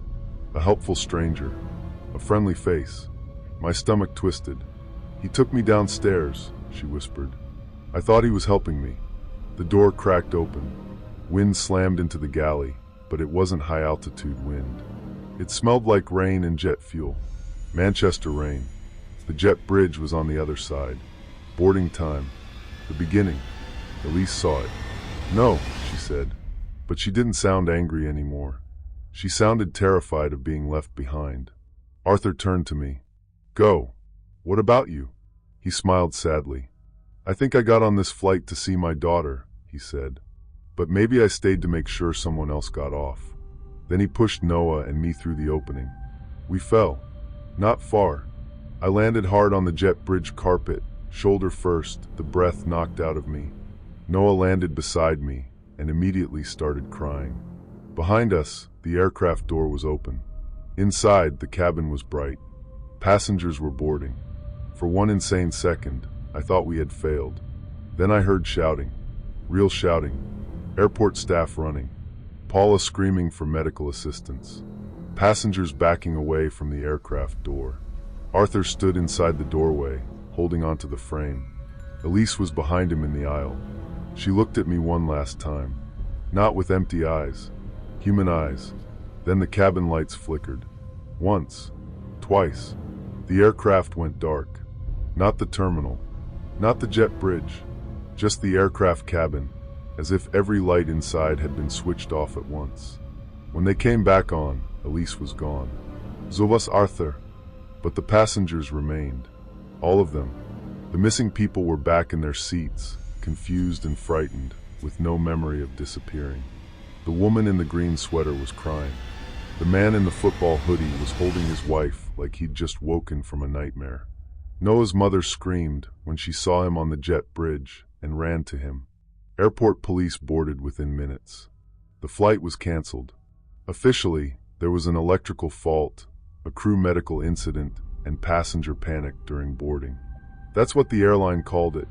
A helpful stranger. A friendly face." My stomach twisted. "He took me downstairs," she whispered. "I thought he was helping me." The door cracked open. Wind slammed into the galley, but it wasn't high-altitude wind. It smelled like rain and jet fuel. Manchester rain. The jet bridge was on the other side. Boarding time. The beginning. Elise saw it. "No," she said. But she didn't sound angry anymore. She sounded terrified of being left behind. Arthur turned to me. "Go. What about you?" He smiled sadly. "I think I got on this flight to see my daughter," he said. "But maybe I stayed to make sure someone else got off." Then he pushed Noah and me through the opening. We fell. Not far. I landed hard on the jet bridge carpet, shoulder first, the breath knocked out of me. Noah landed beside me and immediately started crying. Behind us, the aircraft door was open. Inside, the cabin was bright. Passengers were boarding. For one insane second, I thought we had failed. Then I heard shouting. Real shouting. Airport staff running. Paula screaming for medical assistance. Passengers backing away from the aircraft door. Arthur stood inside the doorway, holding onto the frame. Elise was behind him in the aisle. She looked at me one last time. Not with empty eyes. Human eyes. Then the cabin lights flickered. Once. Twice. The aircraft went dark. Not the terminal. Not the jet bridge. Just the aircraft cabin, as if every light inside had been switched off at once. When they came back on, Elise was gone. So was Arthur. But the passengers remained. All of them. The missing people were back in their seats, confused and frightened, with no memory of disappearing. The woman in the green sweater was crying. The man in the football hoodie was holding his wife like he'd just woken from a nightmare. Noah's mother screamed when she saw him on the jet bridge and ran to him. Airport police boarded within minutes. The flight was canceled. Officially, there was an electrical fault, a crew medical incident, and passenger panic during boarding. That's what the airline called it.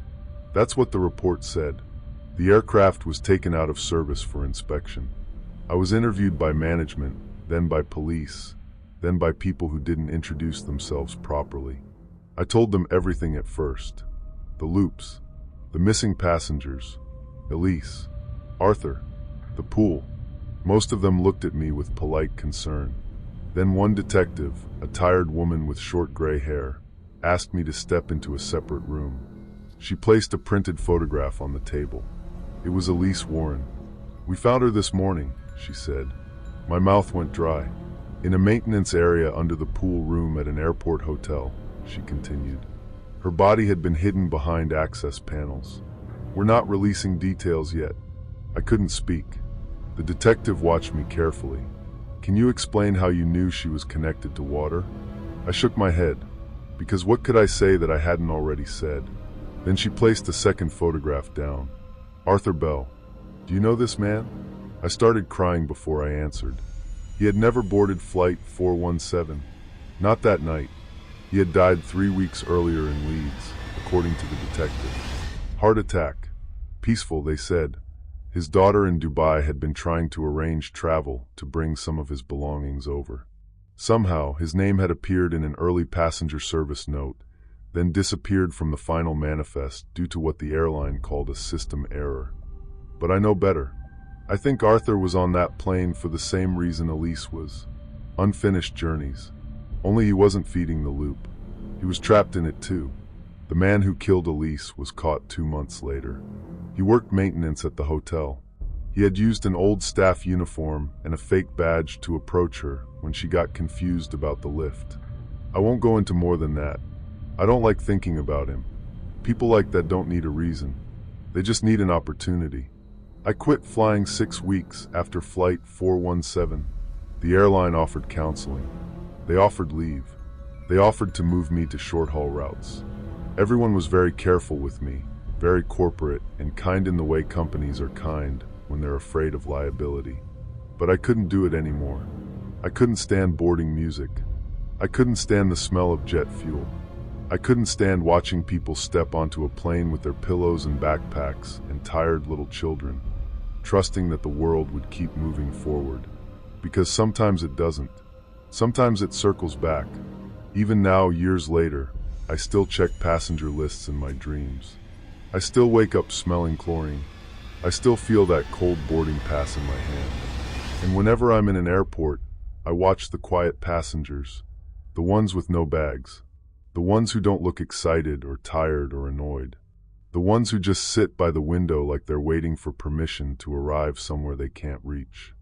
That's what the report said. The aircraft was taken out of service for inspection. I was interviewed by management, then by police, then by people who didn't introduce themselves properly. I told them everything at first. The loops, the missing passengers, Elise, Arthur, the pool. Most of them looked at me with polite concern. Then one detective, a tired woman with short gray hair, asked me to step into a separate room. She placed a printed photograph on the table. It was Elise Warren. "We found her this morning," she said. My mouth went dry. "In a maintenance area under the pool room at an airport hotel," she continued. "Her body had been hidden behind access panels. We're not releasing details yet." I couldn't speak. The detective watched me carefully. "Can you explain how you knew she was connected to water?" I shook my head, because what could I say that I hadn't already said? Then she placed a second photograph down. "Arthur Bell. Do you know this man?" I started crying before I answered. He had never boarded Flight 417. Not that night. He had died 3 weeks earlier in Leeds, according to the detective. Heart attack. Peaceful, they said. His daughter in Dubai had been trying to arrange travel to bring some of his belongings over. Somehow, his name had appeared in an early passenger service note, then disappeared from the final manifest due to what the airline called a system error. But I know better. I think Arthur was on that plane for the same reason Elise was. Unfinished journeys. Only he wasn't feeding the loop. He was trapped in it too. The man who killed Elise was caught 2 months later. He worked maintenance at the hotel. He had used an old staff uniform and a fake badge to approach her when she got confused about the lift. I won't go into more than that. I don't like thinking about him. People like that don't need a reason. They just need an opportunity. I quit flying 6 weeks after Flight 417. The airline offered counseling. They offered leave. They offered to move me to short-haul routes. Everyone was very careful with me, very corporate and kind in the way companies are kind when they're afraid of liability. But I couldn't do it anymore. I couldn't stand boarding music. I couldn't stand the smell of jet fuel. I couldn't stand watching people step onto a plane with their pillows and backpacks and tired little children, trusting that the world would keep moving forward. Because sometimes it doesn't. Sometimes it circles back. Even now, years later, I still check passenger lists in my dreams. I still wake up smelling chlorine. I still feel that cold boarding pass in my hand. And whenever I'm in an airport, I watch the quiet passengers, the ones with no bags, the ones who don't look excited or tired or annoyed, the ones who just sit by the window like they're waiting for permission to arrive somewhere they can't reach.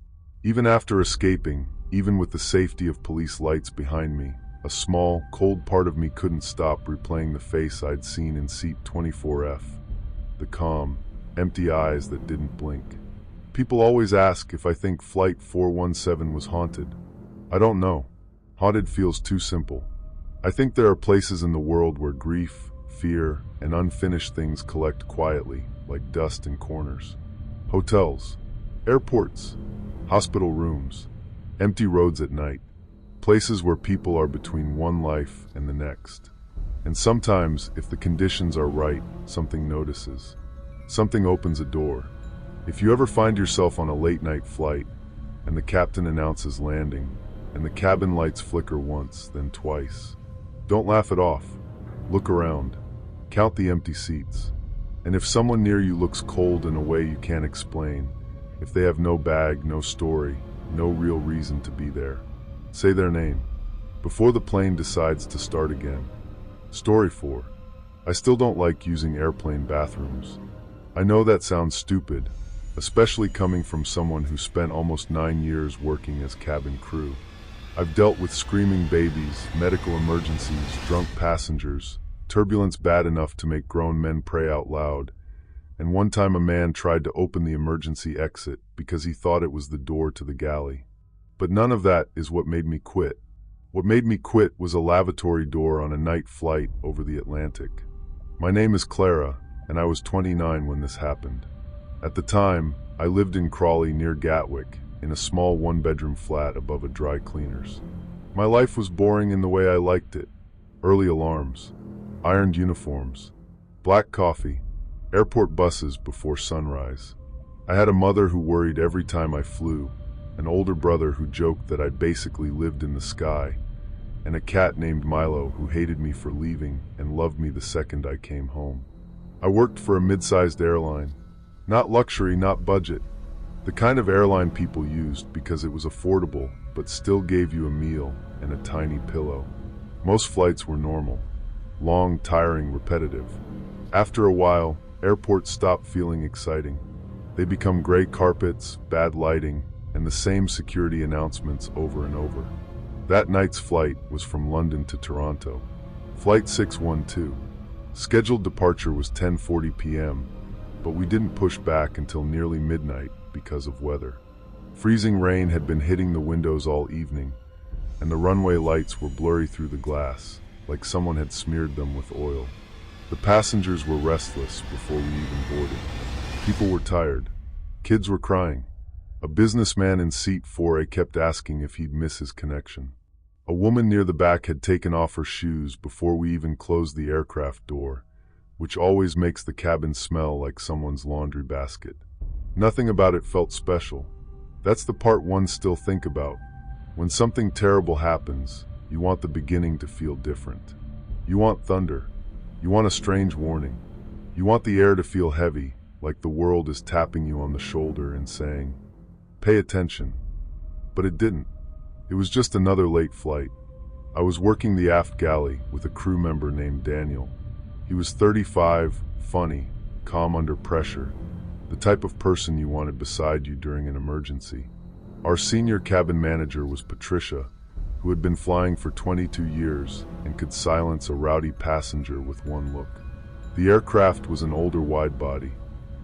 Even after escaping, even with the safety of police lights behind me, a small, cold part of me couldn't stop replaying the face I'd seen in seat 24F. The calm, empty eyes that didn't blink. People always ask if I think Flight 417 was haunted. I don't know. Haunted feels too simple. I think there are places in the world where grief, fear, and unfinished things collect quietly, like dust in corners. Hotels, airports, hospital rooms, empty roads at night. Places where people are between one life and the next. And sometimes, if the conditions are right, something notices. Something opens a door. If you ever find yourself on a late-night flight, and the captain announces landing, and the cabin lights flicker once, then twice, don't laugh it off. Look around. Count the empty seats. And if someone near you looks cold in a way you can't explain, if they have no bag, no story, no real reason to be there, say their name, before the plane decides to start again. Story 4. I still don't like using airplane bathrooms. I know that sounds stupid, especially coming from someone who spent almost 9 years working as cabin crew. I've dealt with screaming babies, medical emergencies, drunk passengers, turbulence bad enough to make grown men pray out loud, and one time a man tried to open the emergency exit because he thought it was the door to the galley. But none of that is what made me quit. What made me quit was a lavatory door on a night flight over the Atlantic. My name is Clara, and I was 29 when this happened. At the time, I lived in Crawley near Gatwick, in a small one-bedroom flat above a dry cleaners. My life was boring in the way I liked it. Early alarms, ironed uniforms, black coffee, airport buses before sunrise. I had a mother who worried every time I flew, an older brother who joked that I basically lived in the sky, and a cat named Milo who hated me for leaving and loved me the second I came home. I worked for a mid-sized airline. Not luxury, not budget. The kind of airline people used because it was affordable, but still gave you a meal and a tiny pillow. Most flights were normal. Long, tiring, repetitive. After a while, airports stop feeling exciting. They become gray carpets, bad lighting, and the same security announcements over and over. That night's flight was from London to Toronto. Flight 612. Scheduled departure was 10:40 p.m., but we didn't push back until nearly midnight because of weather. Freezing rain had been hitting the windows all evening, and the runway lights were blurry through the glass, like someone had smeared them with oil. The passengers were restless before we even boarded. People were tired. Kids were crying. A businessman in seat 4A kept asking if he'd miss his connection. A woman near the back had taken off her shoes before we even closed the aircraft door, which always makes the cabin smell like someone's laundry basket. Nothing about it felt special. That's the part one still think about. When something terrible happens, you want the beginning to feel different. You want thunder. You want a strange warning. You want the air to feel heavy, like the world is tapping you on the shoulder and saying, "Pay attention." But it didn't. It was just another late flight. I was working the aft galley with a crew member named Daniel. He was 35, funny, calm under pressure, the type of person you wanted beside you during an emergency. Our senior cabin manager was Patricia, who had been flying for 22 years and could silence a rowdy passenger with one look. The aircraft was an older wide-body,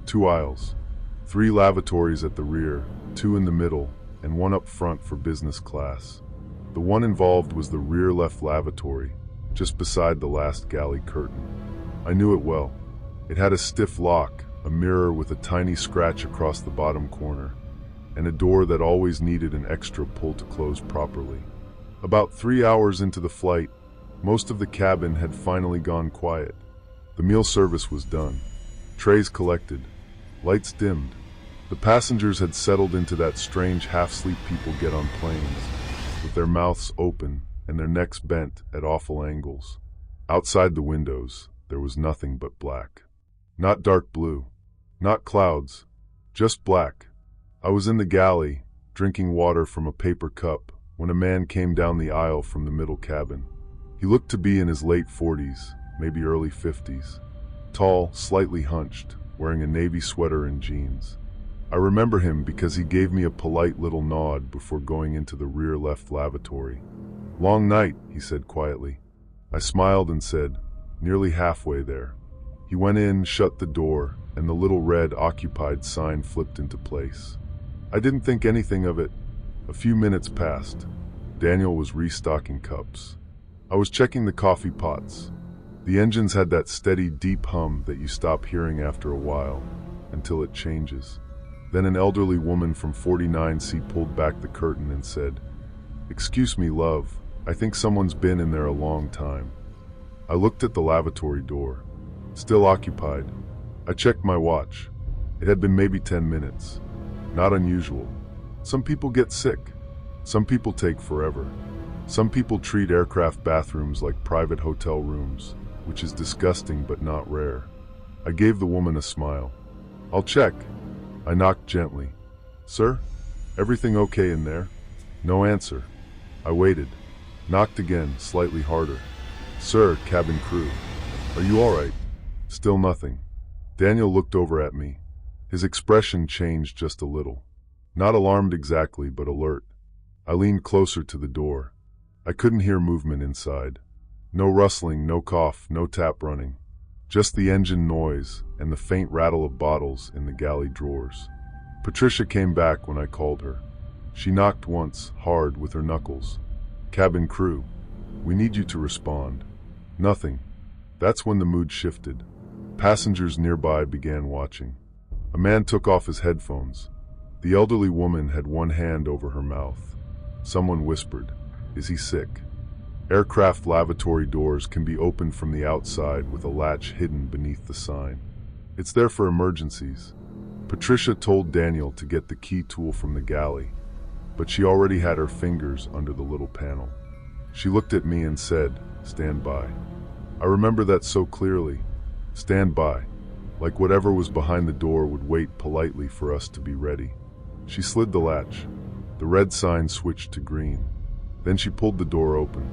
2 aisles, 3 lavatories at the rear, 2 in the middle, and 1 up front for business class. The one involved was the rear left lavatory, just beside the last galley curtain. I knew it well. It had a stiff lock, a mirror with a tiny scratch across the bottom corner, and a door that always needed an extra pull to close properly. About 3 hours into the flight, most of the cabin had finally gone quiet. The meal service was done. Trays collected. Lights dimmed. The passengers had settled into that strange half-sleep people get on planes, with their mouths open and their necks bent at awful angles. Outside the windows, there was nothing but black. Not dark blue. Not clouds. Just black. I was in the galley, drinking water from a paper cup, when a man came down the aisle from the middle cabin. He looked to be in his late 40s, maybe early 50s. Tall, slightly hunched, wearing a navy sweater and jeans. I remember him because he gave me a polite little nod before going into the rear left lavatory. "Long night," he said quietly. I smiled and said, "Nearly halfway there." He went in, shut the door, and the little red occupied sign flipped into place. I didn't think anything of it. A few minutes passed. Daniel was restocking cups. I was checking the coffee pots. The engines had that steady, deep hum that you stop hearing after a while, until it changes. Then an elderly woman from 49C pulled back the curtain and said, "Excuse me, love, I think someone's been in there a long time." I looked at the lavatory door. Still occupied. I checked my watch. It had been maybe 10 minutes. Not unusual. Some people get sick. Some people take forever. Some people treat aircraft bathrooms like private hotel rooms, which is disgusting but not rare. I gave the woman a smile. "I'll check." I knocked gently. "Sir, everything okay in there?" No answer. I waited. Knocked again, slightly harder. "Sir, cabin crew. Are you all right?" Still nothing. Daniel looked over at me. His expression changed just a little. Not alarmed exactly, but alert. I leaned closer to the door. I couldn't hear movement inside. No rustling, no cough, no tap running. Just the engine noise and the faint rattle of bottles in the galley drawers. Patricia came back when I called her. She knocked once, hard, with her knuckles. "Cabin crew, we need you to respond." Nothing. That's when the mood shifted. Passengers nearby began watching. A man took off his headphones. The elderly woman had one hand over her mouth. Someone whispered, "Is he sick?" Aircraft lavatory doors can be opened from the outside with a latch hidden beneath the sign. It's there for emergencies. Patricia told Daniel to get the key tool from the galley. but she already had her fingers under the little panel. She looked at me and said, "Stand by." I remember that so clearly. Stand by. Like whatever was behind the door would wait politely for us to be ready. She slid the latch. The red sign switched to green. Then she pulled the door open.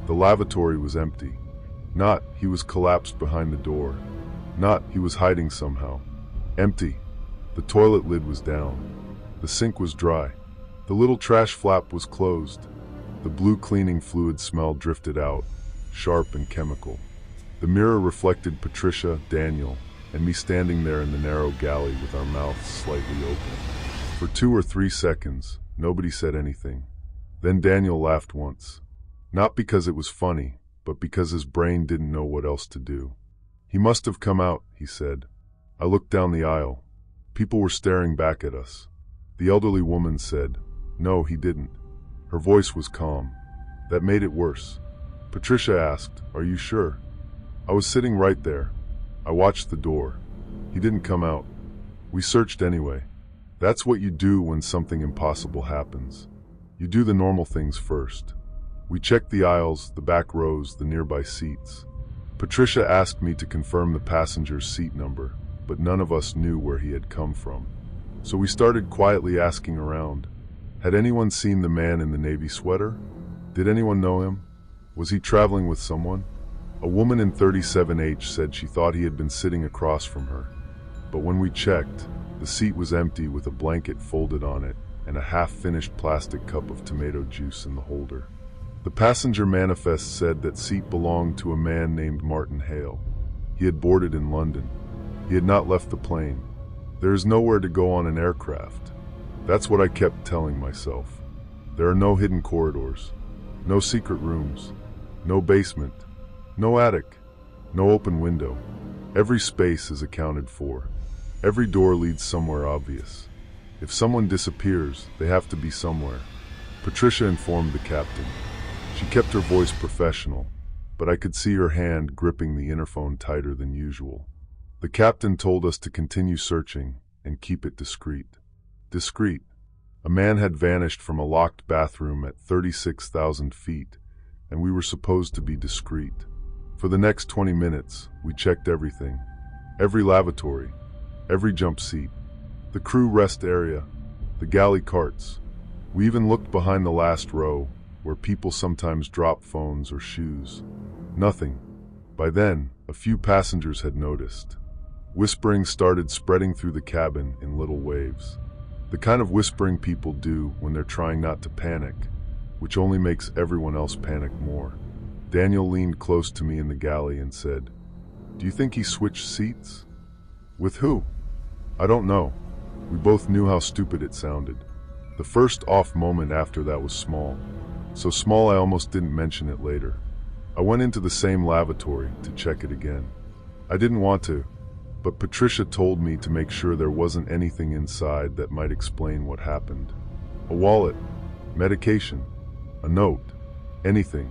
The lavatory was empty. Not he was collapsed behind the door. Not he was hiding somehow. Empty. The toilet lid was down. The sink was dry. The little trash flap was closed. The blue cleaning fluid smell drifted out, sharp and chemical. The mirror reflected Patricia, Daniel, and me standing there in the narrow galley with our mouths slightly open. For 2 or 3 seconds, nobody said anything. Then Daniel laughed once. Not because it was funny, but because his brain didn't know what else to do. "He must have come out," he said. I looked down the aisle. People were staring back at us. The elderly woman said, "No, he didn't." Her voice was calm. That made it worse. Patricia asked, "Are you sure?" I was sitting right there. I watched the door. He didn't come out. We searched anyway. That's what you do when something impossible happens. You do the normal things first. We checked the aisles, the back rows, the nearby seats. Patricia asked me to confirm the passenger's seat number, but none of us knew where he had come from. So we started quietly asking around. Had anyone seen the man in the navy sweater? Did anyone know him? Was he traveling with someone? A woman in 37H said she thought he had been sitting across from her. But when we checked, the seat was empty with a blanket folded on it and a half-finished plastic cup of tomato juice in the holder. The passenger manifest said that seat belonged to a man named Martin Hale. He had boarded in London. He had not left the plane. There is nowhere to go on an aircraft. That's what I kept telling myself. There are no hidden corridors, no secret rooms, no basement, no attic, no open window. Every space is accounted for. Every door leads somewhere obvious. If someone disappears, they have to be somewhere. Patricia informed the captain. She kept her voice professional, but I could see her hand gripping the interphone tighter than usual. The captain told us to continue searching and keep it discreet. Discreet. A man had vanished from a locked bathroom at 36,000 feet, and we were supposed to be discreet. For the next 20 minutes, we checked everything. Every lavatory, every jump seat, the crew rest area, the galley carts. We even looked behind the last row, where people sometimes drop phones or shoes. Nothing. By then, a few passengers had noticed. Whispering started spreading through the cabin in little waves. The kind of whispering people do when they're trying not to panic, which only makes everyone else panic more. Daniel leaned close to me in the galley and said, "Do you think he switched seats?" "With who?" "I don't know." We both knew how stupid it sounded. The first off moment after that was small. So small I almost didn't mention it later. I went into the same lavatory to check it again. I didn't want to, but Patricia told me to make sure there wasn't anything inside that might explain what happened. A wallet, medication, a note, anything.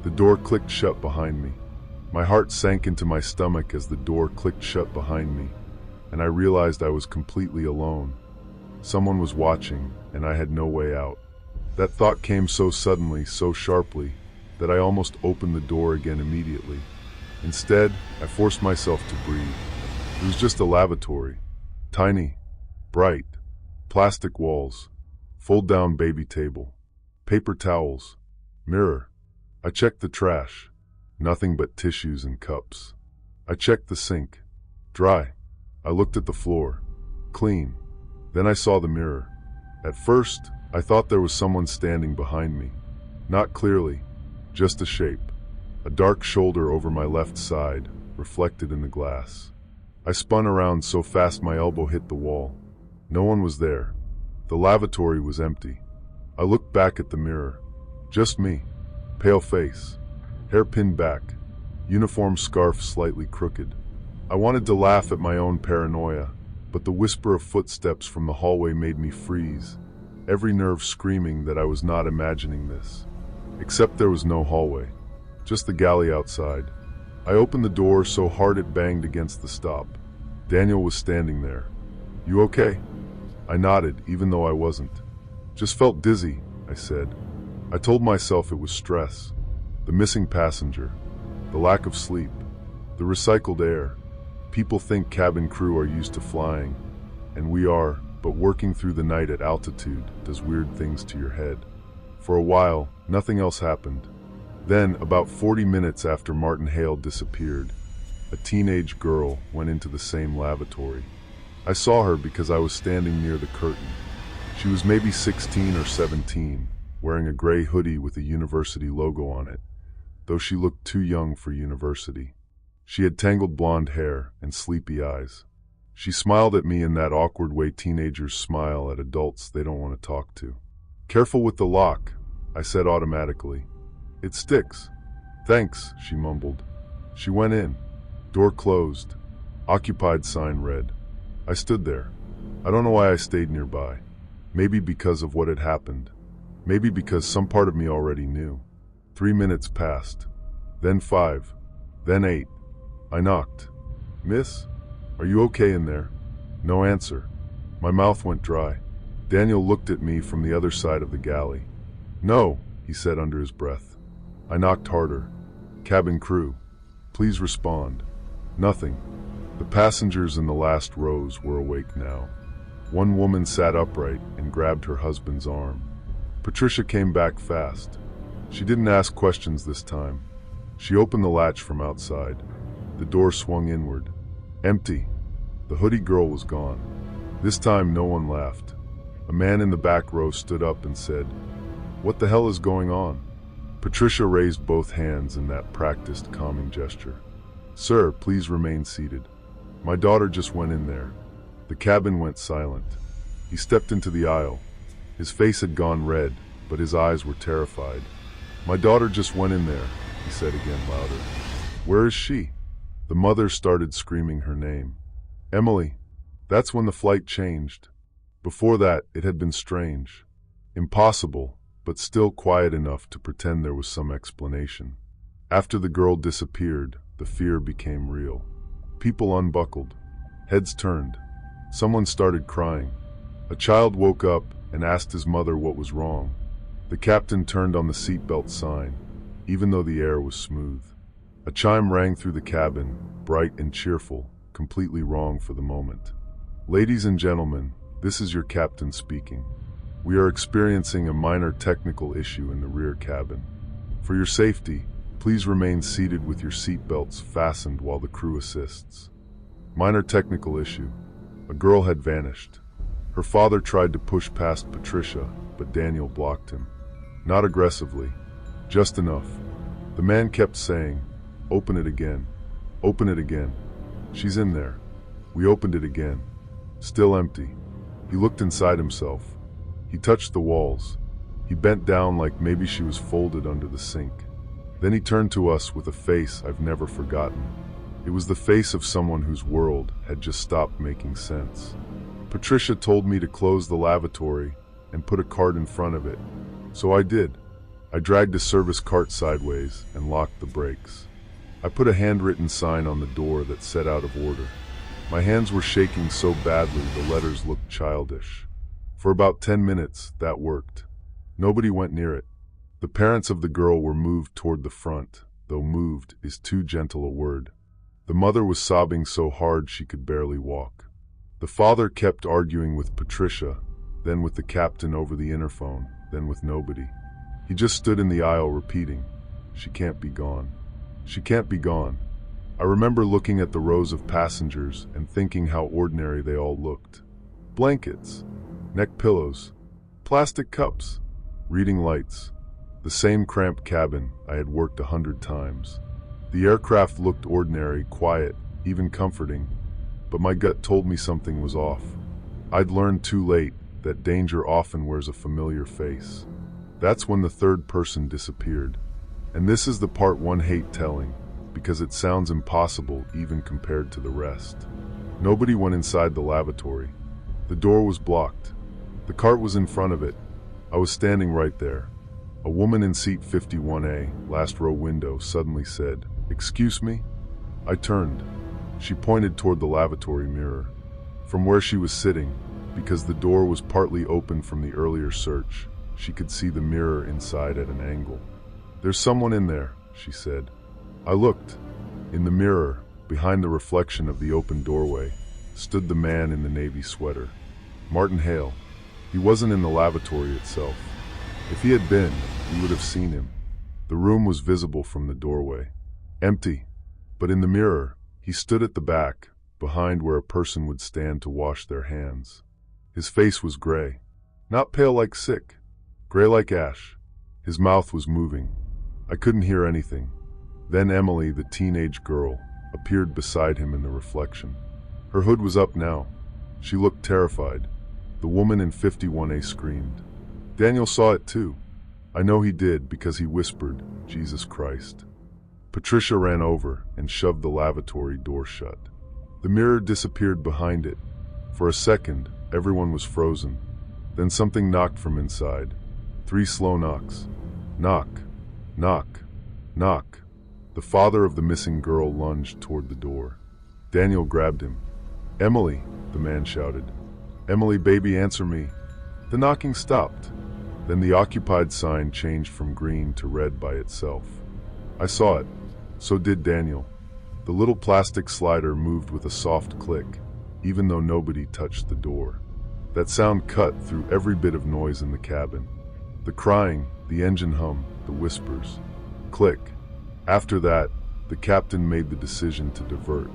The door clicked shut behind me. My heart sank into my stomach as the door clicked shut behind me, and I realized I was completely alone. Someone was watching, and I had no way out. That thought came so suddenly, so sharply, that I almost opened the door again immediately. Instead, I forced myself to breathe. It was just a lavatory. Tiny, bright, plastic walls, fold-down baby table, paper towels, mirror. I checked the trash. Nothing but tissues and cups. I checked the sink. Dry. I looked at the floor. Clean. Then I saw the mirror. At first, I thought there was someone standing behind me. Not clearly, just a shape. A dark shoulder over my left side, reflected in the glass. I spun around so fast my elbow hit the wall. No one was there. The lavatory was empty. I looked back at the mirror. Just me. Pale face. Hair pinned back. Uniform scarf slightly crooked. I wanted to laugh at my own paranoia, but the whisper of footsteps from the hallway made me freeze, every nerve screaming that I was not imagining this. Except there was no hallway, just the galley outside. I opened the door so hard it banged against the stop. Daniel was standing there. "You okay?" I nodded, even though I wasn't. Just felt dizzy, I said. I told myself it was stress. The missing passenger. The lack of sleep. The recycled air. People think cabin crew are used to flying, and we are, but working through the night at altitude does weird things to your head. For a while, nothing else happened. Then, about 40 minutes after Martin Hale disappeared, a teenage girl went into the same lavatory. I saw her because I was standing near the curtain. She was maybe 16 or 17, wearing a gray hoodie with a university logo on it, though she looked too young for university. She had tangled blonde hair and sleepy eyes. She smiled at me in that awkward way teenagers smile at adults they don't want to talk to. "Careful with the lock," I said automatically. "It sticks." "Thanks," she mumbled. She went in. Door closed. Occupied sign read. I stood there. I don't know why I stayed nearby. Maybe because of what had happened. Maybe because some part of me already knew. 3 minutes passed. Then 5. Then 8. I knocked. "Miss? Are you okay in there?" No answer. My mouth went dry. Daniel looked at me from the other side of the galley. "No," he said under his breath. I knocked harder. "Cabin crew, please respond." Nothing. The passengers in the last rows were awake now. One woman sat upright and grabbed her husband's arm. Patricia came back fast. She didn't ask questions this time. She opened the latch from outside. The door swung inward. Empty. The hoodie girl was gone. This time no one laughed. A man in the back row stood up and said, "What the hell is going on?" Patricia raised both hands in that practiced calming gesture. "Sir, please remain seated. My daughter just went in there." The cabin went silent. He stepped into the aisle. His face had gone red, but his eyes were terrified. "My daughter just went in there," he said again louder. "Where is she?" The mother started screaming her name. "Emily." That's when the flight changed. Before that, it had been strange. Impossible, but still quiet enough to pretend there was some explanation. After the girl disappeared, the fear became real. People unbuckled. Heads turned. Someone started crying. A child woke up and asked his mother what was wrong. The captain turned on the seatbelt sign, even though the air was smooth. A chime rang through the cabin, bright and cheerful, completely wrong for the moment. "Ladies and gentlemen, this is your captain speaking. We are experiencing a minor technical issue in the rear cabin. For your safety, please remain seated with your seatbelts fastened while the crew assists." Minor technical issue. A girl had vanished. Her father tried to push past Patricia, but Daniel blocked him. Not aggressively, just enough. The man kept saying, "Open it again. Open it again. She's in there." We opened it again. Still empty. He looked inside himself. He touched the walls. He bent down like maybe she was folded under the sink. Then he turned to us with a face I've never forgotten. It was the face of someone whose world had just stopped making sense. "Patricia told me to close the lavatory and put a cart in front of it. So I did. I dragged a service cart sideways and locked the brakes. I put a handwritten sign on the door that said out of order. My hands were shaking so badly the letters looked childish. For about 10 minutes, that worked. Nobody went near it. The parents of the girl were moved toward the front, though moved is too gentle a word. The mother was sobbing so hard she could barely walk. The father kept arguing with Patricia, then with the captain over the interphone, then with nobody. He just stood in the aisle repeating, "She can't be gone. She can't be gone." I remember looking at the rows of passengers and thinking how ordinary they all looked. Blankets, neck pillows, plastic cups, reading lights. The same cramped cabin I had worked 100 times. The aircraft looked ordinary, quiet, even comforting, but my gut told me something was off. I'd learned too late that danger often wears a familiar face. That's when the third person disappeared. And this is the part one hate telling, because it sounds impossible even compared to the rest. Nobody went inside the lavatory. The door was blocked. The cart was in front of it. I was standing right there. A woman in seat 51A, last row window, suddenly said, "Excuse me?" I turned. She pointed toward the lavatory mirror. From where she was sitting, because the door was partly open from the earlier search. She could see the mirror inside at an angle. "There's someone in there," she said. I looked. In the mirror, behind the reflection of the open doorway, stood the man in the navy sweater. Martin Hale. He wasn't in the lavatory itself. If he had been, we would have seen him. The room was visible from the doorway. Empty. But in the mirror, he stood at the back, behind where a person would stand to wash their hands. His face was gray. Not pale like sick. Gray like ash. His mouth was moving. I couldn't hear anything. Then Emily, the teenage girl, appeared beside him in the reflection. Her hood was up now. She looked terrified. The woman in 51A screamed. Daniel saw it too. I know he did because he whispered, "Jesus Christ." Patricia ran over and shoved the lavatory door shut. The mirror disappeared behind it. For a second, everyone was frozen. Then something knocked from inside. 3 slow knocks. Knock, knock, knock. The father of the missing girl lunged toward the door. Daniel grabbed him. "Emily," the man shouted. "Emily, baby, answer me." The knocking stopped. Then the occupied sign changed from green to red by itself. I saw it. So did Daniel. The little plastic slider moved with a soft click, even though nobody touched the door. That sound cut through every bit of noise in the cabin. The crying, the engine hum, the whispers. Click. After that, the captain made the decision to divert.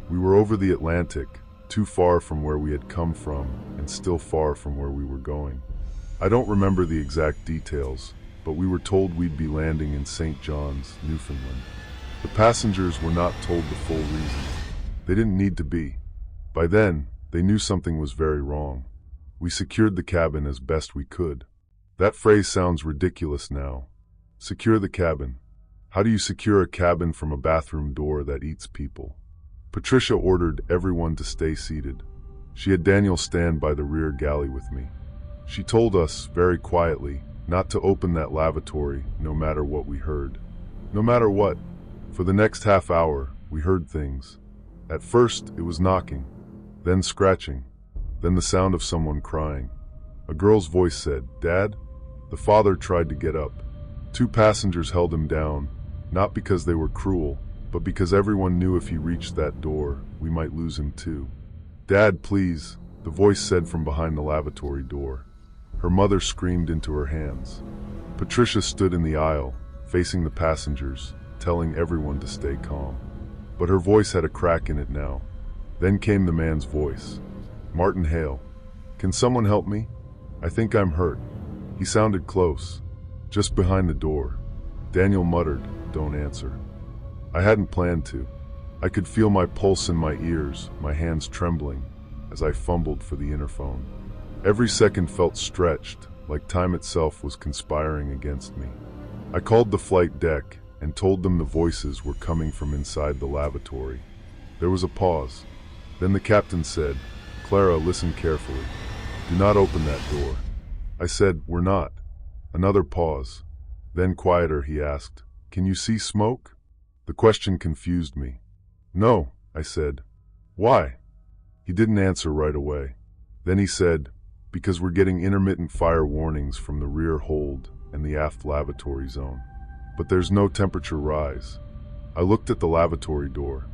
We were over the Atlantic, too far from where we had come from, and still far from where we were going. I don't remember the exact details, but we were told we'd be landing in St. John's, Newfoundland. The passengers were not told the full reason. They didn't need to be. By then, they knew something was very wrong. We secured the cabin as best we could. That phrase sounds ridiculous now. Secure the cabin. How do you secure a cabin from a bathroom door that eats people? Patricia ordered everyone to stay seated. She had Daniel stand by the rear galley with me. She told us, very quietly, not to open that lavatory no matter what we heard. No matter what. For the next half hour, we heard things. At first, it was knocking, then scratching, then the sound of someone crying. A girl's voice said, "Dad?" The father tried to get up. 2 passengers held him down, not because they were cruel, but because everyone knew if he reached that door, we might lose him too. "Dad, please," the voice said from behind the lavatory door. Her mother screamed into her hands. Patricia stood in the aisle, facing the passengers, telling everyone to stay calm. But her voice had a crack in it now. Then came the man's voice. "Martin Hale. Can someone help me? I think I'm hurt." He sounded close, just behind the door. Daniel muttered, "Don't answer." I hadn't planned to. I could feel my pulse in my ears, my hands trembling, as I fumbled for the interphone. Every second felt stretched, like time itself was conspiring against me. I called the flight deck and told them the voices were coming from inside the lavatory. There was a pause. Then the captain said, "Clara, listen carefully. Do not open that door." I said, "We're not." Another pause. Then quieter, he asked, "Can you see smoke?" The question confused me. "No," I said. "Why?" He didn't answer right away. Then he said, "Because we're getting intermittent fire warnings from the rear hold and the aft lavatory zone. But there's no temperature rise." I looked at the lavatory door.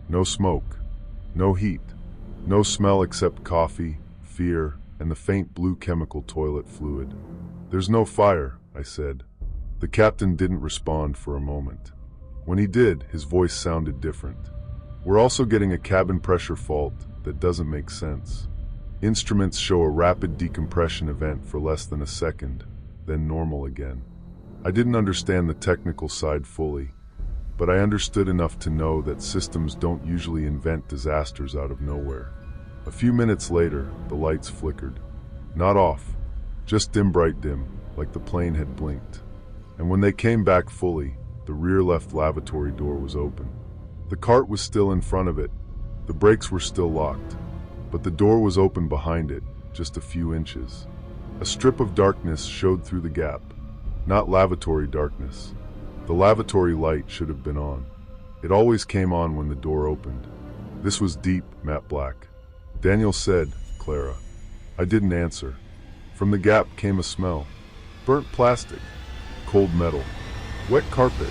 No smoke. No heat. No smell except coffee, fear, and the faint blue chemical toilet fluid. "There's no fire," I said. The captain didn't respond for a moment. When he did, his voice sounded different. "We're also getting a cabin pressure fault that doesn't make sense. Instruments show a rapid decompression event for less than a second, then normal again." I didn't understand the technical side fully, but I understood enough to know that systems don't usually invent disasters out of nowhere. A few minutes later, the lights flickered. Not off, just dim, bright dim, like the plane had blinked. And when they came back fully, the rear left lavatory door was open. The cart was still in front of it. The brakes were still locked. But the door was open behind it, just a few inches. A strip of darkness showed through the gap. Not lavatory darkness. The lavatory light should have been on. It always came on when the door opened. This was deep, matte black. Daniel said, "Clara." I didn't answer. From the gap came a smell. Burnt plastic, cold metal, wet carpet,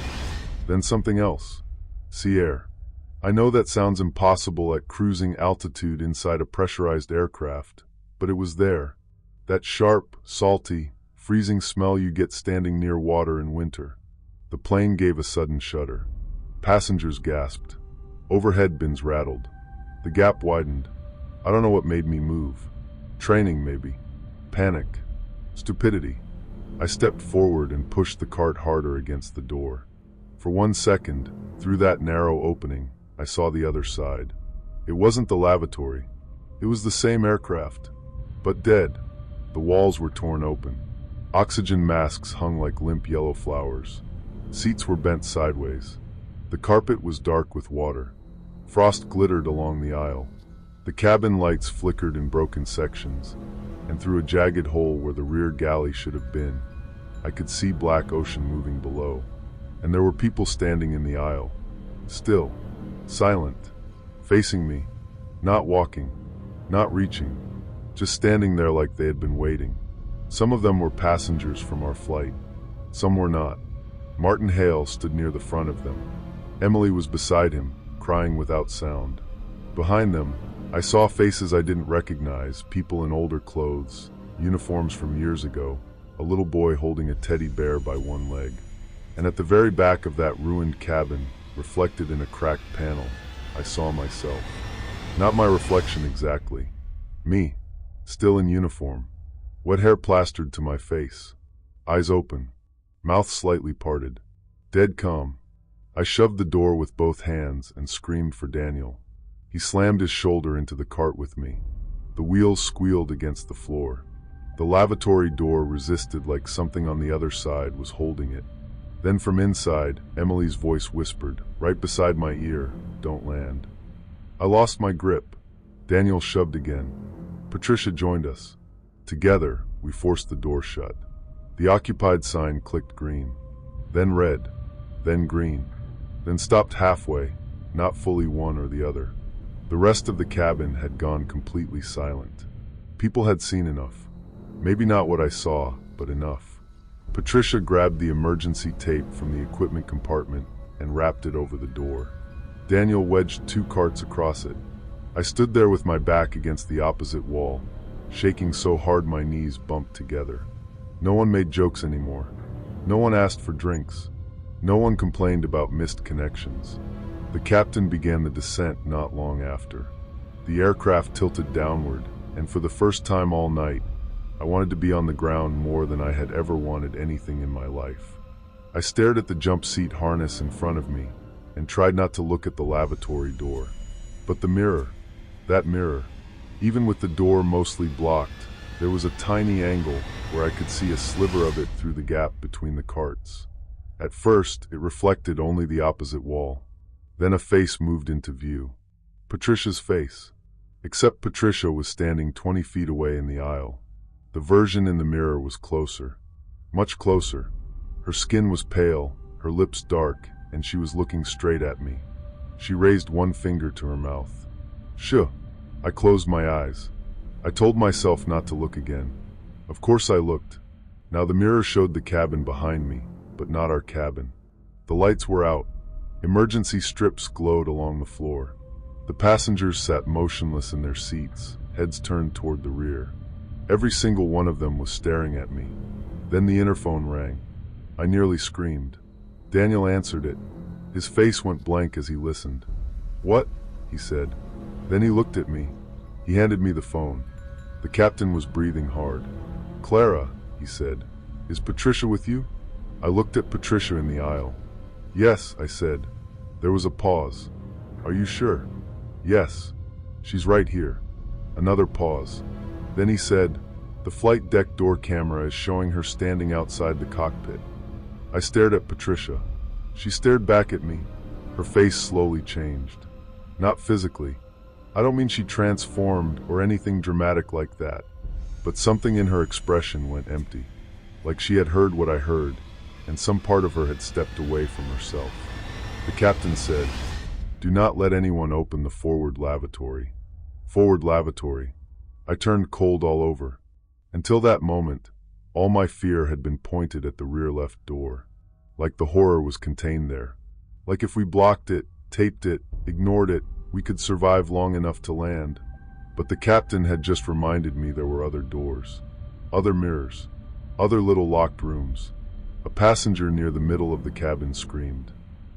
then something else. Sea air. I know that sounds impossible at cruising altitude inside a pressurized aircraft, but it was there. That sharp, salty, freezing smell you get standing near water in winter. The plane gave a sudden shudder. Passengers gasped. Overhead bins rattled. The gap widened. I don't know what made me move. Training, maybe. Panic. Stupidity. I stepped forward and pushed the cart harder against the door. For 1 second, through that narrow opening, I saw the other side. It wasn't the lavatory. It was the same aircraft, but dead. The walls were torn open. Oxygen masks hung like limp yellow flowers. Seats were bent sideways. The carpet was dark with water. Frost glittered along the aisle. The cabin lights flickered in broken sections, and through a jagged hole where the rear galley should have been, I could see black ocean moving below. And there were people standing in the aisle, still, silent, facing me, not walking, not reaching, just standing there like they had been waiting. Some of them were passengers from our flight. Some were not. Martin Hale stood near the front of them. Emily was beside him, crying without sound. Behind them, I saw faces I didn't recognize, people in older clothes, uniforms from years ago, a little boy holding a teddy bear by one leg. And at the very back of that ruined cabin, reflected in a cracked panel, I saw myself. Not my reflection exactly. Me, still in uniform. Wet hair plastered to my face. Eyes open. Mouth slightly parted. Dead calm. I shoved the door with both hands and screamed for Daniel. He slammed his shoulder into the cart with me. The wheels squealed against the floor. The lavatory door resisted like something on the other side was holding it. Then from inside, Emily's voice whispered, right beside my ear, "Don't land." I lost my grip. Daniel shoved again. Patricia joined us. Together, we forced the door shut. The occupied sign clicked green, then red, then green, then stopped halfway, not fully one or the other. The rest of the cabin had gone completely silent. People had seen enough. Maybe not what I saw, but enough. Patricia grabbed the emergency tape from the equipment compartment and wrapped it over the door. Daniel wedged 2 carts across it. I stood there with my back against the opposite wall, shaking so hard my knees bumped together. No one made jokes anymore. No one asked for drinks. No one complained about missed connections. The captain began the descent not long after. The aircraft tilted downward, and for the first time all night, I wanted to be on the ground more than I had ever wanted anything in my life. I stared at the jump seat harness in front of me and tried not to look at the lavatory door. But the mirror, that mirror, even with the door mostly blocked, there was a tiny angle where I could see a sliver of it through the gap between the carts. At first, it reflected only the opposite wall. Then a face moved into view. Patricia's face. Except Patricia was standing 20 feet away in the aisle. The version in the mirror was closer. Much closer. Her skin was pale, her lips dark, and she was looking straight at me. She raised one finger to her mouth. Shh. I closed my eyes. I told myself not to look again. Of course I looked. Now the mirror showed the cabin behind me, but not our cabin. The lights were out. Emergency strips glowed along the floor. The passengers sat motionless in their seats, heads turned toward the rear. Every single one of them was staring at me. Then the interphone rang. I nearly screamed. Daniel answered it. His face went blank as he listened. "What?" he said. Then he looked at me. He handed me the phone. The captain was breathing hard. "Clara," he said, "is Patricia with you?" I looked at Patricia in the aisle. "Yes," I said. There was a pause. "Are you sure?" "Yes. She's right here." Another pause. Then he said, "The flight deck door camera is showing her standing outside the cockpit." I stared at Patricia. She stared back at me. Her face slowly changed. Not physically. I don't mean she transformed or anything dramatic like that, but something in her expression went empty. Like she had heard what I heard, and some part of her had stepped away from herself. The captain said, "Do not let anyone open the forward lavatory." Forward lavatory. I turned cold all over. Until that moment, all my fear had been pointed at the rear left door. Like the horror was contained there. Like if we blocked it, taped it, ignored it, we could survive long enough to land. But the captain had just reminded me there were other doors, other mirrors, other little locked rooms. A passenger near the middle of the cabin screamed.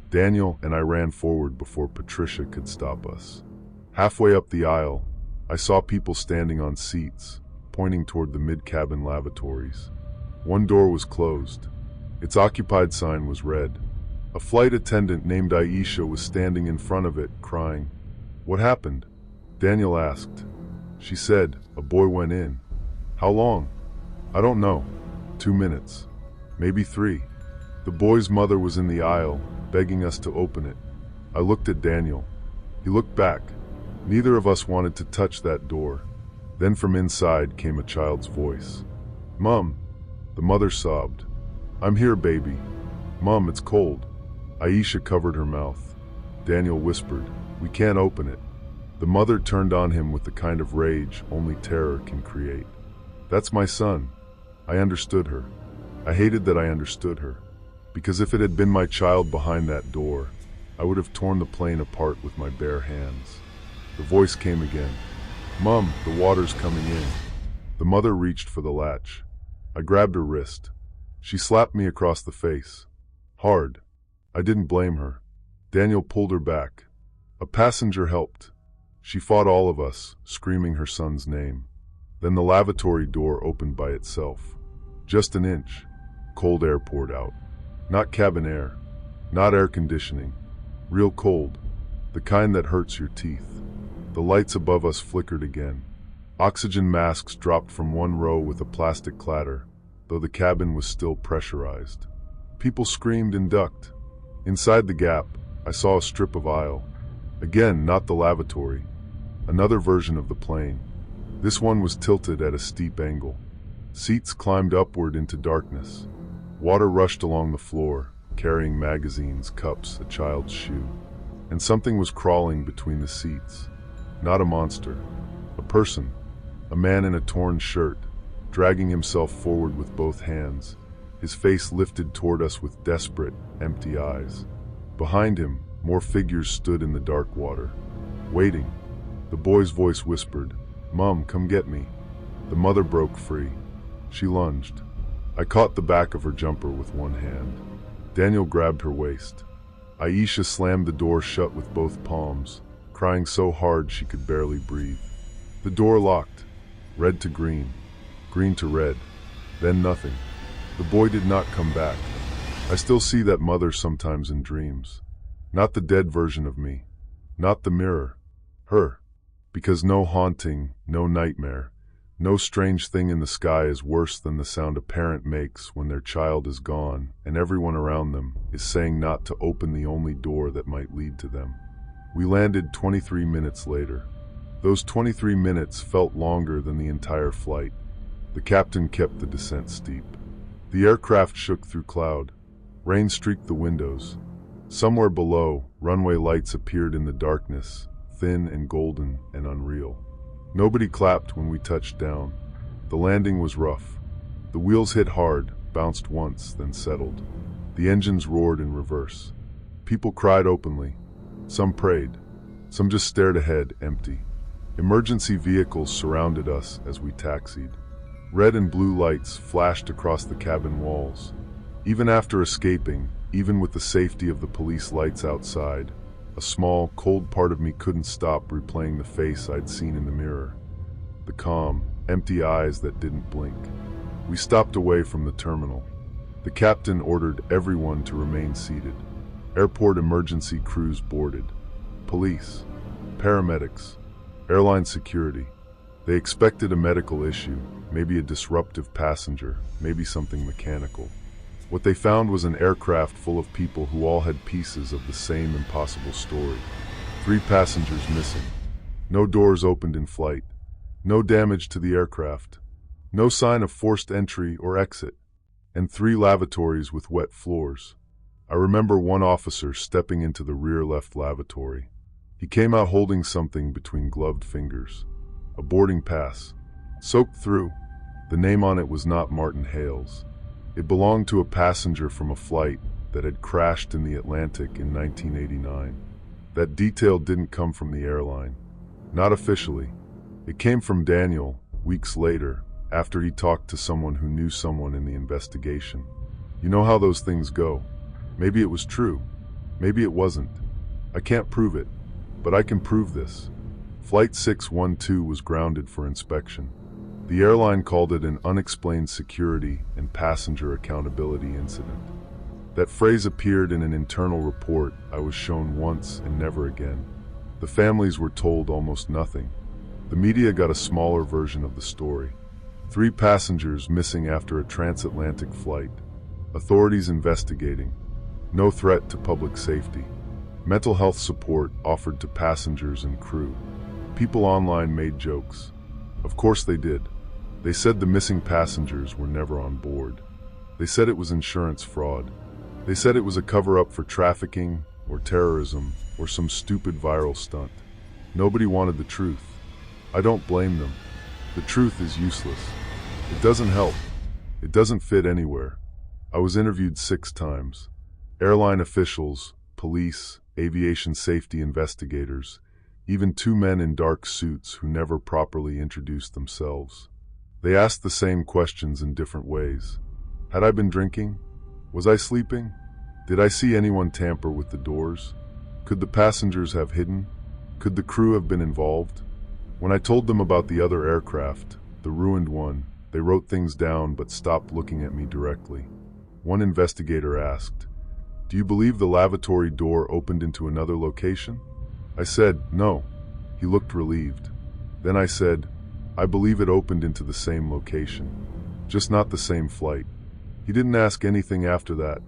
Daniel and I ran forward before Patricia could stop us. Halfway up the aisle, I saw people standing on seats, pointing toward the mid-cabin lavatories. One door was closed. Its occupied sign was red. A flight attendant named Aisha was standing in front of it, crying. "What happened?" Daniel asked. She said, "A boy went in." "How long?" "I don't know. 2 minutes. Maybe 3. The boy's mother was in the aisle, begging us to open it." I looked at Daniel. He looked back. Neither of us wanted to touch that door. Then from inside came a child's voice. "Mom," the mother sobbed. "I'm here, baby." "Mom, it's cold." Aisha covered her mouth. Daniel whispered, "We can't open it." The mother turned on him with the kind of rage only terror can create. "That's my son." I understood her. I hated that I understood her. Because if it had been my child behind that door, I would have torn the plane apart with my bare hands. The voice came again. "Mom, the water's coming in." The mother reached for the latch. I grabbed her wrist. She slapped me across the face. Hard. I didn't blame her. Daniel pulled her back. A passenger helped. She fought all of us, screaming her son's name. Then the lavatory door opened by itself. Just an inch. Cold air poured out. Not cabin air. Not air conditioning. Real cold. The kind that hurts your teeth. The lights above us flickered again. Oxygen masks dropped from one row with a plastic clatter, though the cabin was still pressurized. People screamed and ducked. Inside the gap, I saw a strip of aisle. Again, not the lavatory. Another version of the plane. This one was tilted at a steep angle. Seats climbed upward into darkness. Water rushed along the floor, carrying magazines, cups, a child's shoe. And something was crawling between the seats. Not a monster. A person. A man in a torn shirt, dragging himself forward with both hands, his face lifted toward us with desperate, empty eyes. Behind him, more figures stood in the dark water, waiting. The boy's voice whispered, "Mom, come get me." The mother broke free. She lunged. I caught the back of her jumper with one hand. Daniel grabbed her waist. Aisha slammed the door shut with both palms, crying so hard she could barely breathe. The door locked. Red to green, green to red, then nothing. The boy did not come back. I still see that mother sometimes in dreams. Not the dead version of me. Not the mirror. Her. Because no haunting, no nightmare, no strange thing in the sky is worse than the sound a parent makes when their child is gone and everyone around them is saying not to open the only door that might lead to them. We landed 23 minutes later. Those 23 minutes felt longer than the entire flight. The captain kept the descent steep. The aircraft shook through cloud. Rain streaked the windows. Somewhere below, runway lights appeared in the darkness, thin and golden and unreal. Nobody clapped when we touched down. The landing was rough. The wheels hit hard, bounced once, then settled. The engines roared in reverse. People cried openly. Some prayed. Some just stared ahead, empty. Emergency vehicles surrounded us as we taxied. Red and blue lights flashed across the cabin walls. Even after escaping, even with the safety of the police lights outside, a small, cold part of me couldn't stop replaying the face I'd seen in the mirror. The calm, empty eyes that didn't blink. We stopped away from the terminal. The captain ordered everyone to remain seated. Airport emergency crews boarded. Police, paramedics, airline security. They expected a medical issue, maybe a disruptive passenger, maybe something mechanical. What they found was an aircraft full of people who all had pieces of the same impossible story. 3 passengers missing. No doors opened in flight. No damage to the aircraft. No sign of forced entry or exit. And 3 lavatories with wet floors. I remember one officer stepping into the rear left lavatory. He came out holding something between gloved fingers. A boarding pass. Soaked through. The name on it was not Martin Hale's. It belonged to a passenger from a flight that had crashed in the Atlantic in 1989. That detail didn't come from the airline. Not officially. It came from Daniel, weeks later, after he talked to someone who knew someone in the investigation. You know how those things go. Maybe it was true. Maybe it wasn't. I can't prove it, but I can prove this. Flight 612 was grounded for inspection. The airline called it an unexplained security and passenger accountability incident. That phrase appeared in an internal report I was shown once and never again. The families were told almost nothing. The media got a smaller version of the story. 3 passengers missing after a transatlantic flight. Authorities investigating. No threat to public safety. Mental health support offered to passengers and crew. People online made jokes. Of course they did. They said the missing passengers were never on board. They said it was insurance fraud. They said it was a cover-up for trafficking or terrorism or some stupid viral stunt. Nobody wanted the truth. I don't blame them. The truth is useless. It doesn't help. It doesn't fit anywhere. I was interviewed 6 times. Airline officials, police, aviation safety investigators, even 2 men in dark suits who never properly introduced themselves. They asked the same questions in different ways. Had I been drinking? Was I sleeping? Did I see anyone tamper with the doors? Could the passengers have hidden? Could the crew have been involved? When I told them about the other aircraft, the ruined one, they wrote things down but stopped looking at me directly. One investigator asked, "Do you believe the lavatory door opened into another location?" I said, "No." He looked relieved. Then I said, "I believe it opened into the same location, just not the same flight." He didn't ask anything after that.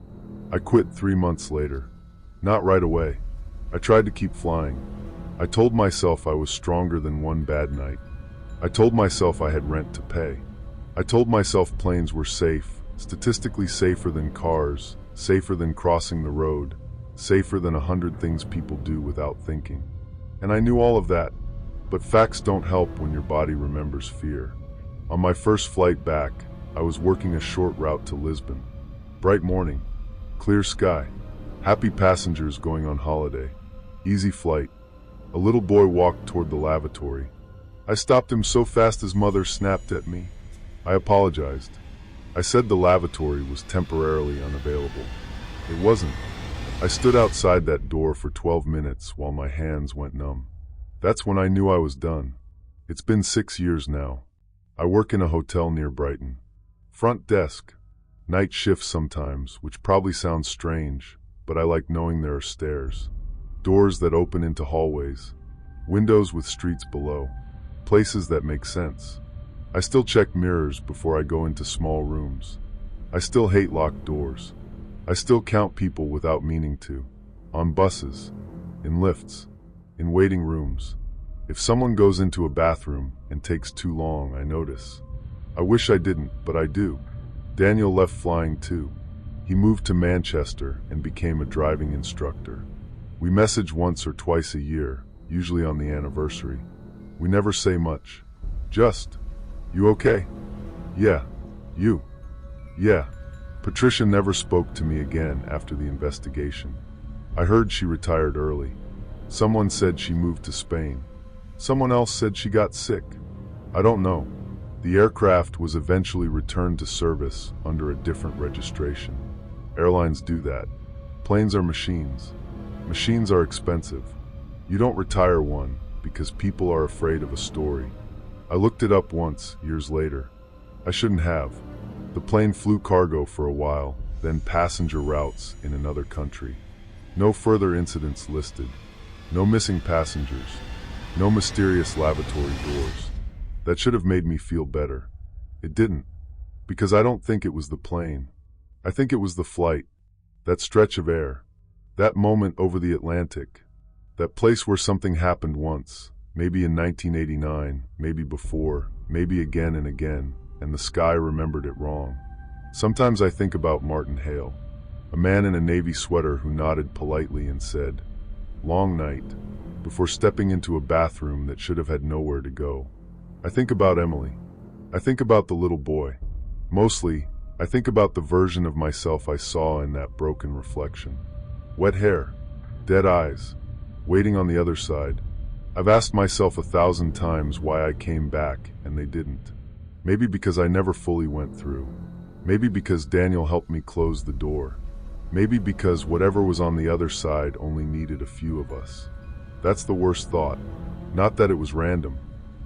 I quit 3 months later. Not right away. I tried to keep flying. I told myself I was stronger than one bad night. I told myself I had rent to pay. I told myself planes were safe, statistically safer than cars, safer than crossing the road, safer than 100 things people do without thinking. And I knew all of that, but facts don't help when your body remembers fear. On my first flight back, I was working a short route to Lisbon. Bright morning, clear sky, happy passengers going on holiday, easy flight. A little boy walked toward the lavatory. I stopped him so fast his mother snapped at me. I apologized. I said the lavatory was temporarily unavailable. It wasn't. I stood outside that door for 12 minutes while my hands went numb. That's when I knew I was done. It's been 6 years now. I work in a hotel near Brighton. Front desk. Night shift sometimes, which probably sounds strange, but I like knowing there are stairs. Doors that open into hallways. Windows with streets below. Places that make sense. I still check mirrors before I go into small rooms. I still hate locked doors. I still count people without meaning to. On buses. In lifts. In waiting rooms. If someone goes into a bathroom and takes too long, I notice. I wish I didn't, but I do. Daniel left flying too. He moved to Manchester and became a driving instructor. We message once or twice a year, usually on the anniversary. We never say much. Just, "You okay?" "Yeah." "You?" "Yeah." Patricia never spoke to me again after the investigation. I heard she retired early. Someone said she moved to Spain. Someone else said she got sick. I don't know. The aircraft was eventually returned to service under a different registration. Airlines do that. Planes are machines. Machines are expensive. You don't retire one because people are afraid of a story. I looked it up once, years later. I shouldn't have. The plane flew cargo for a while, then passenger routes in another country. No further incidents listed. No missing passengers. No mysterious lavatory doors. That should have made me feel better. It didn't. Because I don't think it was the plane. I think it was the flight. That stretch of air. That moment over the Atlantic. That place where something happened once. Maybe in 1989, maybe before, maybe again and again, and the sky remembered it wrong. Sometimes I think about Martin Hale, a man in a navy sweater who nodded politely and said, "Long night," before stepping into a bathroom that should have had nowhere to go. I think about Emily, I think about the little boy. Mostly, I think about the version of myself I saw in that broken reflection. Wet hair, dead eyes, waiting on the other side. I've asked myself 1,000 times why I came back and they didn't. Maybe because I never fully went through. Maybe because Daniel helped me close the door. Maybe because whatever was on the other side only needed a few of us. That's the worst thought. Not that it was random,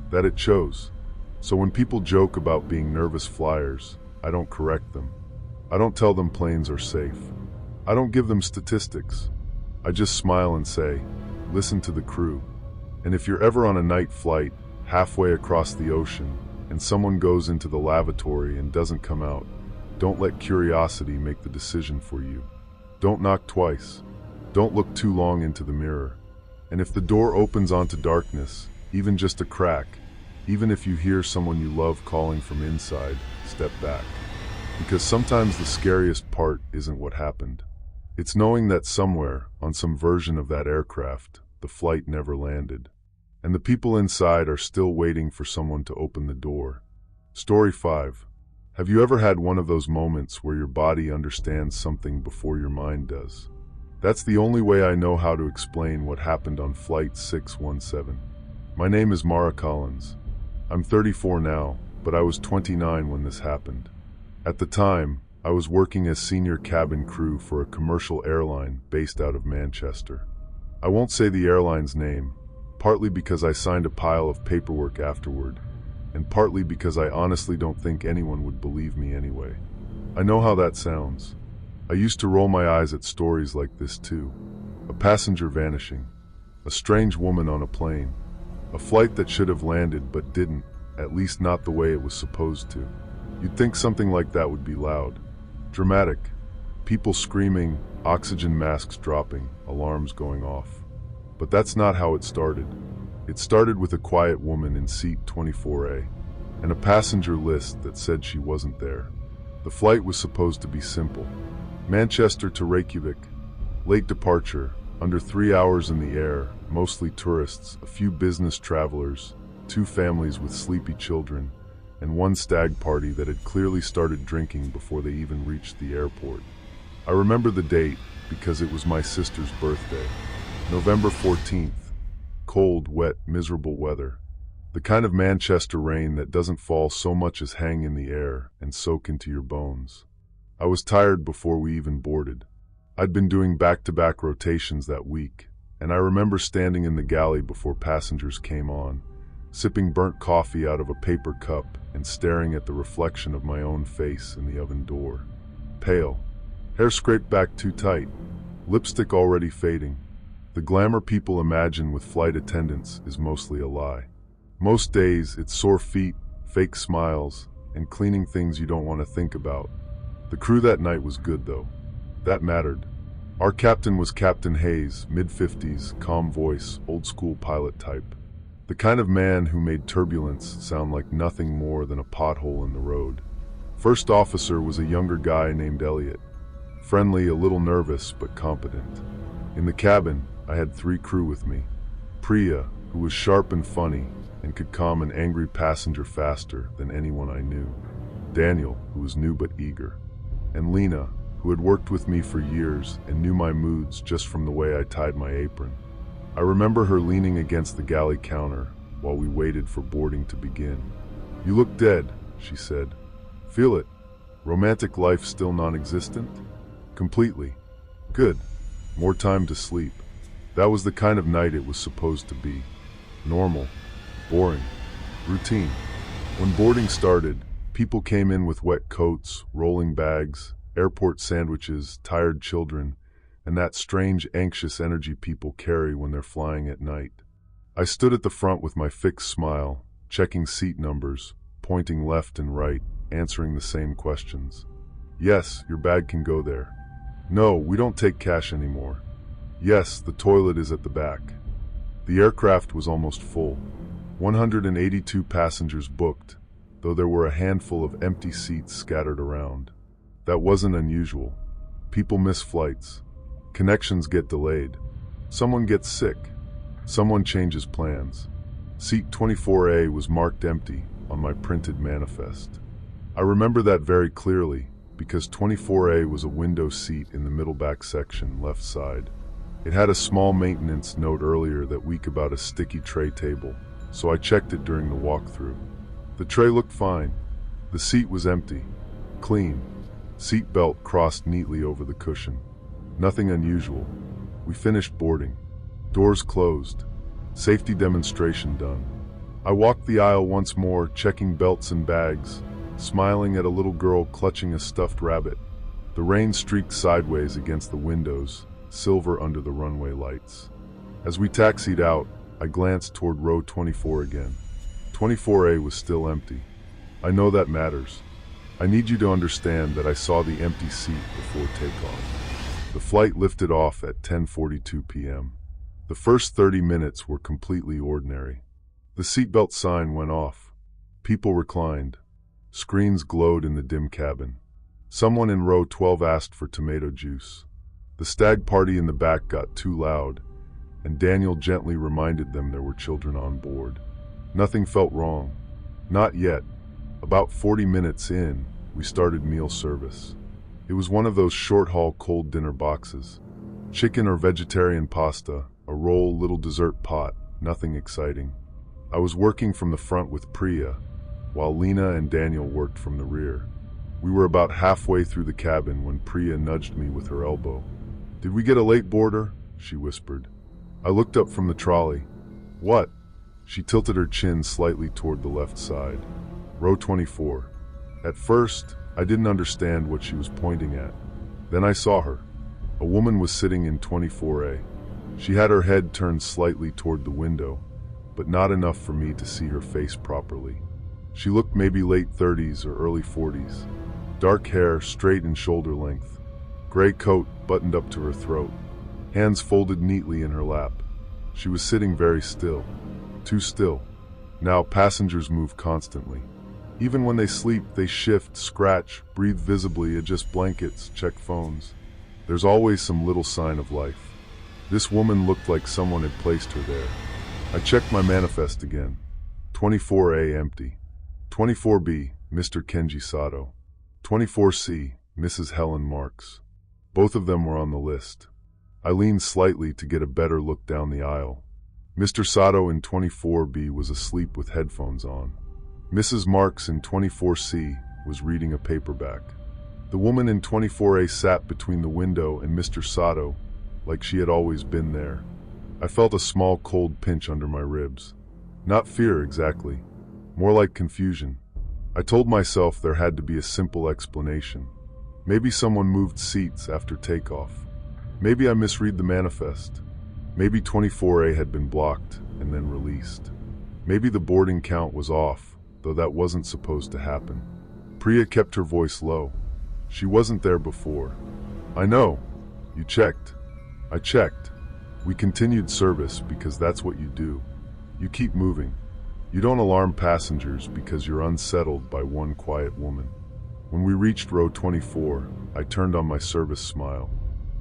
that it chose. So when people joke about being nervous flyers, I don't correct them. I don't tell them planes are safe. I don't give them statistics. I just smile and say, listen to the crew. And if you're ever on a night flight, halfway across the ocean, and someone goes into the lavatory and doesn't come out, don't let curiosity make the decision for you. Don't knock twice. Don't look too long into the mirror. And if the door opens onto darkness, even just a crack, even if you hear someone you love calling from inside, step back. Because sometimes the scariest part isn't what happened. It's knowing that somewhere, on some version of that aircraft, the flight never landed. And the people inside are still waiting for someone to open the door. Story 5. Have you ever had one of those moments where your body understands something before your mind does? That's the only way I know how to explain what happened on Flight 617. My name is Mara Collins. I'm 34 now, but I was 29 when this happened. At the time, I was working as senior cabin crew for a commercial airline based out of Manchester. I won't say the airline's name, partly because I signed a pile of paperwork afterward, and partly because I honestly don't think anyone would believe me anyway. I know how that sounds. I used to roll my eyes at stories like this too. A passenger vanishing, a strange woman on a plane, a flight that should have landed but didn't, at least not the way it was supposed to. You'd think something like that would be loud, dramatic, people screaming, oxygen masks dropping, alarms going off. But that's not how it started. It started with a quiet woman in seat 24A, and a passenger list that said she wasn't there. The flight was supposed to be simple. Manchester to Reykjavik, late departure, under 3 hours in the air, mostly tourists, a few business travelers, 2 families with sleepy children, and 1 stag party that had clearly started drinking before they even reached the airport. I remember the date because it was my sister's birthday. November 14th. Cold, wet, miserable weather. The kind of Manchester rain that doesn't fall so much as hang in the air and soak into your bones. I was tired before we even boarded. I'd been doing back-to-back rotations that week, and I remember standing in the galley before passengers came on, sipping burnt coffee out of a paper cup and staring at the reflection of my own face in the oven door. Pale, hair scraped back too tight, lipstick already fading. The glamour people imagine with flight attendants is mostly a lie. Most days, it's sore feet, fake smiles, and cleaning things you don't want to think about. The crew that night was good, though. That mattered. Our captain was Captain Hayes, mid-50s, calm voice, old-school pilot type. The kind of man who made turbulence sound like nothing more than a pothole in the road. First officer was a younger guy named Elliot. Friendly, a little nervous, but competent. In the cabin, I had 3 crew with me. Priya, who was sharp and funny, and could calm an angry passenger faster than anyone I knew. Daniel, who was new but eager. And Lena, who had worked with me for years and knew my moods just from the way I tied my apron. I remember her leaning against the galley counter while we waited for boarding to begin. "You look dead," she said. "Feel it? Romantic life still non-existent?" "Completely." "Good. More time to sleep." That was the kind of night it was supposed to be. Normal, boring, routine. When boarding started, people came in with wet coats, rolling bags, airport sandwiches, tired children, and that strange, anxious energy people carry when they're flying at night. I stood at the front with my fixed smile, checking seat numbers, pointing left and right, answering the same questions. "Yes, your bag can go there." "No, we don't take cash anymore." "Yes, the toilet is at the back." The aircraft was almost full. 182 passengers booked, though there were a handful of empty seats scattered around. That wasn't unusual. People miss flights. Connections get delayed. Someone gets sick. Someone changes plans. Seat 24A was marked empty, on my printed manifest. I remember that very clearly because 24A was a window seat in the middle back section, left side. It had a small maintenance note earlier that week about a sticky tray table, so I checked it during the walkthrough. The tray looked fine. The seat was empty, clean. Seat belt crossed neatly over the cushion. Nothing unusual. We finished boarding. Doors closed. Safety demonstration done. I walked the aisle once more, checking belts and bags, smiling at a little girl clutching a stuffed rabbit. The rain streaked sideways against the windows, silver under the runway lights. As we taxied out, I glanced toward row 24 again. 24A was still empty. I know that matters. I need you to understand that I saw the empty seat before takeoff. The flight lifted off at 10:42 p.m. The first 30 minutes were completely ordinary. The seatbelt sign went off. People reclined. Screens glowed in the dim cabin. Someone in row 12 asked for tomato juice. The stag party in the back got too loud, and Daniel gently reminded them there were children on board. Nothing felt wrong. Not yet. About 40 minutes in, we started meal service. It was one of those short-haul cold dinner boxes. Chicken or vegetarian pasta, a roll, little dessert pot, nothing exciting. I was working from the front with Priya, while Lena and Daniel worked from the rear. We were about halfway through the cabin when Priya nudged me with her elbow. "Did we get a late boarder?" she whispered. I looked up from the trolley. "What?" She tilted her chin slightly toward the left side. Row 24. At first, I didn't understand what she was pointing at. Then I saw her. A woman was sitting in 24A. She had her head turned slightly toward the window, but not enough for me to see her face properly. She looked maybe late 30s or early 40s. Dark hair, straight and shoulder length. Gray coat buttoned up to her throat. Hands folded neatly in her lap. She was sitting very still. Too still. Now passengers move constantly. Even when they sleep, they shift, scratch, breathe visibly, adjust blankets, check phones. There's always some little sign of life. This woman looked like someone had placed her there. I checked my manifest again. 24A empty. 24B, Mr. Kenji Sato. 24C, Mrs. Helen Marks. Both of them were on the list. I leaned slightly to get a better look down the aisle. Mr. Sato in 24B was asleep with headphones on. Mrs. Marks in 24C was reading a paperback. The woman in 24A sat between the window and Mr. Sato, like she had always been there. I felt a small cold pinch under my ribs. Not fear exactly, more like confusion. I told myself there had to be a simple explanation. Maybe someone moved seats after takeoff. Maybe I misread the manifest. Maybe 24A had been blocked and then released. Maybe the boarding count was off, though that wasn't supposed to happen. Priya kept her voice low. She wasn't there before. "I know. You checked." I checked. We continued service because that's what you do. You keep moving. You don't alarm passengers because you're unsettled by one quiet woman. When we reached row 24, I turned on my service smile.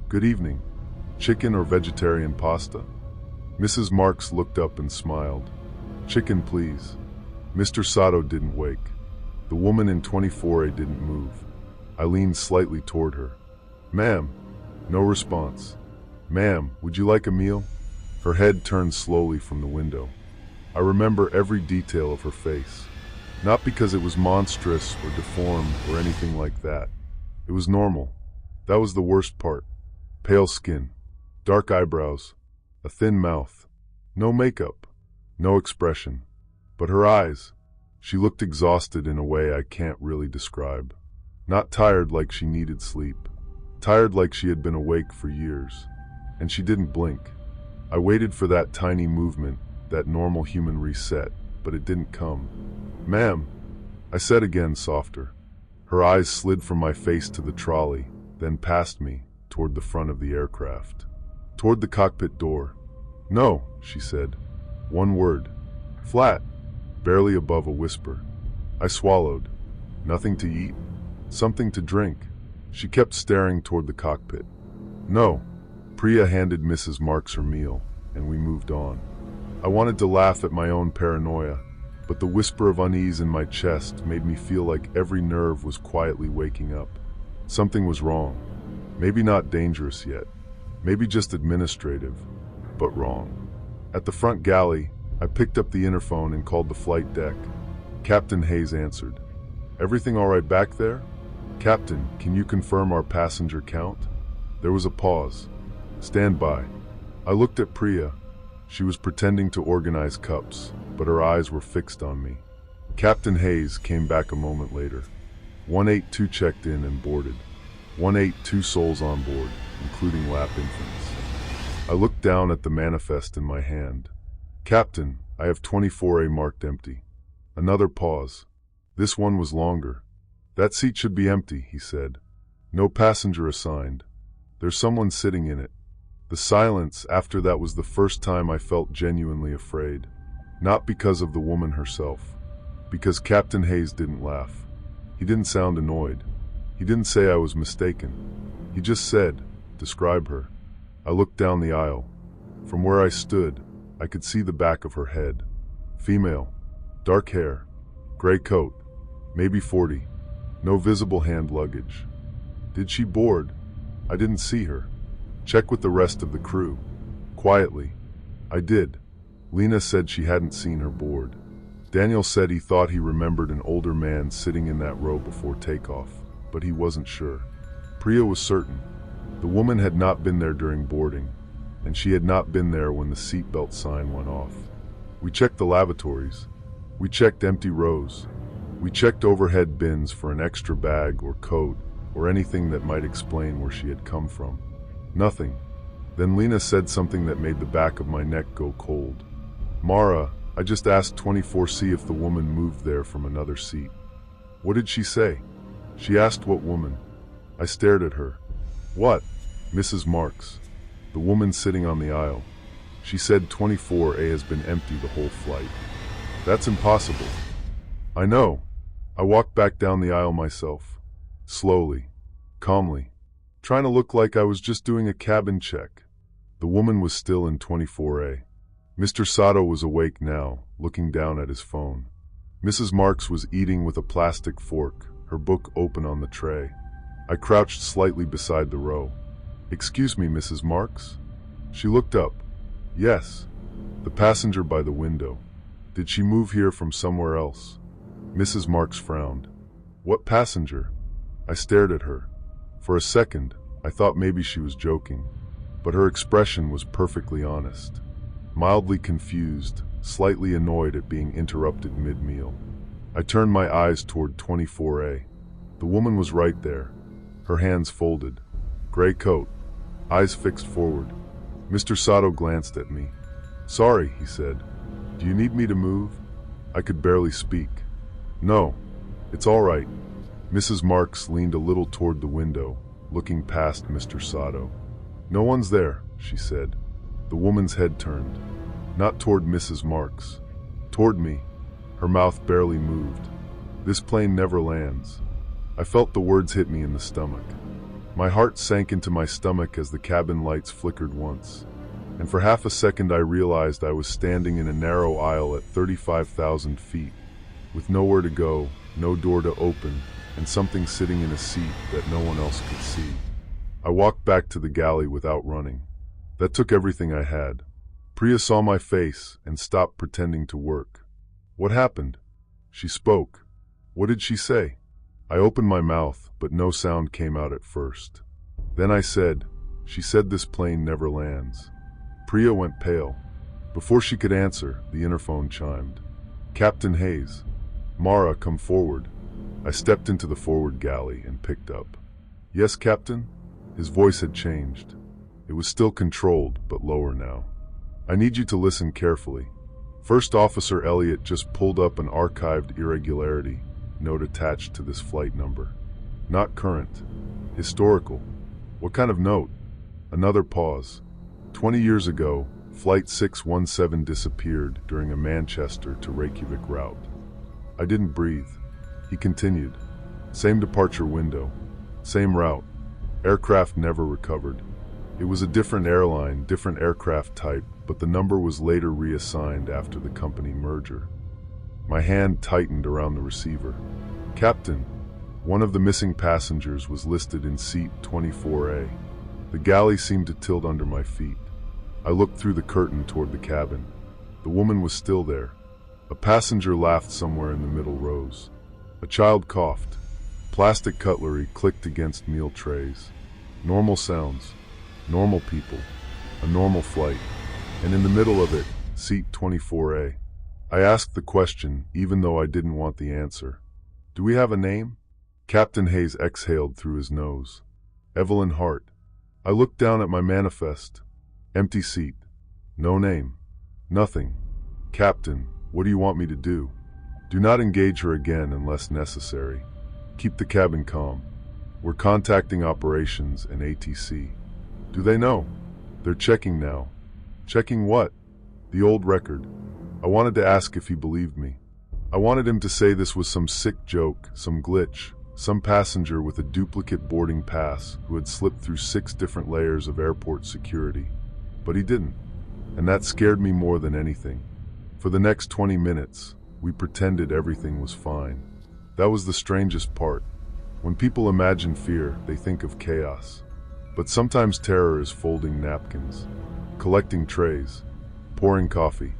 "Good evening. Chicken or vegetarian pasta?" Mrs. Marks looked up and smiled. "Chicken, please." Mr. Sato didn't wake. The woman in 24A didn't move. I leaned slightly toward her. "Ma'am." No response. "Ma'am, would you like a meal?" Her head turned slowly from the window. I remember every detail of her face. Not because it was monstrous or deformed or anything like that. It was normal. That was the worst part. Pale skin, dark eyebrows, a thin mouth. No makeup, no expression. But her eyes, she looked exhausted in a way I can't really describe. Not tired like she needed sleep. Tired like she had been awake for years. And she didn't blink. I waited for that tiny movement, that normal human reset, but it didn't come. "Ma'am," I said again, softer. Her eyes slid from my face to the trolley, then past me, toward the front of the aircraft. Toward the cockpit door. "No," she said. One word. Flat. Barely above a whisper. I swallowed. Nothing to eat. Something to drink. She kept staring toward the cockpit. "No." Priya handed Mrs. Marks her meal, and we moved on. I wanted to laugh at my own paranoia, but the whisper of unease in my chest made me feel like every nerve was quietly waking up. Something was wrong. Maybe not dangerous yet. Maybe just administrative, but wrong. At the front galley, I picked up the interphone and called the flight deck. Captain Hayes answered. "Everything all right back there? Captain, can you confirm our passenger count?" There was a pause. "Stand by." I looked at Priya. She was pretending to organize cups, but her eyes were fixed on me. Captain Hayes came back a moment later. 182 checked in and boarded. 182 souls on board, including lap infants. I looked down at the manifest in my hand. "Captain, I have 24A marked empty." Another pause. This one was longer. "That seat should be empty," he said. "No passenger assigned. There's someone sitting in it." The silence after that was the first time I felt genuinely afraid. Not because of the woman herself. Because Captain Hayes didn't laugh. He didn't sound annoyed. He didn't say I was mistaken. He just said, "Describe her." I looked down the aisle. From where I stood, I could see the back of her head. Female. Dark hair. Gray coat. Maybe 40. No visible hand luggage. Did she board? I didn't see her. Check with the rest of the crew. Quietly. I did. Lena said she hadn't seen her board. Daniel said he thought he remembered an older man sitting in that row before takeoff, but he wasn't sure. Priya was certain. The woman had not been there during boarding, and she had not been there when the seatbelt sign went off. We checked the lavatories. We checked empty rows. We checked overhead bins for an extra bag or coat or anything that might explain where she had come from. Nothing. Then Lena said something that made the back of my neck go cold. "Mara, I just asked 24C if the woman moved there from another seat." "What did she say?" "She asked what woman." I stared at her. "What?" "Mrs. Marks. The woman sitting on the aisle. She said 24A has been empty the whole flight." "That's impossible." "I know." I walked back down the aisle myself. Slowly. Calmly. Trying to look like I was just doing a cabin check. The woman was still in 24A. Mr. Sato was awake now, looking down at his phone. Mrs. Marks was eating with a plastic fork, her book open on the tray. I crouched slightly beside the row. "Excuse me, Mrs. Marks?" She looked up. "Yes." "The passenger by the window. Did she move here from somewhere else?" Mrs. Marks frowned. "What passenger?" I stared at her. For a second, I thought maybe she was joking, but her expression was perfectly honest. Mildly confused, slightly annoyed at being interrupted mid-meal. I turned my eyes toward 24A. The woman was right there, her hands folded. Gray coat, eyes fixed forward. Mr. Sato glanced at me. "Sorry," he said. "Do you need me to move?" I could barely speak. "No, it's all right." Mrs. Marks leaned a little toward the window, looking past Mr. Sato. "No one's there," she said. The woman's head turned. Not toward Mrs. Marks. Toward me. Her mouth barely moved. "This plane never lands." I felt the words hit me in the stomach. My heart sank into my stomach as the cabin lights flickered once. And for half a second I realized I was standing in a narrow aisle at 35,000 feet, with nowhere to go, no door to open, and something sitting in a seat that no one else could see. I walked back to the galley without running. That took everything I had. Priya saw my face and stopped pretending to work. "What happened?" She spoke. "What did she say?" I opened my mouth, but no sound came out at first. Then I said, "She said this plane never lands." Priya went pale. Before she could answer, the interphone chimed. "Captain Hayes." "Mara, come forward." I stepped into the forward galley and picked up. "Yes, Captain?" His voice had changed. It was still controlled, but lower now. "I need you to listen carefully. First Officer Elliott just pulled up an archived irregularity note attached to this flight number. Not current. Historical." "What kind of note?" Another pause. 20 years ago, Flight 617 disappeared during a Manchester to Reykjavik route. I didn't breathe. He continued. "Same departure window. Same route. Aircraft never recovered. It was a different airline, different aircraft type, but the number was later reassigned after the company merger." My hand tightened around the receiver. Captain, one of the missing passengers was listed in seat 24A. The galley seemed to tilt under my feet. I looked through the curtain toward the cabin. The woman was still there. A passenger laughed somewhere in the middle rows. A child coughed. Plastic cutlery clicked against meal trays. Normal sounds. Normal people. A normal flight. And in the middle of it, seat 24A. I asked the question, even though I didn't want the answer. Do we have a name? Captain Hayes exhaled through his nose. Evelyn Hart. I looked down at my manifest. Empty seat. No name. Nothing. Captain, what do you want me to do? Do not engage her again unless necessary. Keep the cabin calm. We're contacting operations and ATC. Do they know? They're checking now. Checking what? The old record. I wanted to ask if he believed me. I wanted him to say this was some sick joke, some glitch, some passenger with a duplicate boarding pass who had slipped through 6 different layers of airport security. But he didn't. And that scared me more than anything. For the next 20 minutes, we pretended everything was fine. That was the strangest part. When people imagine fear, they think of chaos. But sometimes terror is folding napkins, collecting trays, pouring coffee,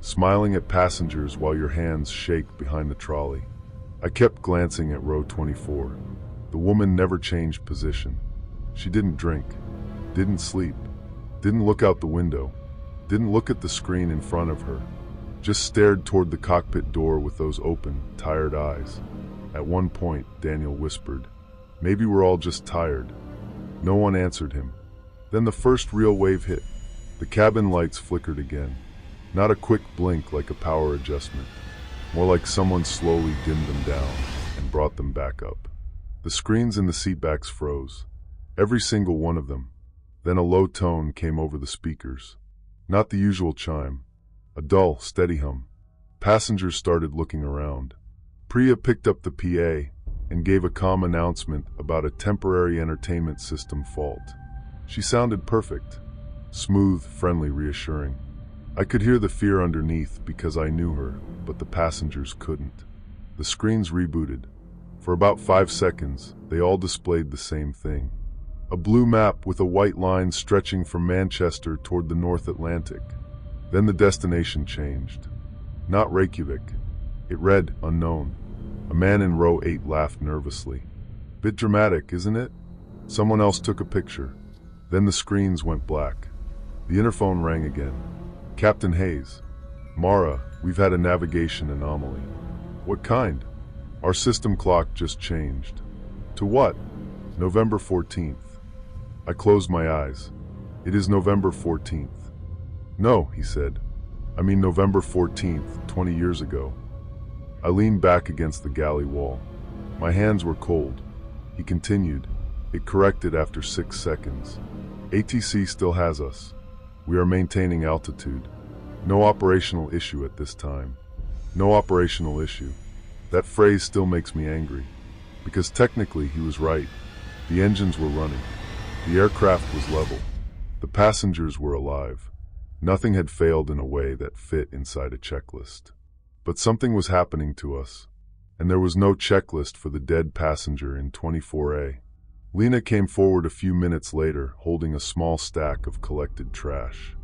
smiling at passengers while your hands shake behind the trolley. I kept glancing at row 24. The woman never changed position. She didn't drink, didn't sleep, didn't look out the window, didn't look at the screen in front of her, just stared toward the cockpit door with those open, tired eyes. At one point, Daniel whispered, "Maybe we're all just tired." No one answered him. Then the first real wave hit. The cabin lights flickered again. Not a quick blink like a power adjustment. More like someone slowly dimmed them down and brought them back up. The screens in the seatbacks froze. Every single one of them. Then a low tone came over the speakers. Not the usual chime. A dull, steady hum. Passengers started looking around. Priya picked up the PA and gave a calm announcement about a temporary entertainment system fault. She sounded perfect. Smooth, friendly, reassuring. I could hear the fear underneath because I knew her, but the passengers couldn't. The screens rebooted. For about 5 seconds, they all displayed the same thing. A blue map with a white line stretching from Manchester toward the North Atlantic. Then the destination changed. Not Reykjavik. It read unknown. A man in row 8 laughed nervously. Bit dramatic, isn't it? Someone else took a picture. Then the screens went black. The interphone rang again. Captain Hayes. Mara, we've had a navigation anomaly. What kind? Our system clock just changed. To what? November 14th. I closed my eyes. It is November 14th. No, he said. I mean November 14th, 20 years ago. I leaned back against the galley wall. My hands were cold. He continued. It corrected after 6 seconds. ATC still has us. We are maintaining altitude. No operational issue at this time. No operational issue. That phrase still makes me angry. Because technically he was right. The engines were running. The aircraft was level. The passengers were alive. Nothing had failed in a way that fit inside a checklist. But something was happening to us. And there was no checklist for the dead passenger in 24A. Lena came forward a few minutes later, holding a small stack of collected trash.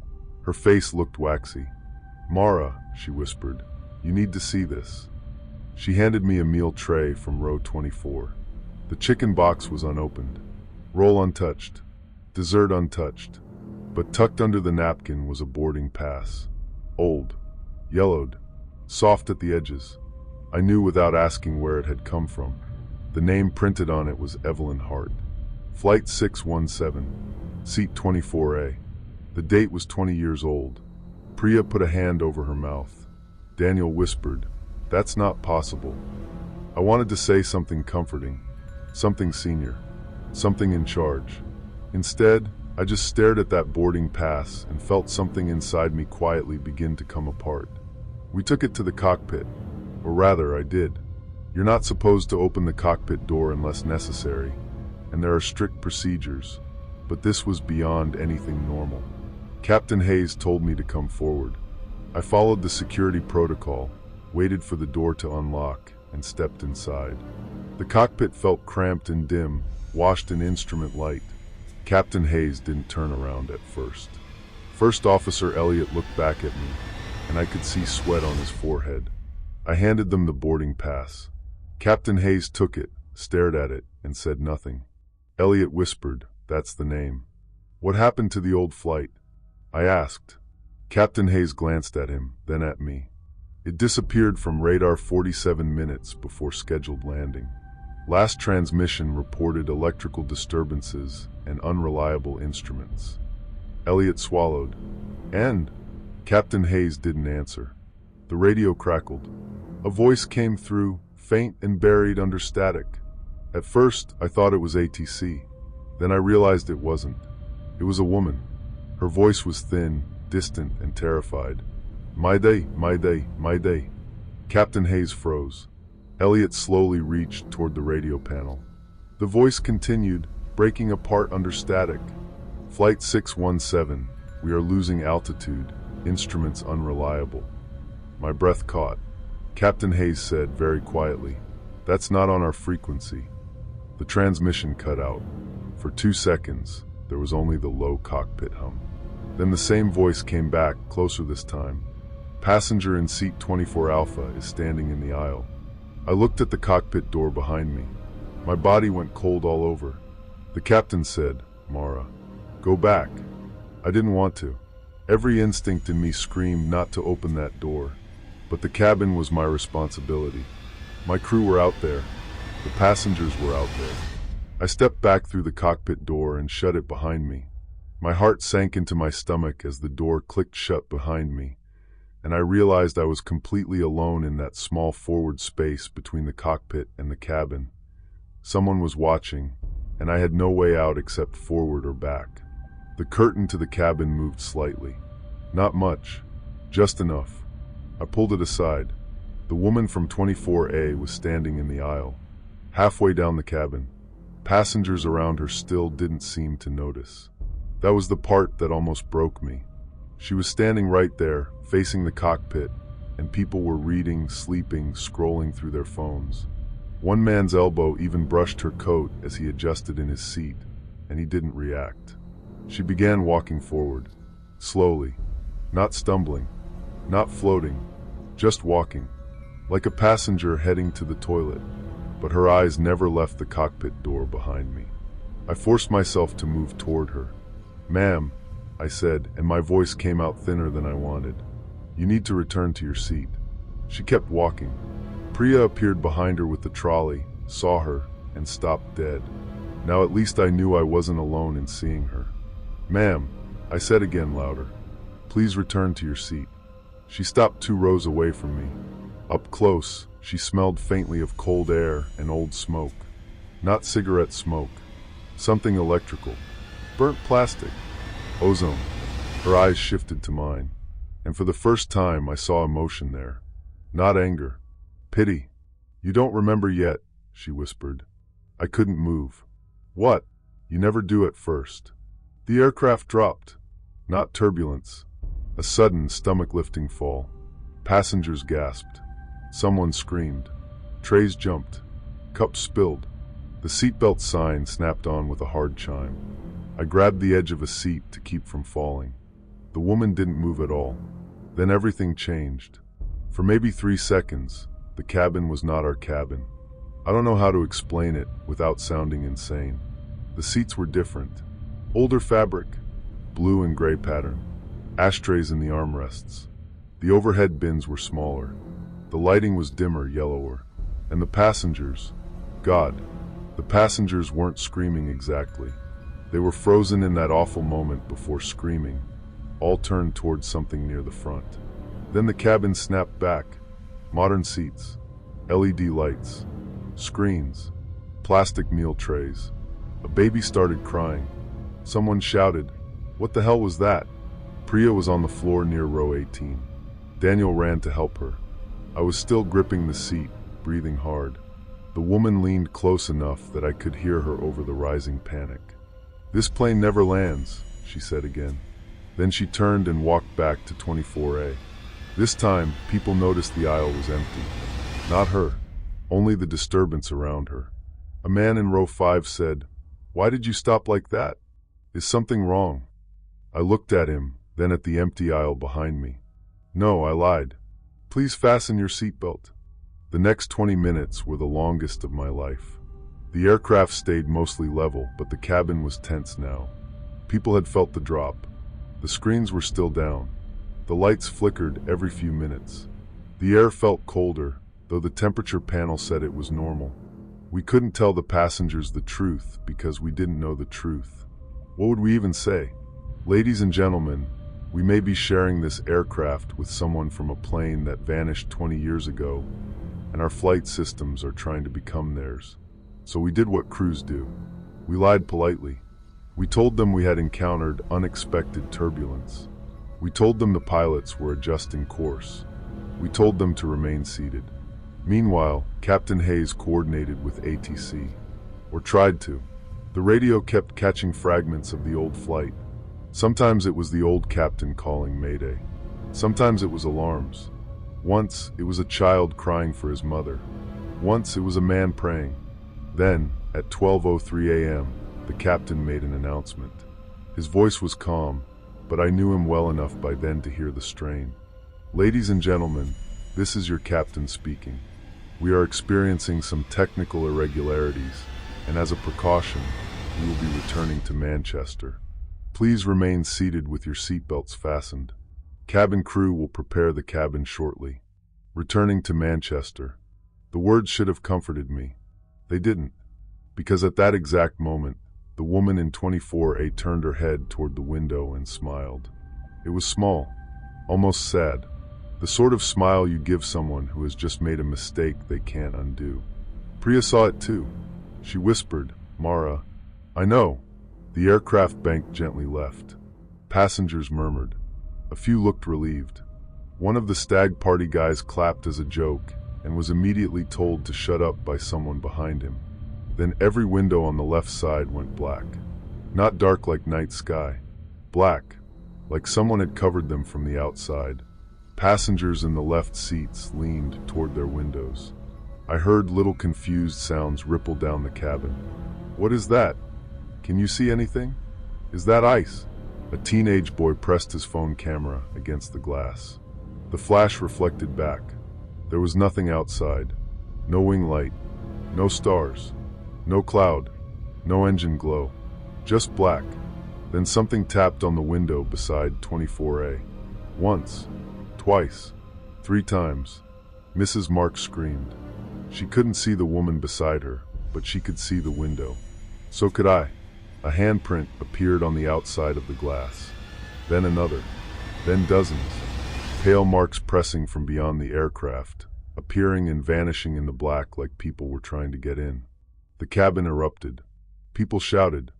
Her face looked waxy. Mara, she whispered, you need to see this. She handed me a meal tray from row 24. The chicken box was unopened. Roll untouched. Dessert untouched. But tucked under the napkin was a boarding pass. Old. Yellowed. Soft at the edges. I knew without asking where it had come from. The name printed on it was Evelyn Hart. Flight 617. Seat 24A. The date was 20 years old. Priya put a hand over her mouth. Daniel whispered, "That's not possible." I wanted to say something comforting, something senior, something in charge. Instead, I just stared at that boarding pass and felt something inside me quietly begin to come apart. We took it to the cockpit, or rather, I did. You're not supposed to open the cockpit door unless necessary, and there are strict procedures, but this was beyond anything normal. Captain Hayes told me to come forward. I followed the security protocol, waited for the door to unlock, and stepped inside. The cockpit felt cramped and dim, washed in instrument light. Captain Hayes didn't turn around at first. First Officer Elliot looked back at me, and I could see sweat on his forehead. I handed them the boarding pass. Captain Hayes took it, stared at it, and said nothing. Elliot whispered, "That's the name." "What happened to the old flight?" I asked. Captain Hayes glanced at him, then at me. "It disappeared from radar 47 minutes before scheduled landing. Last transmission reported electrical disturbances and unreliable instruments." Elliot swallowed. "And?" Captain Hayes didn't answer. The radio crackled. A voice came through, faint and buried under static. At first, I thought it was ATC. Then I realized it wasn't. It was a woman. Her voice was thin, distant, and terrified. "Mayday, Mayday, Mayday." Captain Hayes froze. Elliot slowly reached toward the radio panel. The voice continued, breaking apart under static. "Flight 617, we are losing altitude, instruments unreliable." My breath caught. Captain Hayes said very quietly, "That's not on our frequency." The transmission cut out. For 2 seconds, there was only the low cockpit hum. Then the same voice came back, closer this time. "Passenger in seat 24 Alpha is standing in the aisle." I looked at the cockpit door behind me. My body went cold all over. The captain said, "Mara, go back." I didn't want to. Every instinct in me screamed not to open that door. But the cabin was my responsibility. My crew were out there. The passengers were out there. I stepped back through the cockpit door and shut it behind me. My heart sank into my stomach as the door clicked shut behind me, and I realized I was completely alone in that small forward space between the cockpit and the cabin. Someone was watching, and I had no way out except forward or back. The curtain to the cabin moved slightly. Not much, just enough. I pulled it aside. The woman from 24A was standing in the aisle, halfway down the cabin. Passengers around her still didn't seem to notice. That was the part that almost broke me. She was standing right there, facing the cockpit, and people were reading, sleeping, scrolling through their phones. One man's elbow even brushed her coat as he adjusted in his seat, and he didn't react. She began walking forward, slowly, not stumbling, not floating, just walking, like a passenger heading to the toilet, but her eyes never left the cockpit door behind me. I forced myself to move toward her. "Ma'am," I said, and my voice came out thinner than I wanted. "You need to return to your seat." She kept walking. Priya appeared behind her with the trolley, saw her, and stopped dead. Now at least I knew I wasn't alone in seeing her. "Ma'am," I said again louder, "please return to your seat." She stopped 2 rows away from me. Up close, she smelled faintly of cold air and old smoke. Not cigarette smoke. Something electrical. Burnt plastic. Ozone. Her eyes shifted to mine, and for the first time I saw emotion there. Not anger. Pity. "You don't remember yet," she whispered. I couldn't move. "What?" "You never do at first." The aircraft dropped. Not turbulence. A sudden, stomach-lifting fall. Passengers gasped. Someone screamed. Trays jumped. Cups spilled. The seatbelt sign snapped on with a hard chime. I grabbed the edge of a seat to keep from falling. The woman didn't move at all. Then everything changed. For maybe 3 seconds, the cabin was not our cabin. I don't know how to explain it without sounding insane. The seats were different. Older fabric, blue and gray pattern. Ashtrays in the armrests. The overhead bins were smaller. The lighting was dimmer, yellower. And the passengers, God, the passengers weren't screaming exactly. They were frozen in that awful moment before screaming, all turned towards something near the front. Then the cabin snapped back. Modern seats, LED lights, screens, plastic meal trays. A baby started crying. Someone shouted, "What the hell was that?" Priya was on the floor near row 18. Daniel ran to help her. I was still gripping the seat, breathing hard. The woman leaned close enough that I could hear her over the rising panic. "This plane never lands," she said again. Then she turned and walked back to 24A. This time, people noticed the aisle was empty. Not her, only the disturbance around her. A man in row 5 said, "Why did you stop like that? Is something wrong?" I looked at him, then at the empty aisle behind me. "No," I lied. "Please fasten your seatbelt." The next 20 minutes were the longest of my life. The aircraft stayed mostly level, but the cabin was tense now. People had felt the drop. The screens were still down. The lights flickered every few minutes. The air felt colder, though the temperature panel said it was normal. We couldn't tell the passengers the truth because we didn't know the truth. What would we even say? "Ladies and gentlemen, we may be sharing this aircraft with someone from a plane that vanished 20 years ago, and our flight systems are trying to become theirs." So we did what crews do. We lied politely. We told them we had encountered unexpected turbulence. We told them the pilots were adjusting course. We told them to remain seated. Meanwhile, Captain Hayes coordinated with ATC, or tried to. The radio kept catching fragments of the old flight. Sometimes it was the old captain calling Mayday. Sometimes it was alarms. Once, it was a child crying for his mother. Once, it was a man praying. Then, at 12:03 a.m., the captain made an announcement. His voice was calm, but I knew him well enough by then to hear the strain. "Ladies and gentlemen, this is your captain speaking. We are experiencing some technical irregularities, and as a precaution, we will be returning to Manchester. Please remain seated with your seatbelts fastened. Cabin crew will prepare the cabin shortly. Returning to Manchester." The words should have comforted me. They didn't, because at that exact moment, the woman in 24A turned her head toward the window and smiled. It was small, almost sad, the sort of smile you give someone who has just made a mistake they can't undo. Priya saw it too. She whispered, "Mara, I know." The aircraft banked gently left. Passengers murmured. A few looked relieved. One of the stag party guys clapped as a joke and was immediately told to shut up by someone behind him. Then every window on the left side went black. Not dark like night sky. Black, like someone had covered them from the outside. Passengers in the left seats leaned toward their windows. I heard little confused sounds ripple down the cabin. "What is that? Can you see anything? Is that ice?" A teenage boy pressed his phone camera against the glass. The flash reflected back. There was nothing outside. No wing light. No stars. No cloud. No engine glow. Just black. Then something tapped on the window beside 24A. Once. Twice. 3 times. Mrs. Marks screamed. She couldn't see the woman beside her, but she could see the window. So could I. A handprint appeared on the outside of the glass. Then another. Then dozens. Pale marks pressing from beyond the aircraft, appearing and vanishing in the black like people were trying to get in. The cabin erupted. People shouted.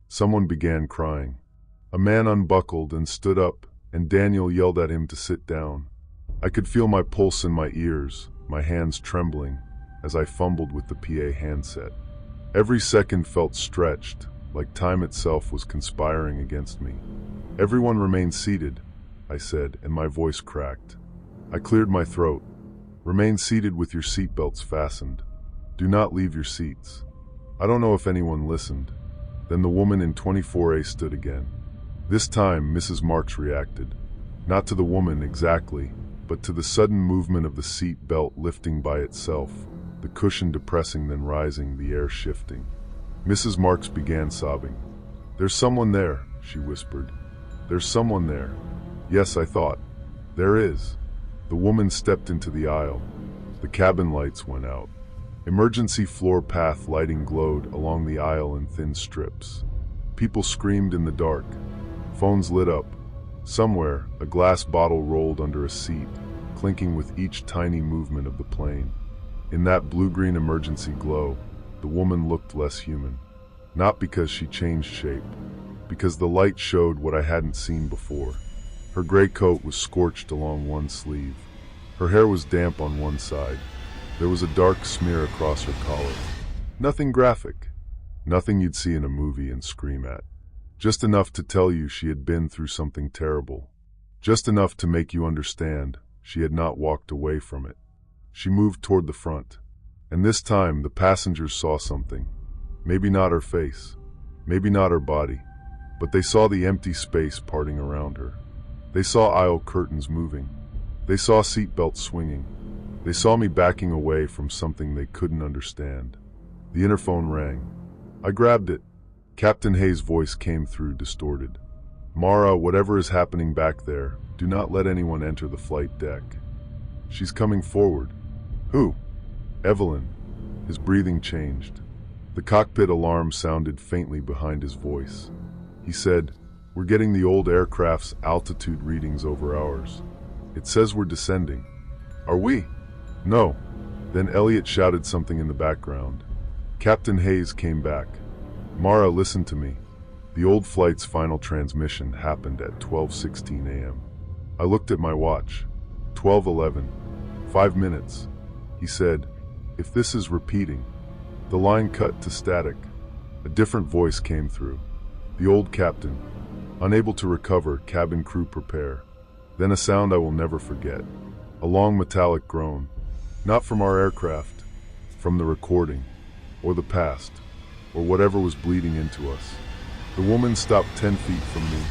Someone began crying. A man unbuckled and stood up, and Daniel yelled at him to sit down. I could feel my pulse in my ears, my hands trembling, as I fumbled with the PA handset. Every second felt stretched, like time itself was conspiring against me. "Everyone remain seated," I said, and my voice cracked. I cleared my throat. "Remain seated with your seatbelts fastened. Do not leave your seats." I don't know if anyone listened. Then the woman in 24A stood again. This time, Mrs. Marks reacted. Not to the woman exactly, but to the sudden movement of the seat belt lifting by itself, the cushion depressing then rising, the air shifting. Mrs. Marks began sobbing. "There's someone there," she whispered. "There's someone there." Yes, I thought. There is. The woman stepped into the aisle. The cabin lights went out. Emergency floor path lighting glowed along the aisle in thin strips. People screamed in the dark. Phones lit up. Somewhere, a glass bottle rolled under a seat, clinking with each tiny movement of the plane. In that blue-green emergency glow, the woman looked less human. Not because she changed shape, because the light showed what I hadn't seen before. Her gray coat was scorched along one sleeve. Her hair was damp on one side. There was a dark smear across her collar. Nothing graphic. Nothing you'd see in a movie and scream at. Just enough to tell you she had been through something terrible. Just enough to make you understand, she had not walked away from it. She moved toward the front. And this time, the passengers saw something. Maybe not her face, maybe not her body, but they saw the empty space parting around her. They saw aisle curtains moving. They saw seatbelts swinging. They saw me backing away from something they couldn't understand. The interphone rang. I grabbed it. Captain Hayes' voice came through, distorted. "Mara, whatever is happening back there, do not let anyone enter the flight deck. She's coming forward." "Who?" "Evelyn." His breathing changed. The cockpit alarm sounded faintly behind his voice. He said, "We're getting the old aircraft's altitude readings over ours. It says we're descending." "Are we?" "No." Then Elliot shouted something in the background. Captain Hayes came back. "Mara, listen to me. The old flight's final transmission happened at 12:16 a.m. I looked at my watch. 12:11. 5 minutes." He said, "If this is repeating." The line cut to static. A different voice came through. The old captain. "Unable to recover, cabin crew prepare." Then a sound I will never forget. A long metallic groan. Not from our aircraft. From the recording. Or the past. Or whatever was bleeding into us. The woman stopped 10 feet from me.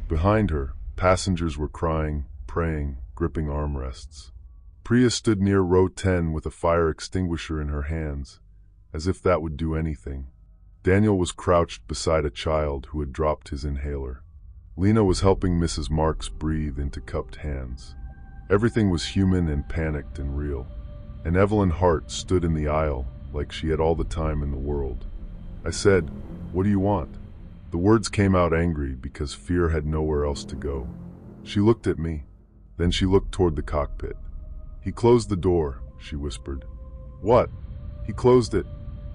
Behind her, passengers were crying, praying, gripping armrests. Priya stood near row 10 with a fire extinguisher in her hands, as if that would do anything. Daniel was crouched beside a child who had dropped his inhaler. Lena was helping Mrs. Marks breathe into cupped hands. Everything was human and panicked and real. And Evelyn Hart stood in the aisle like she had all the time in the world. I said, "What do you want?" The words came out angry because fear had nowhere else to go. She looked at me. Then she looked toward the cockpit. "He closed the door," she whispered. "What?" "He closed it.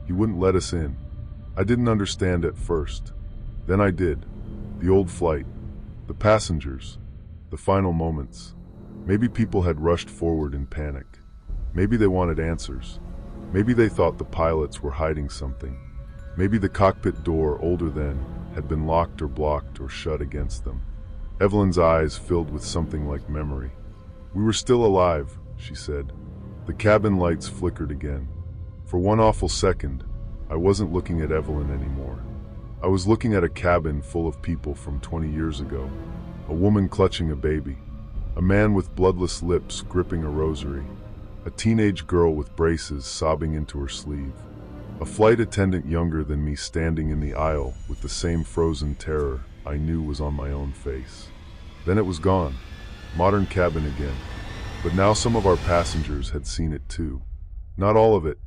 He wouldn't let us in." I didn't understand at first. Then I did. The old flight. The passengers. The final moments. Maybe people had rushed forward in panic. Maybe they wanted answers. Maybe they thought the pilots were hiding something. Maybe the cockpit door, older then, had been locked or blocked or shut against them. Evelyn's eyes filled with something like memory. "We were still alive," she said. The cabin lights flickered again. For one awful second, I wasn't looking at Evelyn anymore. I was looking at a cabin full of people from 20 years ago. A woman clutching a baby. A man with bloodless lips gripping a rosary. A teenage girl with braces sobbing into her sleeve. A flight attendant younger than me standing in the aisle with the same frozen terror I knew was on my own face. Then it was gone. Modern cabin again. But now some of our passengers had seen it too. Not all of it.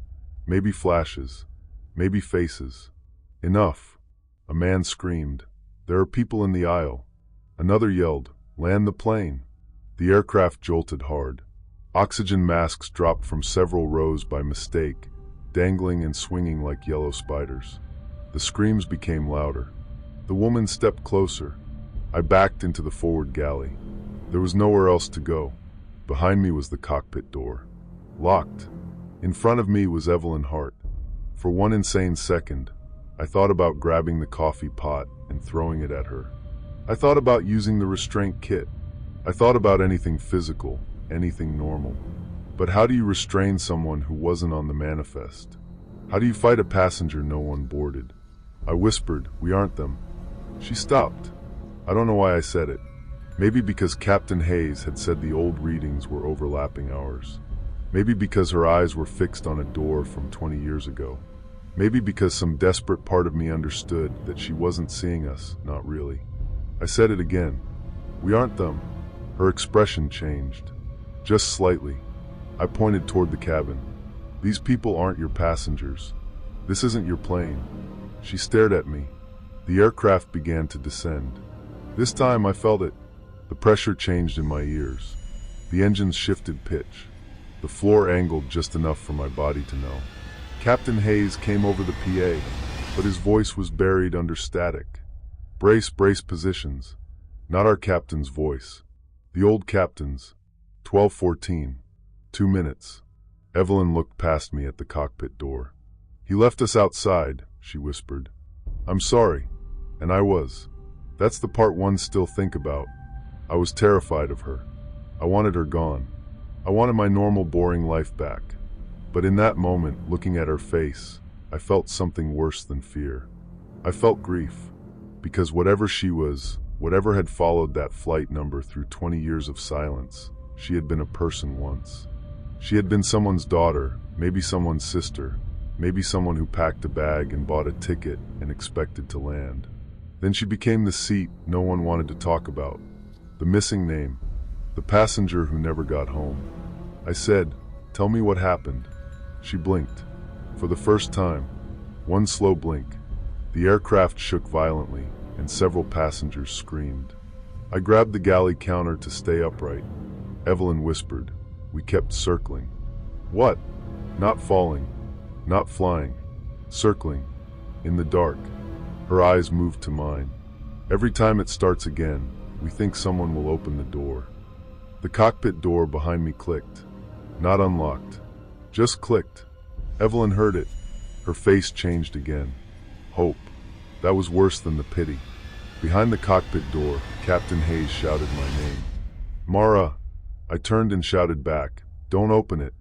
Maybe flashes. Maybe faces. Enough. A man screamed. "There are people in the aisle." Another yelled, "Land the plane." The aircraft jolted hard. Oxygen masks dropped from several rows by mistake, dangling and swinging like yellow spiders. The screams became louder. The woman stepped closer. I backed into the forward galley. There was nowhere else to go. Behind me was the cockpit door. Locked. In front of me was Evelyn Hart. For one insane second, I thought about grabbing the coffee pot and throwing it at her. I thought about using the restraint kit. I thought about anything physical, anything normal. But how do you restrain someone who wasn't on the manifest? How do you fight a passenger no one boarded? I whispered, "We aren't them." She stopped. I don't know why I said it. Maybe because Captain Hayes had said the old readings were overlapping ours. Maybe because her eyes were fixed on a door from 20 years ago. Maybe because some desperate part of me understood that she wasn't seeing us, not really. I said it again. "We aren't them." Her expression changed. Just slightly. I pointed toward the cabin. "These people aren't your passengers. This isn't your plane." She stared at me. The aircraft began to descend. This time I felt it. The pressure changed in my ears. The engines shifted pitch. The floor angled just enough for my body to know. Captain Hayes came over the PA, but his voice was buried under static. Brace positions." Not our captain's voice. The old captain's. 12:14. 2 minutes. Evelyn looked past me at the cockpit door. "He left us outside," she whispered. "I'm sorry." And I was. That's the part one still think about. I was terrified of her. I wanted her gone. I wanted my normal, boring life back. But in that moment, looking at her face, I felt something worse than fear. I felt grief. Because whatever she was, whatever had followed that flight number through 20 years of silence, she had been a person once. She had been someone's daughter, maybe someone's sister, maybe someone who packed a bag and bought a ticket and expected to land. Then she became the seat no one wanted to talk about, the missing name, the passenger who never got home. I said, "Tell me what happened." She blinked. For the first time, one slow blink, the aircraft shook violently and several passengers screamed. I grabbed the galley counter to stay upright. Evelyn whispered. We kept circling. What? Not falling, not flying, circling, in the dark. Her eyes moved to mine. Every time it starts again, we think someone will open the door. The cockpit door behind me clicked. Not unlocked, just clicked. Evelyn heard it. Her face changed again. Hope. That was worse than the pity. Behind the cockpit door, Captain Hayes shouted my name. Mara. I turned and shouted back, "Don't open it."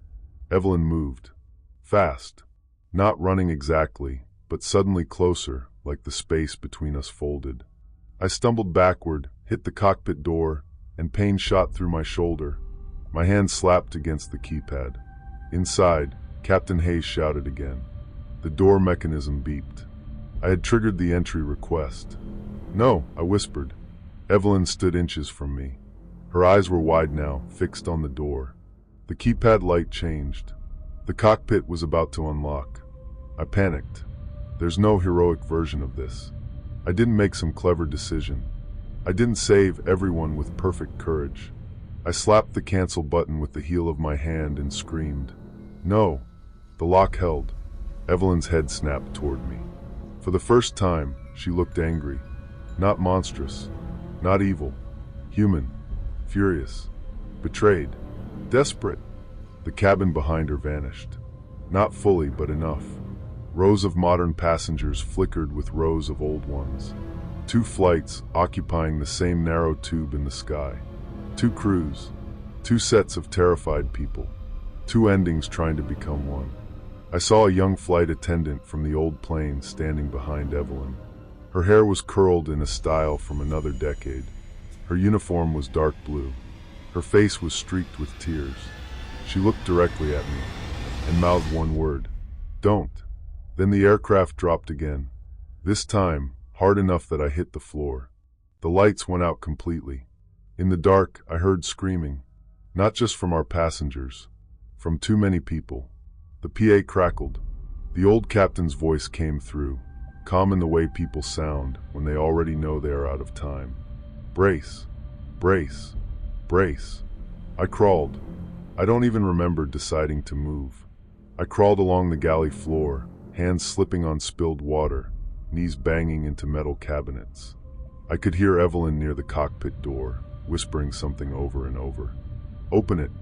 Evelyn moved. Fast. Not running exactly, but suddenly closer, like the space between us folded. I stumbled backward, hit the cockpit door, and pain shot through my shoulder. My hand slapped against the keypad. Inside, Captain Hayes shouted again. The door mechanism beeped. I had triggered the entry request. "No," I whispered. Evelyn stood inches from me. Her eyes were wide now, fixed on the door. The keypad light changed. The cockpit was about to unlock. I panicked. There's no heroic version of this. I didn't make some clever decision. I didn't save everyone with perfect courage. I slapped the cancel button with the heel of my hand and screamed. No. The lock held. Evelyn's head snapped toward me. For the first time, she looked angry. Not monstrous. Not evil. Human. Furious. Betrayed. Desperate. The cabin behind her vanished. Not fully, but enough. Rows of modern passengers flickered with rows of old ones. 2 flights occupying the same narrow tube in the sky. 2 crews. 2 sets of terrified people. 2 endings trying to become one. I saw a young flight attendant from the old plane standing behind Evelyn. Her hair was curled in a style from another decade. Her uniform was dark blue. Her face was streaked with tears. She looked directly at me and mouthed one word. "Don't." Then the aircraft dropped again. This time, hard enough that I hit the floor. The lights went out completely. In the dark, I heard screaming. Not just from our passengers. From too many people. The PA crackled. The old captain's voice came through, calm in the way people sound when they already know they are out of time. Brace. Brace. Brace. I crawled. I don't even remember deciding to move. I crawled along the galley floor, hands slipping on spilled water, knees banging into metal cabinets. I could hear Evelyn near the cockpit door, whispering something over and over. "Open it.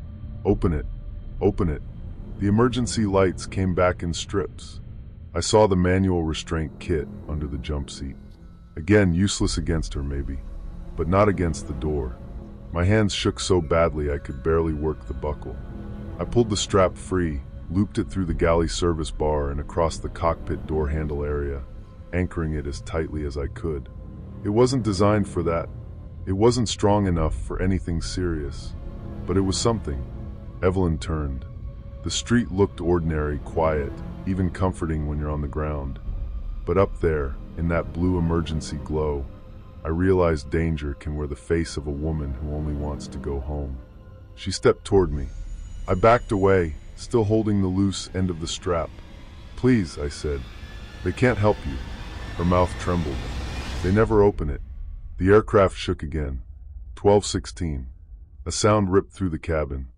Open it. Open it." The emergency lights came back in strips. I saw the manual restraint kit under the jump seat. Again, useless against her maybe, but not against the door. My hands shook so badly I could barely work the buckle. I pulled the strap free, looped it through the galley service bar and across the cockpit door handle area, anchoring it as tightly as I could. It wasn't designed for that. It wasn't strong enough for anything serious. But it was something. Evelyn turned. The street looked ordinary, quiet, even comforting when you're on the ground. But up there, in that blue emergency glow, I realized danger can wear the face of a woman who only wants to go home. She stepped toward me. I backed away, still holding the loose end of the strap. "Please," I said. "They can't help you." Her mouth trembled. "They never open it." The aircraft shook again. 12:16. A sound ripped through the cabin.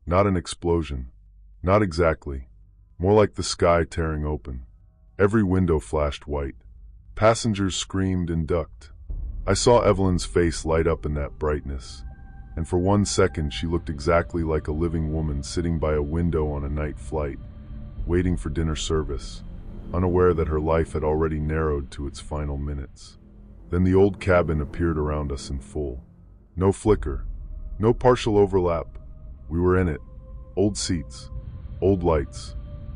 Not an explosion. Not exactly. More like the sky tearing open. Every window flashed white. Passengers screamed and ducked. I saw Evelyn's face light up in that brightness, and for 1 second she looked exactly like a living woman sitting by a window on a night flight, waiting for dinner service, unaware that her life had already narrowed to its final minutes. Then the old cabin appeared around us in full. No flicker, No partial overlap. We were in it. Old seats, old lights,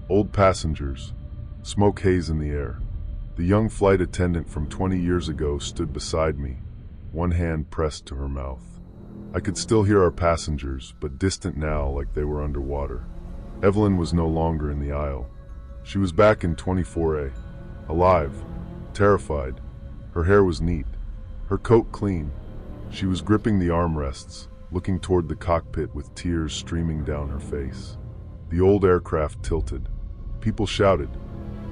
old passengers, smoke haze in the air. The young flight attendant from 20 years ago stood beside me, one hand pressed to her mouth. I could still hear our passengers, but distant now, like they were underwater. Evelyn was no longer in the aisle. She was back in 24A, alive, terrified. Her hair was neat, her coat clean. She was gripping the armrests, looking toward the cockpit with tears streaming down her face. The old aircraft tilted. People shouted.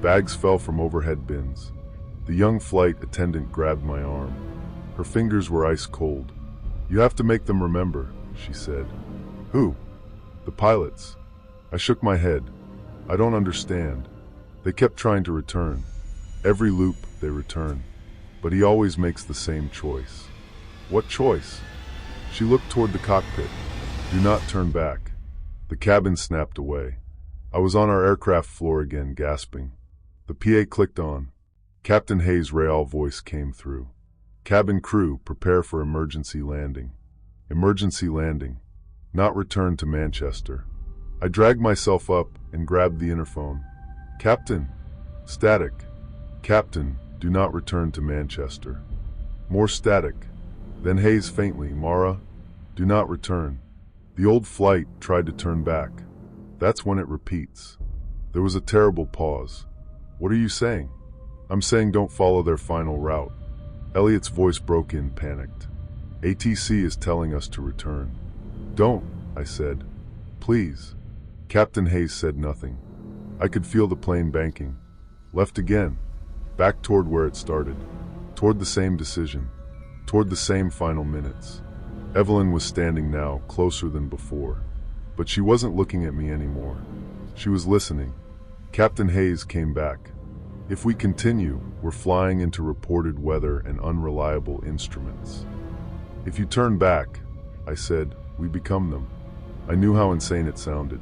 Bags fell from overhead bins. The young flight attendant grabbed my arm. Her fingers were ice cold. "You have to make them remember," she said. "Who?" "The pilots." I shook my head. "I don't understand." "They kept trying to return. Every loop they return. But he always makes the same choice." "What choice?" She looked toward the cockpit. "Do not turn back." The cabin snapped away. I was on our aircraft floor again, gasping. The PA clicked on. Captain Hayes' Real voice came through. "Cabin crew, prepare for emergency landing." Emergency landing. Not return to Manchester. I dragged myself up and grabbed the interphone. "Captain." Static. "Captain, do not return to Manchester." More static. Then Hayes faintly, "Mara, do not return." The old flight tried to turn back. That's when it repeats. There was a terrible pause. "What are you saying?" "I'm saying don't follow their final route." Elliot's voice broke in, panicked. "ATC is telling us to return." "Don't," I said. "Please." Captain Hayes said nothing. I could feel the plane banking. Left again. Back toward where it started. Toward the same decision. Toward the same final minutes. Evelyn was standing now, closer than before. But she wasn't looking at me anymore. She was listening. Captain Hayes came back. "If we continue, we're flying into reported weather and unreliable instruments. If you turn back," I said, "we become them." I knew how insane it sounded.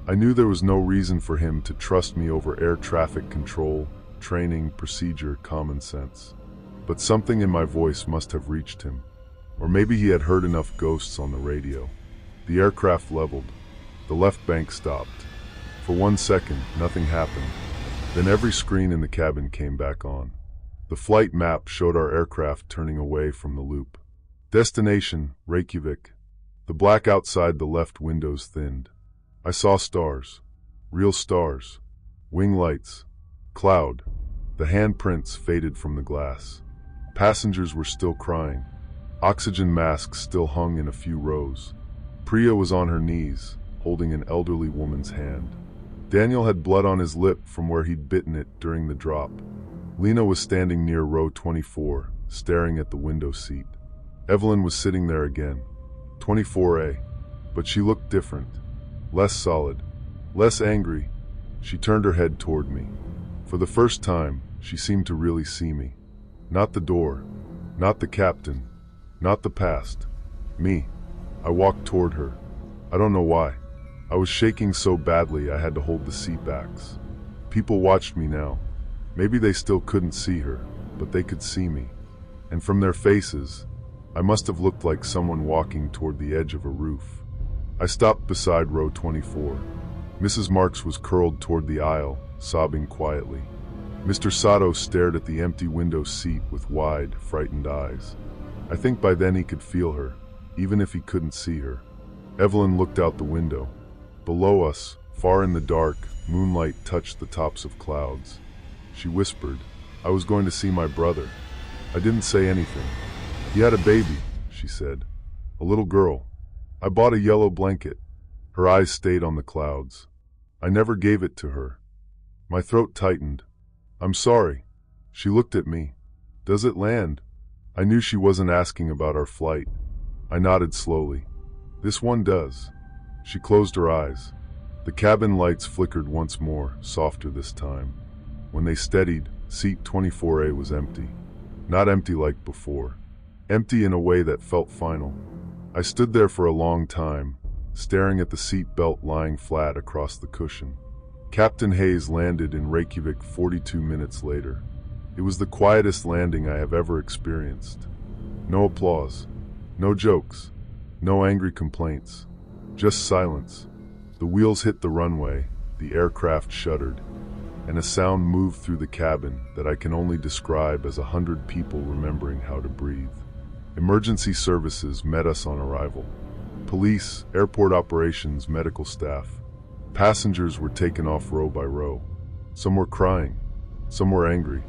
I knew there was no reason for him to trust me over air traffic control, training, procedure, common sense. But something in my voice must have reached him. Or maybe he had heard enough ghosts on the radio. The aircraft leveled. The left bank stopped. For 1 second, nothing happened. Then every screen in the cabin came back on. The flight map showed our aircraft turning away from the loop. Destination, Reykjavik. The black outside the left windows thinned. I saw stars. Real stars. Wing lights. Cloud. The handprints faded from the glass. Passengers were still crying. Oxygen masks still hung in a few rows. Priya was on her knees, holding an elderly woman's hand. Daniel had blood on his lip from where he'd bitten it during the drop. Lena was standing near row 24, staring at the window seat. Evelyn was sitting there again. 24A. But she looked different. Less solid. Less angry. She turned her head toward me. For the first time, she seemed to really see me. Not the door. Not the captain. Not the past. Me. I walked toward her. I don't know why. I was shaking so badly I had to hold the seat backs. People watched me now. Maybe they still couldn't see her, but they could see me. And from their faces, I must have looked like someone walking toward the edge of a roof. I stopped beside row 24. Mrs. Marks was curled toward the aisle, sobbing quietly. Mr. Sato stared at the empty window seat with wide, frightened eyes. I think by then he could feel her, even if he couldn't see her. Evelyn looked out the window. Below us, far in the dark, moonlight touched the tops of clouds. She whispered, "I was going to see my brother." I didn't say anything. "He had a baby," she said. "A little girl. I bought a yellow blanket." Her eyes stayed on the clouds. "I never gave it to her." My throat tightened. "I'm sorry." She looked at me. "Does it land?" I knew she wasn't asking about our flight. I nodded slowly. "This one does." She closed her eyes. The cabin lights flickered once more, softer this time. When they steadied, seat 24A was empty. Not empty like before. Empty in a way that felt final. I stood there for a long time, staring at the seat belt lying flat across the cushion. Captain Hayes landed in Reykjavik 42 minutes later. It was the quietest landing I have ever experienced. No applause. No jokes. No angry complaints. Just silence. The wheels hit the runway, the aircraft shuddered, and a sound moved through the cabin that I can only describe as 100 people remembering how to breathe. Emergency services met us on arrival. Police, airport operations, medical staff. Passengers were taken off row by row. Some were crying. Some were angry.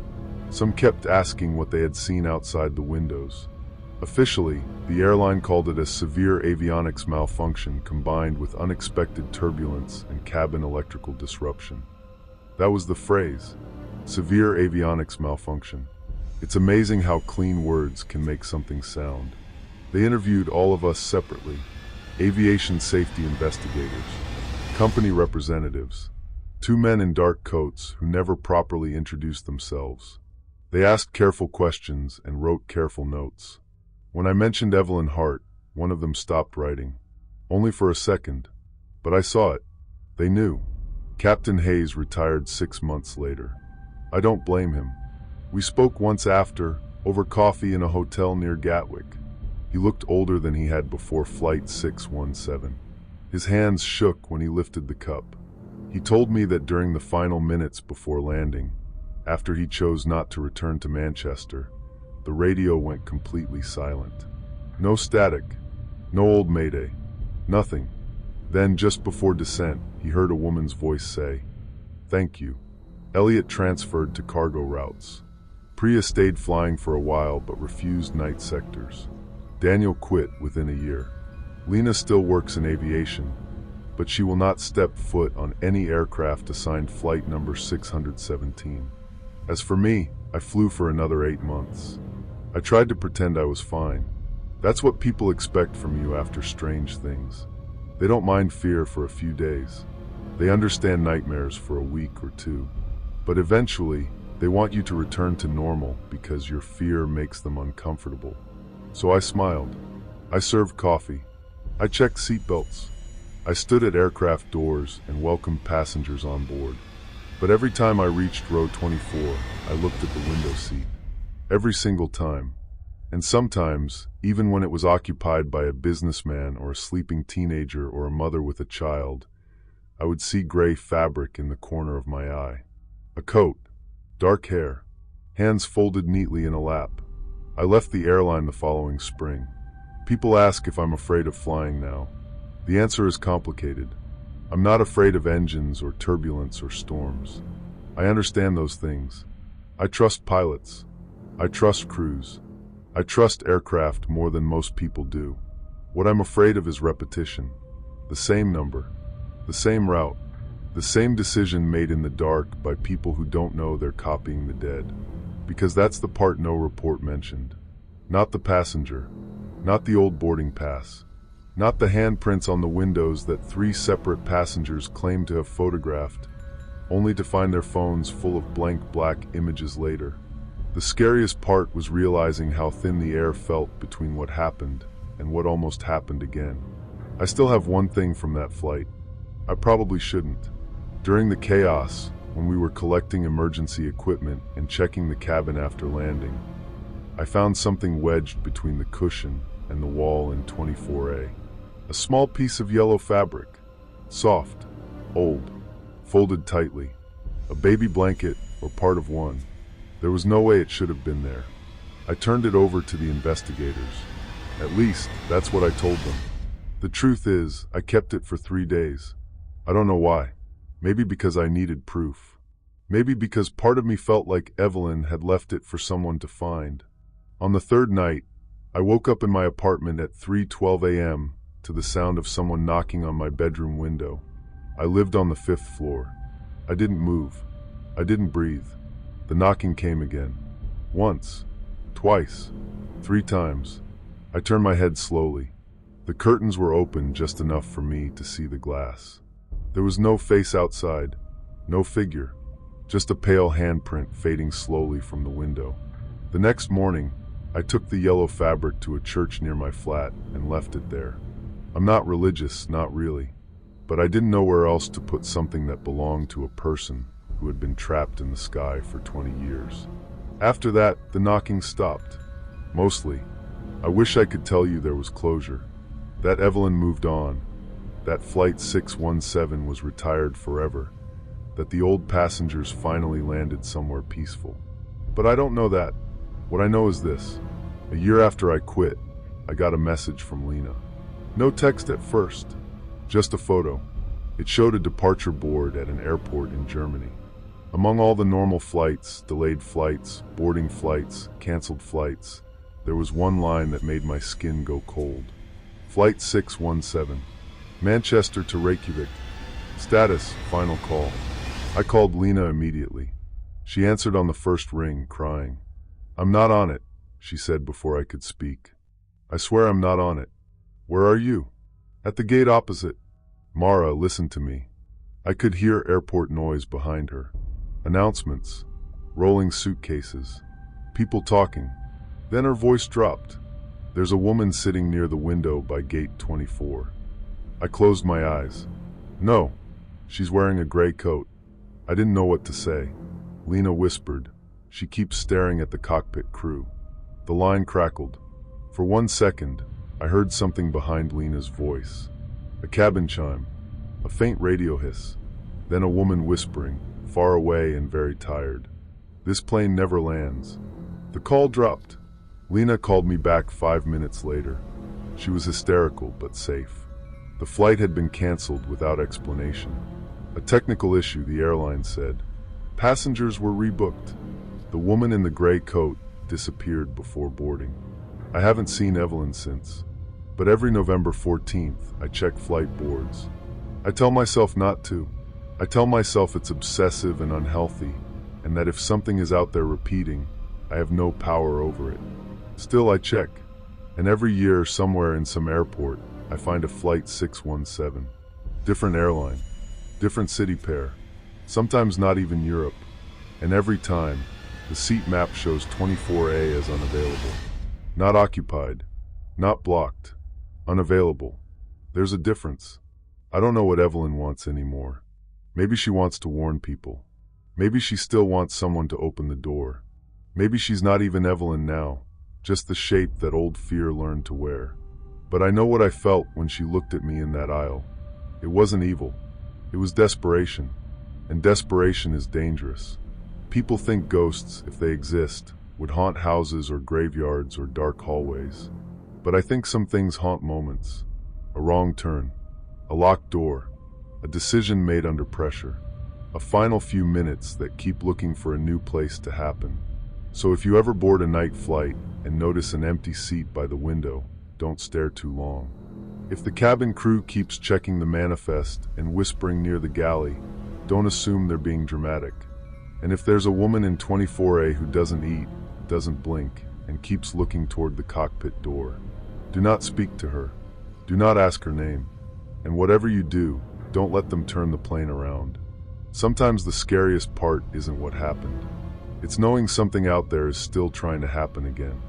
Some kept asking what they had seen outside the windows. Officially, the airline called it a severe avionics malfunction combined with unexpected turbulence and cabin electrical disruption. That was the phrase, severe avionics malfunction. It's amazing how clean words can make something sound. They interviewed all of us separately, aviation safety investigators, company representatives, two men in dark coats who never properly introduced themselves. They asked careful questions and wrote careful notes. When I mentioned Evelyn Hart, one of them stopped writing. Only for a second. But I saw it. They knew. Captain Hayes retired 6 months later. I don't blame him. We spoke once after, over coffee in a hotel near Gatwick. He looked older than he had before Flight 617. His hands shook when he lifted the cup. He told me that during the final minutes before landing, after he chose not to return to Manchester, the radio went completely silent. No static, no old Mayday, nothing. Then, just before descent, he heard a woman's voice say, "Thank you." Elliot transferred to cargo routes. Priya stayed flying for a while but refused night sectors. Daniel quit within a year. Lena still works in aviation, but she will not step foot on any aircraft assigned flight number 617. As for me, I flew for another 8 months. I tried to pretend I was fine. That's what people expect from you after strange things. They don't mind fear for a few days. They understand nightmares for a week or two. But eventually, they want you to return to normal because your fear makes them uncomfortable. So I smiled. I served coffee. I checked seatbelts. I stood at aircraft doors and welcomed passengers on board. But every time I reached row 24, I looked at the window seat. Every single time. And sometimes, even when it was occupied by a businessman or a sleeping teenager or a mother with a child, I would see gray fabric in the corner of my eye. A coat, dark hair, hands folded neatly in a lap. I left the airline the following spring. People ask if I'm afraid of flying now. The answer is complicated. I'm not afraid of engines or turbulence or storms. I understand those things. I trust pilots. I trust crews. I trust aircraft more than most people do. What I'm afraid of is repetition. The same number, the same route, the same decision made in the dark by people who don't know they're copying the dead. Because that's the part no report mentioned. Not the passenger, not the old boarding pass, not the handprints on the windows that 3 separate passengers claimed to have photographed, only to find their phones full of blank black images later. The scariest part was realizing how thin the air felt between what happened and what almost happened again. I still have one thing from that flight. I probably shouldn't. During the chaos, when we were collecting emergency equipment and checking the cabin after landing, I found something wedged between the cushion and the wall in 24A. A small piece of yellow fabric, soft, old, folded tightly. A baby blanket or part of one. There was no way it should have been there. I turned it over to the investigators. At least, that's what I told them. The truth is, I kept it for 3 days. I don't know why. Maybe because I needed proof. Maybe because part of me felt like Evelyn had left it for someone to find. On the 3rd night, I woke up in my apartment at 3:12 a.m. to the sound of someone knocking on my bedroom window. I lived on the 5th floor. I didn't move. I didn't breathe. The knocking came again. Once, twice, 3 times. I turned my head slowly. The curtains were open just enough for me to see the glass. There was no face outside, no figure, just a pale handprint fading slowly from the window. The next morning, I took the yellow fabric to a church near my flat and left it there. I'm not religious, not really, but I didn't know where else to put something that belonged to a person who had been trapped in the sky for 20 years. After that, the knocking stopped. Mostly. I wish I could tell you there was closure. That Evelyn moved on, that Flight 617 was retired forever, that the old passengers finally landed somewhere peaceful. But I don't know that. What I know is this. A year after I quit, I got a message from Lena. No text at first, just a photo. It showed a departure board at an airport in Germany. Among all the normal flights, delayed flights, boarding flights, canceled flights, there was one line that made my skin go cold. Flight 617, Manchester to Reykjavik. Status, final call. I called Lena immediately. She answered on the first ring, crying. I'm not on it, she said before I could speak. I swear I'm not on it. Where are you? At the gate opposite. Mara, listen to me. I could hear airport noise behind her. Announcements, rolling suitcases, people talking. Then her voice dropped. There's a woman sitting near the window by gate 24. I closed my eyes. No, she's wearing a gray coat. I didn't know what to say. Lena whispered. She keeps staring at the cockpit crew. The line crackled. For 1 second, I heard something behind Lena's voice. A cabin chime, a faint radio hiss, then a woman whispering, far away and very tired. This plane never lands. The call dropped. Lena called me back 5 minutes later. She was hysterical but safe. The flight had been canceled without explanation. A technical issue, the airline said. Passengers were rebooked. The woman in the gray coat disappeared before boarding. I haven't seen Evelyn since. But every November 14th, I check flight boards. I tell myself not to. I tell myself it's obsessive and unhealthy, and that if something is out there repeating, I have no power over it. Still, I check. And every year, somewhere in some airport, I find a Flight 617. Different airline, different city pair, sometimes not even Europe. And every time, the seat map shows 24A as unavailable. Not occupied, not blocked. Unavailable. There's a difference. I don't know what Evelyn wants anymore. Maybe she wants to warn people. Maybe she still wants someone to open the door. Maybe she's not even Evelyn now, just the shape that old fear learned to wear. But I know what I felt when she looked at me in that aisle. It wasn't evil. It was desperation. And desperation is dangerous. People think ghosts, if they exist, would haunt houses or graveyards or dark hallways. But I think some things haunt moments. A wrong turn, a locked door, a decision made under pressure, a final few minutes that keep looking for a new place to happen. So if you ever board a night flight and notice an empty seat by the window, don't stare too long. If the cabin crew keeps checking the manifest and whispering near the galley, don't assume they're being dramatic. And if there's a woman in 24A who doesn't eat, doesn't blink, and keeps looking toward the cockpit door, do not speak to her. Do not ask her name. And whatever you do, don't let them turn the plane around. Sometimes the scariest part isn't what happened. It's knowing something out there is still trying to happen again.